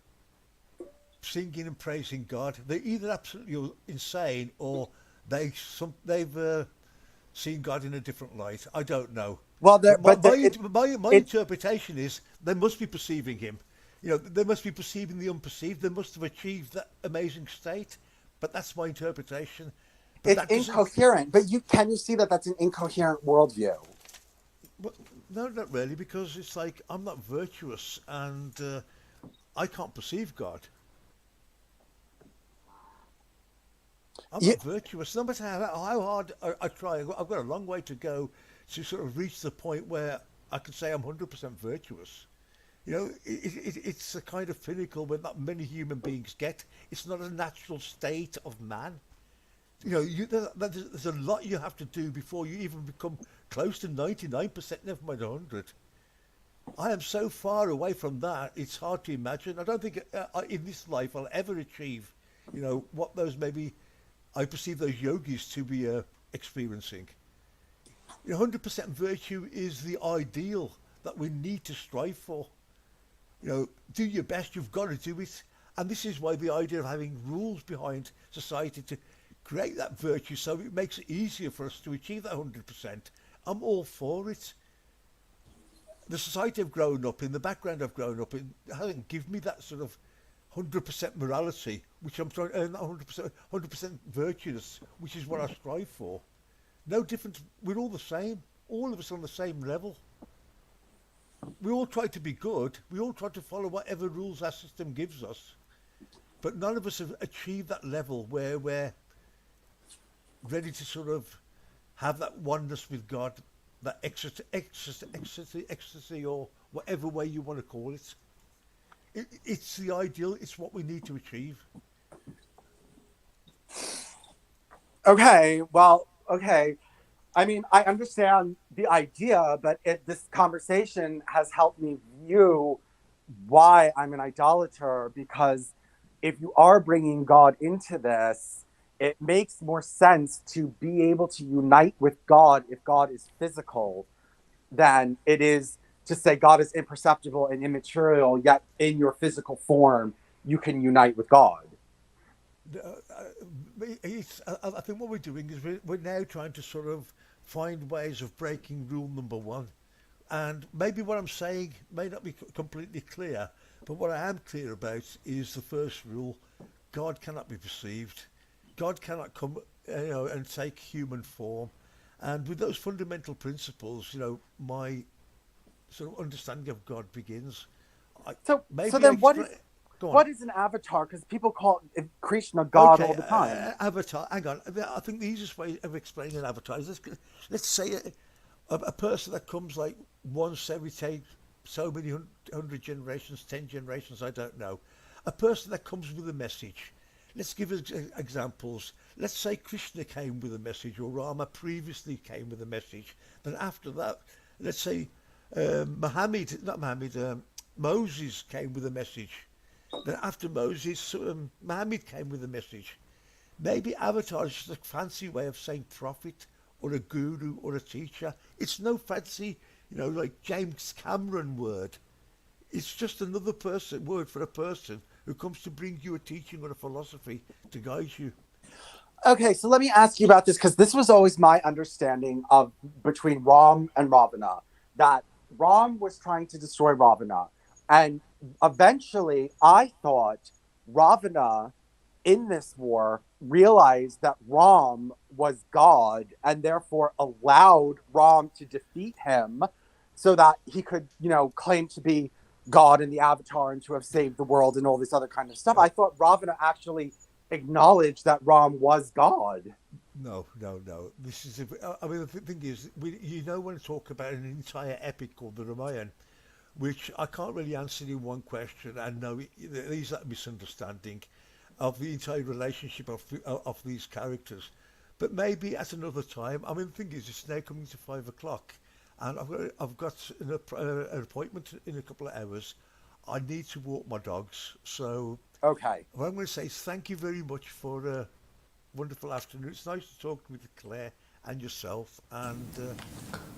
singing and praising God. They're either absolutely insane or they've seen God in a different light. I don't know. Well, there, But but there, my it interpretation is they must be perceiving him. You know, they must be perceiving the unperceived. They must have achieved that amazing state. But that's my interpretation. But it's that doesn't. incoherent. But can you see that that's an incoherent worldview? Well, no, not really, because it's like I'm not virtuous and I can't perceive God. I'm Yeah, not virtuous. No matter how hard I try, I've got a long way to go to sort of reach the point where I can say I'm 100% virtuous. You know, it's a kind of pinnacle where not many human beings get. It's not a natural state of man. You know, there's a lot you have to do before you even become close to 99%, never mind 100. I am so far away from that, it's hard to imagine. I don't think in this life I'll ever achieve, you know, what those maybe I perceive those yogis to be experiencing. You know, 100% virtue is the ideal that we need to strive for. You know, do your best, you've got to do it. And this is why the idea of having rules behind society to create that virtue so it makes it easier for us to achieve that 100%. I'm all for it. The society I've grown up in, the background I've grown up in, hasn't given me that sort of 100% morality, which I'm trying, 100% virtuous, which is what I strive for. No difference. We're all the same. All of us on the same level. We all try to be good. We all try to follow whatever rules our system gives us. But none of us have achieved that level where we're ready to sort of have that oneness with God, that ecstasy, or whatever way you want to call it. It's the ideal. It's what we need to achieve. okay. Well, okay. I mean, I understand the idea, but this conversation has helped me view why I'm an idolater, because if you are bringing God into this, it makes more sense to be able to unite with God if God is physical than it is to say God is imperceptible and immaterial, yet in your physical form, you can unite with God. I think what we're doing is we're now trying to sort of find ways of breaking rule number one. And maybe what I'm saying may not be completely clear, but what I am clear about is the first rule: God cannot be perceived. God cannot come, you know, and take human form. And with those fundamental principles, you know, my sort of understanding of God begins. I, So maybe I then, explain. Go on. what is an avatar? Because people call Krishna God Okay, all the time. avatar. Hang on. I think the easiest way of explaining an avatar is let's say a person that comes like once every take so many hundred generations, 10 generations, I don't know. A person that comes with a message. Let's give examples. Let's say Krishna came with a message, or Rama previously came with a message. Then after that, let's say Moses came with a message. Then after Moses, Muhammad came with a message. Maybe Avatar is just a fancy way of saying prophet or a guru or a teacher. It's no fancy, you know, like James Cameron word. It's just another person word for a person who comes to bring you a teaching or a philosophy to guide you. Okay, so let me ask you about this, because this was always my understanding of between Ram and Ravana, that Ram was trying to destroy Ravana, and eventually I thought Ravana in this war realized that Ram was God and therefore allowed Ram to defeat him so that he could, claim to be God in the Avatar and to have saved the world and all this other kind of stuff. Uh, I thought Ravana actually acknowledged that Ram was God. no, no, no. This is. I mean, the thing is, you know, when I talk about an entire epic called the Ramayana, which I can't really answer in one question, and no, there is that misunderstanding of the entire relationship of these characters. But maybe at another time. I mean, the thing is, it's now coming to 5 o'clock, and I've got an appointment in a couple of hours. I need to walk my dogs, so Okay. Well, I'm going to say thank you very much for a wonderful afternoon. It's nice to talk with Claire and yourself. And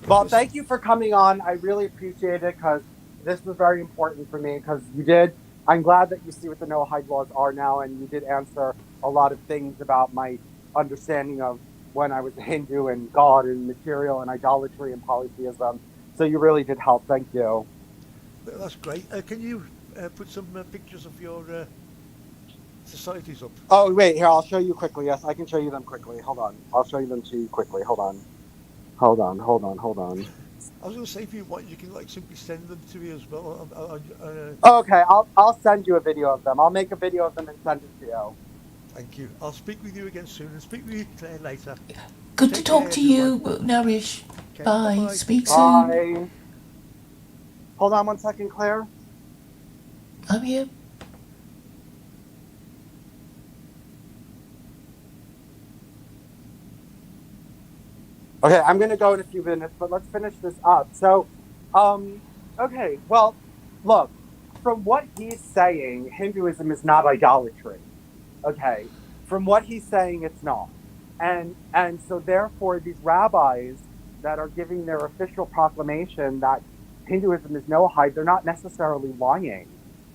Well, thank you for coming on. I really appreciate it because this was very important for me because you did. I'm glad that you see what the Noahide laws are now, and you did answer a lot of things about my understanding of when I was a Hindu and God and material and idolatry and polytheism. So you really did help. Thank you. that's great. Can you put some pictures of your societies up? Oh, wait, here, I'll show you quickly. Yes, I can show you them quickly. Hold on. I'll show you them to you quickly. Hold on. Hold on, hold on, hold on. I was going to say, if you want, you can like simply send them to me as well. Okay, I'll send you a video of them. I'll make a video of them and send it to you. Thank you. I'll speak with you again soon and speak with you, Claire, later. Good to Take talk care, to everyone. you, Nourish. Okay, Bye. bye-bye. Speak soon. Bye. Hold on one second, Claire. I'm here. Okay, I'm gonna go in a few minutes, but let's finish this up. So, okay, well, look, from what he's saying, Hinduism is not idolatry. Okay, from what he's saying, it's not, and so therefore, these rabbis that are giving their official proclamation that Hinduism is Noahide, they're not necessarily lying.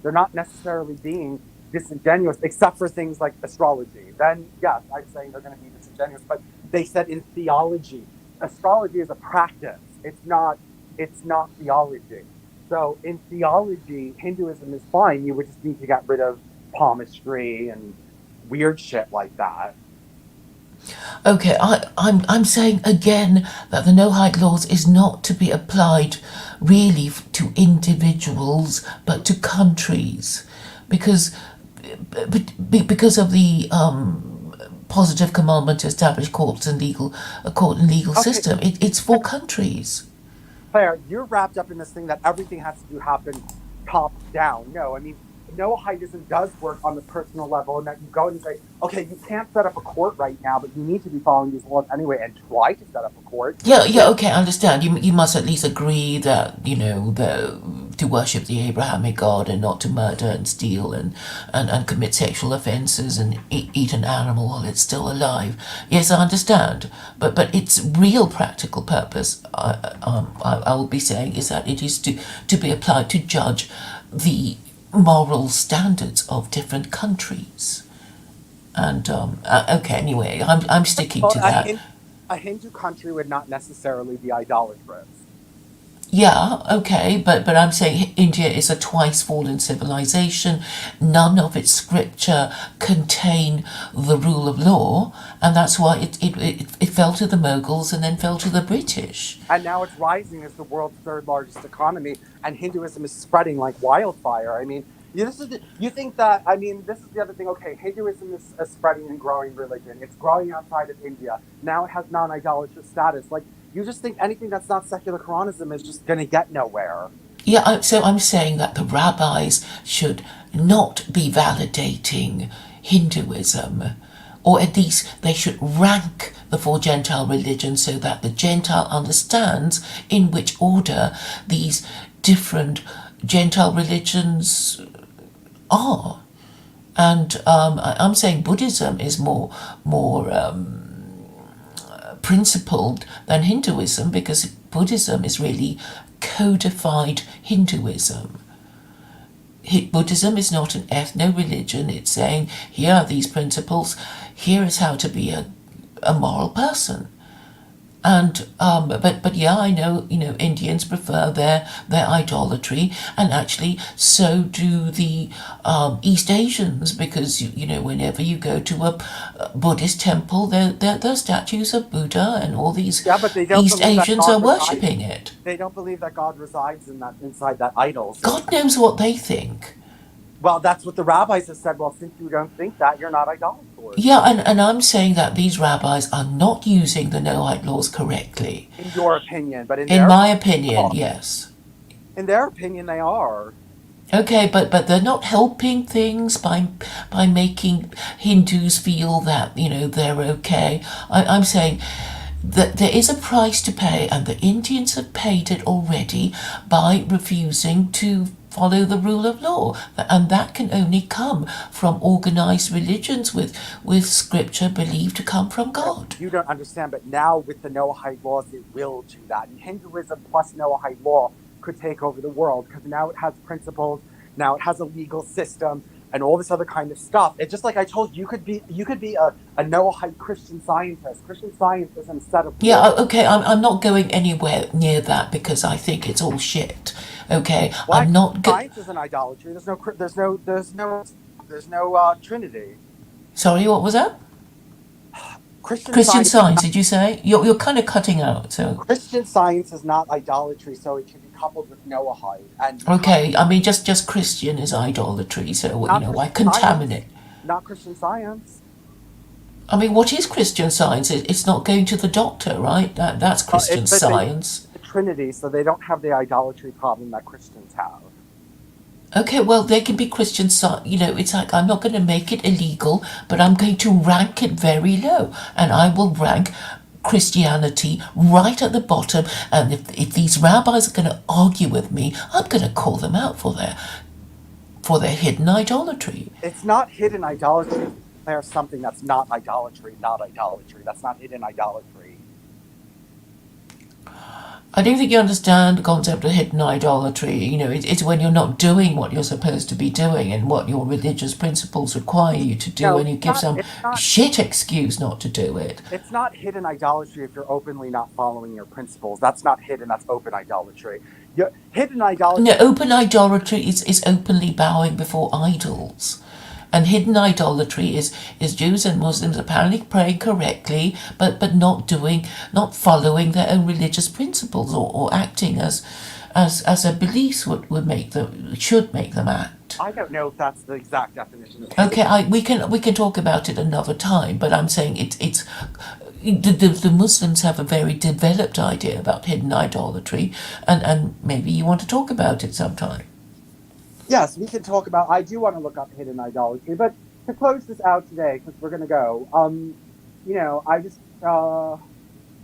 They're not necessarily being disingenuous, except for things like astrology. Then, yes, I'm saying they're going to be disingenuous, but they said in theology, astrology is a practice. It's not. It's not theology. So in theology, Hinduism is fine. You would just need to get rid of palmistry and weird shit like that. Okay, I'm saying again that the no-hide laws is not to be applied really to individuals, but to countries, because because of the positive commandment to establish a court and legal Okay, system. It's for countries. Claire, you're wrapped up in this thing that everything has to happen top down. No, I mean, Noahidism does work on the personal level, and that you go and say, okay, you can't set up a court right now, but you need to be following these laws anyway, and try to set up a court. Yeah, okay, I understand. You must at least agree that, to worship the Abrahamic God and not to murder and steal and commit sexual offences and eat an animal while it's still alive. Yes, I understand. But its real practical purpose, I will be saying, is that it is to be applied to judge the moral standards of different countries. And, okay, anyway, I'm sticking Well, to that. a Hindu country would not necessarily be idolatrous. Yeah, okay, but I'm saying India is a twice fallen civilization. None of its scripture contain the rule of law, and that's why it fell to the Mughals and then fell to the British. And now it's rising as the world's third largest economy, and Hinduism is spreading like wildfire. I mean, you think that, I mean, this is the other thing. Okay, Hinduism is a spreading and growing religion. It's growing outside of India. Now it has non-idolatrous status. Like, you just think anything that's not secular Quranism is just going to get nowhere. Yeah, so I'm saying that the rabbis should not be validating Hinduism, or at least they should rank the four Gentile religions so that the Gentile understands in which order these different Gentile religions are. And I'm saying Buddhism is more principled than Hinduism, because Buddhism is really codified Hinduism. Buddhism is not an ethno-religion. It's saying, here are these principles, here is how to be a moral person. And but yeah, I know Indians prefer their idolatry, and actually so do the East Asians, because whenever you go to a Buddhist temple, there are statues of Buddha, and all these But they don't East Asians are worshipping it. They don't believe that God resides inside that idol. So God knows what they think. Well, that's what the rabbis have said. Well, since you don't think that, you're not idolaters. Yeah, and I'm saying that these rabbis are not using the Noahide laws correctly. In your opinion, but in my opinion, yes. In their opinion, they are. Okay, but they're not helping things by making Hindus feel that they're okay. I'm saying that there is a price to pay, and the Indians have paid it already by refusing to follow the rule of law, and that can only come from organized religions with scripture believed to come from God. You don't understand, but now with the Noahide laws, it will do that. And Hinduism plus Noahide law could take over the world because now it has principles, now it has a legal system, and all this other kind of stuff. It's just like I told you, you could be a Noahide Christian Scientist. Christian Science is a set of Yeah, okay, I'm not going anywhere near that because I think it's all shit. Okay, Why? I'm not. Science is an idolatry. There's no Trinity. Sorry, what was that? Christian Christian Science. Science, did you say? You're kind of cutting out. So Christian Science is not idolatry, so it can be coupled with Noahide. And okay, I mean just Christian is idolatry. So you know, why contaminate? Not Christian Science. I mean, what is Christian Science? It's not going to the doctor, right? That's Christian Science. The Trinity, so they don't have the idolatry problem that Christians have. Okay, well, they can be Christian Science. You know, it's like I'm not going to make it illegal, but I'm going to rank it very low, and I will rank Christianity right at the bottom. And if these rabbis are going to argue with me, I'm going to call them out for their hidden idolatry. It's not hidden idolatry. There's something that's not idolatry. That's not hidden idolatry. I don't think you understand the concept of hidden idolatry. You know, it's when you're not doing what you're supposed to be doing and what your religious principles require you to do, and you give some shit excuse not to do it. It's not hidden idolatry if you're openly not following your principles. That's not hidden, that's open idolatry. Hidden idolatry... No, open idolatry is openly bowing before idols. And hidden idolatry is Jews and Muslims apparently praying correctly, but not following their own religious principles or acting as their beliefs should make them act. I don't know if that's the exact definition of hidden. Okay, we can talk about it another time, but I'm saying it's the Muslims have a very developed idea about hidden idolatry, and maybe you want to talk about it sometime. Yes, we can talk about... I do want to look up hidden idolatry, but to close this out today, because we're going to go, you know, I just... well,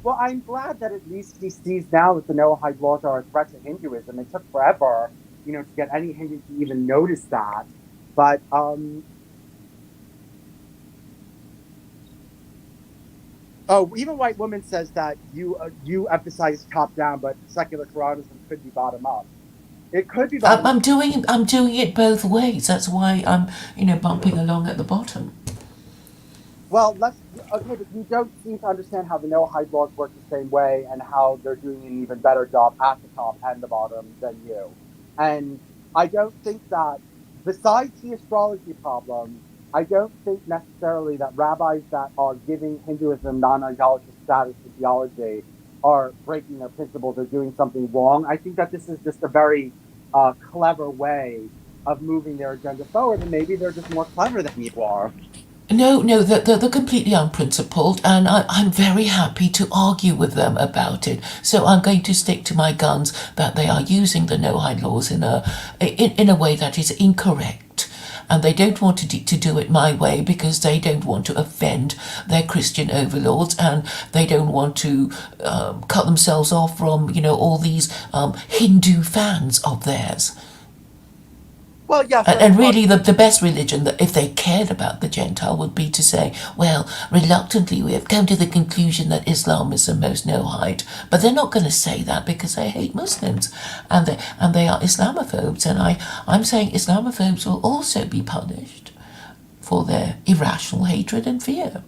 I'm glad that at least he sees now that the Noahide laws are a threat to Hinduism. It took forever, you know, to get any Hindu to even notice that. But, even White Woman says that you emphasize top down, but secular Quranism could be bottom up. It could be bottom up. I'm doing it both ways. That's why I'm, you know, bumping along at the bottom. Well, but you don't seem to understand how the Noahide laws work the same way and how they're doing an even better job at the top and the bottom than you. And I don't think that, besides the astrology problem, I don't think necessarily that rabbis that are giving Hinduism non-idolatrous status to theology are breaking their principles or doing something wrong. I think that this is just a very clever way of moving their agenda forward, and maybe they're just more clever than you are. No, they're completely unprincipled, and I'm very happy to argue with them about it. So I'm going to stick to my guns that they are using the Noahide laws in a way that is incorrect. And they don't want to do it my way because they don't want to offend their Christian overlords, and they don't want to cut themselves off from, you know, all these Hindu fans of theirs. Well, yes. And really, the best religion, that if they cared about the Gentile, would be to say, well, reluctantly we have come to the conclusion that Islam is the most Noahide. But they're not going to say that because they hate Muslims, and they are Islamophobes. And I'm saying Islamophobes will also be punished for their irrational hatred and fear.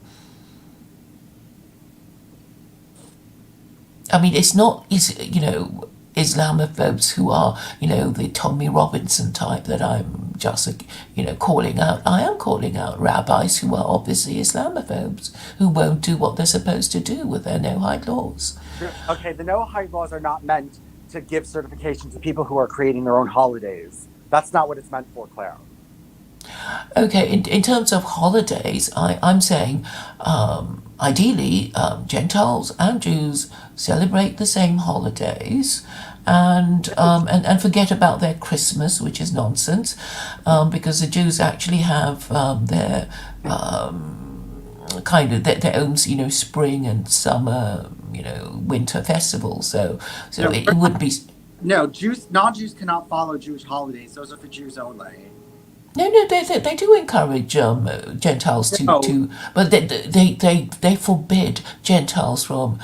I mean, it's not, you know, Islamophobes who are, you know, the Tommy Robinson type that I'm just, you know, calling out. I am calling out rabbis who are obviously Islamophobes, who won't do what they're supposed to do with their Noahide laws. Okay, the Noahide laws are not meant to give certification to people who are creating their own holidays. That's not what it's meant for, Claire. Okay, in terms of holidays, I'm saying ideally Gentiles and Jews celebrate the same holidays, and forget about their Christmas, which is nonsense, because the Jews actually have their kind of their own, you know, spring and summer, you know, winter festivals. So it would be. No, Jews, non-Jews cannot follow Jewish holidays. Those are for Jews only. No, they do encourage Gentiles No, to, but they forbid Gentiles from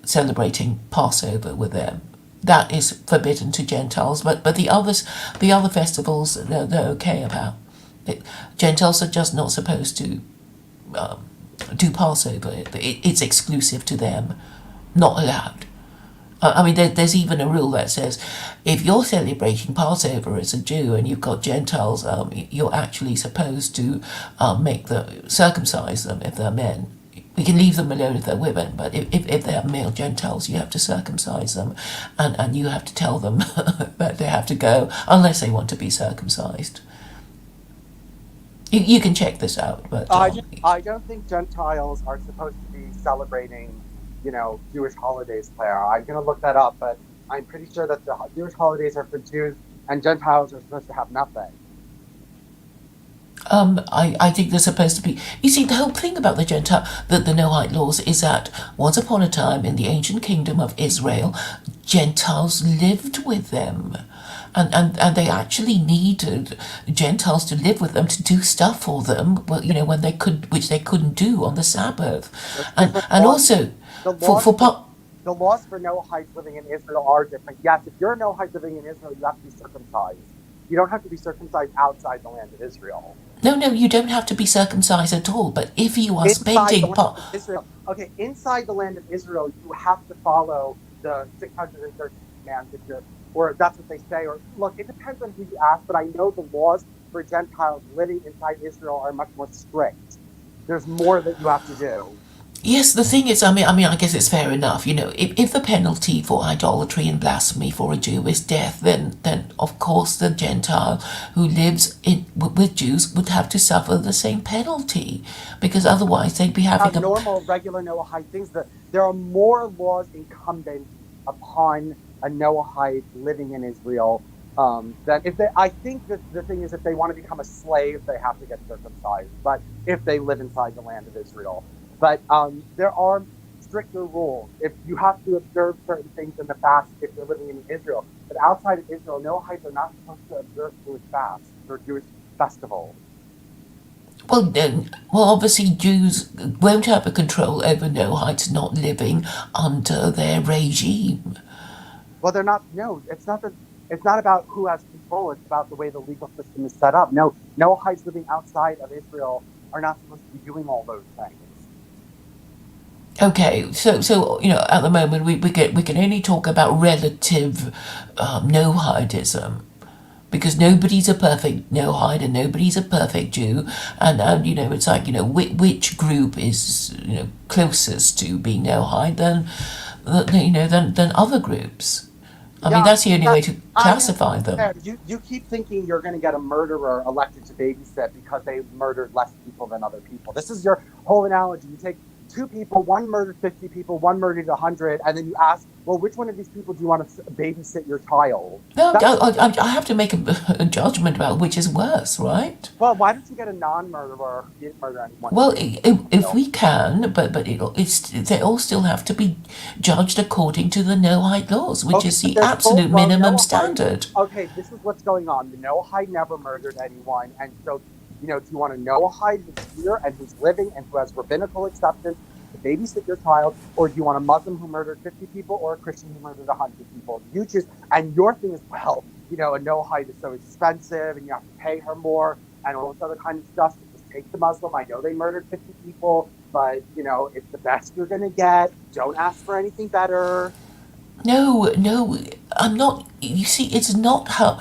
celebrating Passover with them. That is forbidden to Gentiles, but the other festivals, they're okay about. Gentiles are just not supposed to do Passover. It's exclusive to them, not allowed. I mean, there's even a rule that says if you're celebrating Passover as a Jew and you've got Gentiles, you're actually supposed to circumcise them if they're men. We can leave them alone if they're women, but if they're male Gentiles, you have to circumcise them, and you have to tell them that they have to go unless they want to be circumcised. You can check this out, but I don't think Gentiles are supposed to be celebrating, Jewish holidays, Claire. I'm going to look that up, but I'm pretty sure that the Jewish holidays are for Jews and Gentiles are supposed to have nothing. I think they're supposed to be. You see, the whole thing about the Noahide laws is that once upon a time in the ancient kingdom of Israel, Gentiles lived with them. And they actually needed Gentiles to live with them to do stuff for them, when which they couldn't do on the Sabbath, and also The laws for Noahides living in Israel are different. Yes, if you're a Noahide living in Israel, you have to be circumcised. You don't have to be circumcised outside the land of Israel. No, you don't have to be circumcised at all. But if you are spending Israel, okay, inside the land of Israel, you have to follow the 613 commands if you're. Or that's what they say. Or look, it depends on who you ask, but I know the laws for Gentiles living inside Israel are much more strict. There's more that you have to do. Yes, the thing is, I guess it's fair enough. If the penalty for idolatry and blasphemy for a Jew is death, then of course the Gentile who lives with Jews would have to suffer the same penalty, because otherwise they'd be having normal, regular Noahide things. There are more laws incumbent upon a Noahide living in Israel that if they. I think that the thing is, if they want to become a slave, they have to get circumcised. But if they live inside the land of Israel. But there are stricter rules. If you have to observe certain things in the fast if you're living in Israel. But outside of Israel, Noahides are not supposed to observe Jewish fasts or Jewish festivals. Well, obviously Jews won't have a control over Noahides not living under their regime. Well, they're not. No, it's not that. It's not about who has control. It's about the way the legal system is set up. No, Noahides living outside of Israel are not supposed to be doing all those things. Okay, so at the moment we can only talk about relative Noahidism, because nobody's a perfect Noahide and nobody's a perfect Jew, and it's like which group is closest to being Noahide than other groups. I mean, that's the only way to classify them. You keep thinking you're going to get a murderer elected to babysit because they murdered less people than other people. This is your whole analogy. You take two people, one murdered 50 people, one murdered 100, and then you ask, well, which one of these people do you want to babysit your child? No, I have to make a judgment about which is worse, right? Well, why don't you get a non-murderer who didn't murder anyone? Well, if we can, but they all still have to be judged according to the Noahide laws, which is the absolute minimum standard. Okay, this is what's going on. The Noahide never murdered anyone, and so do you want a Noahide who's here and who's living and who has rabbinical acceptance to babysit your child, or do you want a Muslim who murdered 50 people or a Christian who murdered 100 people? You choose. And your thing is, well, a Noahide is so expensive and you have to pay her more and all this other kind of stuff. So just take the Muslim. I know they murdered 50 people, but, it's the best you're going to get. Don't ask for anything better. No, I'm not. You see, it's not how.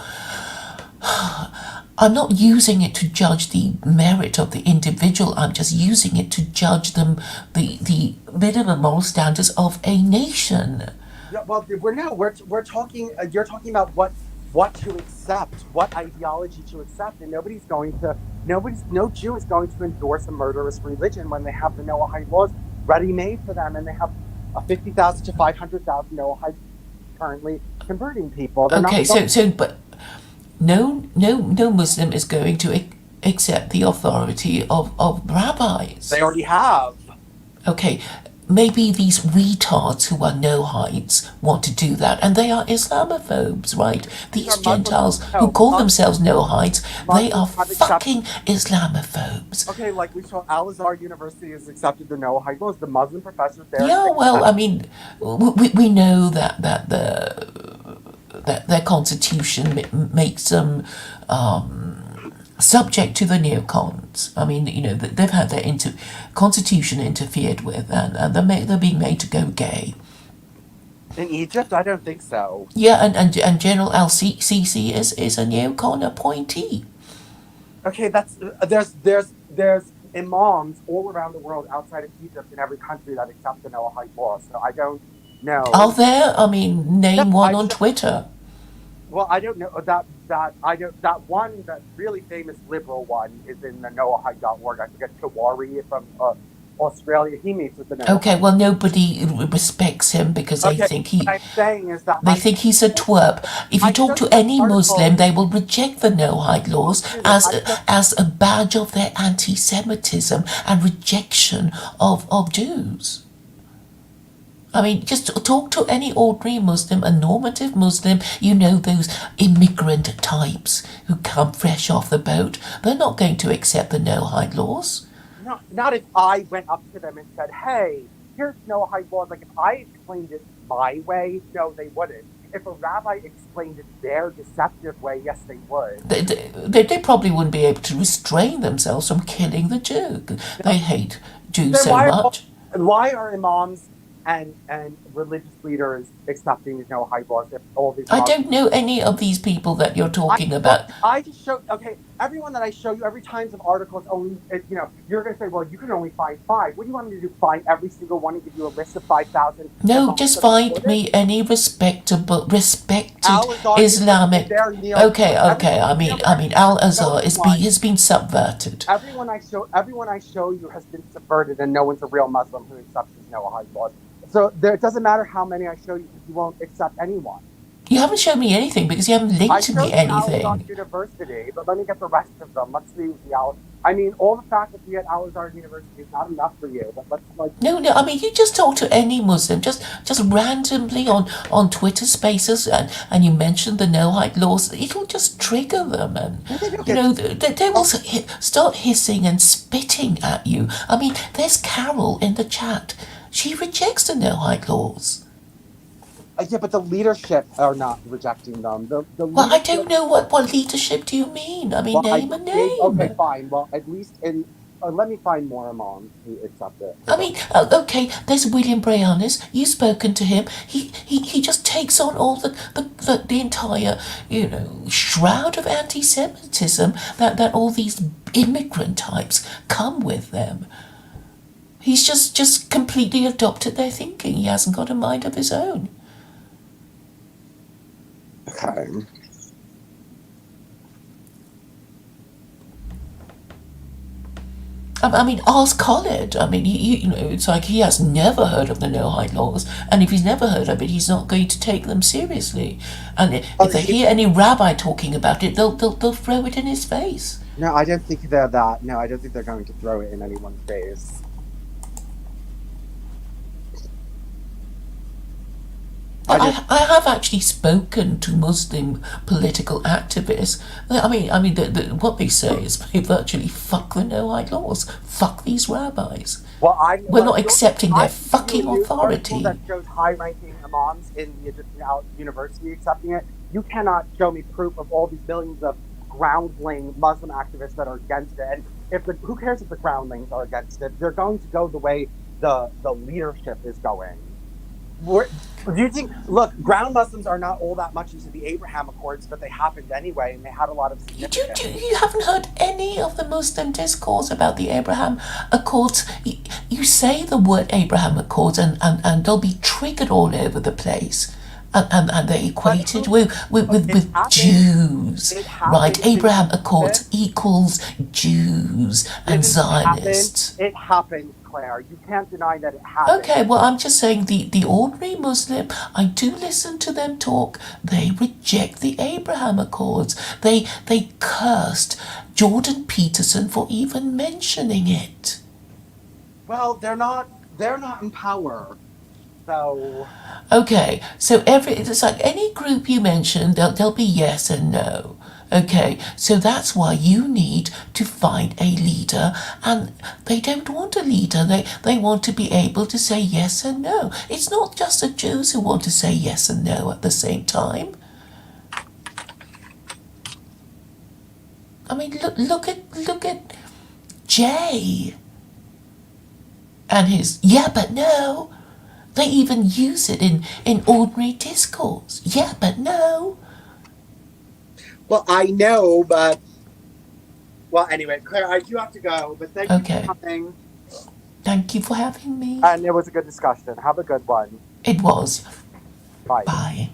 I'm not using it to judge the merit of the individual. I'm just using it to judge the minimum moral standards of a nation. Yeah, well, we're talking. You're talking about what to accept, what ideology to accept, and no Jew is going to endorse a murderous religion when they have the Noahide laws ready-made for them, and they have 50,000 to 500,000 Noahides currently converting people. But. No Muslim is going to accept the authority of rabbis. They already have. Okay, maybe these retards who are Noahides want to do that, and they are Islamophobes, right? These These are Muslims. Gentiles who No, call themselves Noahides, they are Muslims have accepted. fucking Islamophobes. Okay, like we saw, Al Azhar University has accepted the Noahide laws. The Muslim professors there. Yeah, well, I mean, we know that their constitution makes them subject to the neocons. I mean, they've had their constitution interfered with, and they're being made to go gay. In Egypt, I don't think so. Yeah, and General Al-Sisi is a neocon appointee. Okay, that's there's imams all around the world outside of Egypt in every country that accept the Noahide law. So I don't know. Are there? I mean, name No, one on Twitter. Well, I don't know that one, that really famous liberal one is in the Noahide.org. I forget, Tawari from Australia. He meets with the Noahide. Okay, well, nobody respects him because they think what I'm saying is that they think he's a twerp. If you talk to any Muslim, they will reject the Noahide laws as a badge of their anti-Semitism and rejection of Jews. I mean, just talk to any ordinary Muslim, a normative Muslim, those immigrant types who come fresh off the boat. They're not going to accept the Noahide laws. No, not if I went up to them and said, hey, here's Noahide laws. Like, if I explained it my way, no, they wouldn't. If a rabbi explained it their deceptive way, yes, they would. They probably wouldn't be able to restrain themselves from killing the Jew. They hate Jews so much. Why are imams and religious leaders accepting these Noahide laws? If all these I don't know any of these people that you're talking about. I just show, okay, everyone that I show you, every time some article is only, you're going to say, well, you can only find 5. What do you want me to do, find every single one and give you a list of 5,000? No, just find me any respected Islamic. Okay. I mean, Al Azhar has been subverted. Everyone I show you has been subverted, and no one's a real Muslim who accepts these Noahide laws. So it doesn't matter how many I show you, because you won't accept anyone. You haven't shown me anything because you haven't linked to me anything. Al Azhar University, but let me get the rest of them. Let's see all the faculty at Al Azhar University is not enough for you. But No. I mean, you just talk to any Muslim, just randomly on Twitter Spaces, and you mention the Noahide laws. It'll just trigger them, and they will start hissing and spitting at you. I mean, there's Carol in the chat. She rejects the Noahide laws. Yeah, but the leadership are not rejecting them. Well, I don't know what leadership do you mean? I mean, name a name. Okay, fine. Well, at least let me find more imams who accept it. I mean, okay, there's William Breanis. You've spoken to him. He just takes on all the entire, shroud of anti-Semitism that all these immigrant types come with them. He's just completely adopted their thinking. He hasn't got a mind of his own. Okay. I mean, ask Khaled. I mean, it's like he has never heard of the Noahide laws, and if he's never heard of it, he's not going to take them seriously. And if they hear any rabbi talking about it, they'll throw it in his face. No, I don't think they're that. No, I don't think they're going to throw it in anyone's face. I have actually spoken to Muslim political activists. I mean, what they say is virtually fuck the Noahide laws, fuck these rabbis. We're not accepting their fucking authority. That shows high-ranking imams in the Egyptian university accepting it. You cannot show me proof of all these millions of groundling Muslim activists that are against it. And who cares if the groundlings are against it? They're going to go the way the leadership is going. Do you think? Look, ground Muslims are not all that much into the Abraham Accords, but they happened anyway, and they had a lot of significance. You haven't heard any of the Muslim discourse about the Abraham Accords. You say the word Abraham Accords, and they'll be triggered all over the place. And they equate it with Jews, right? Abraham Accords equals Jews and Zionists. It happened, Claire. You can't deny that it happened. Okay, well, I'm just saying the ordinary Muslim, I do listen to them talk. They reject the Abraham Accords. They cursed Jordan Peterson for even mentioning it. Well, they're not they're not in power. So Okay, so it's like any group you mention, there'll be yes and no. Okay, so that's why you need to find a leader, and they don't want a leader. They want to be able to say yes and no. It's not just the Jews who want to say yes and no at the same time. I mean, look at Jay and his yeah but no. They even use it in ordinary discourse. Yeah but no. well, I know, but well, anyway, Claire, I do have to go, but thank you Okay. for coming. Thank you for having me. And it was a good discussion. Have a good one. It was. Bye. Bye.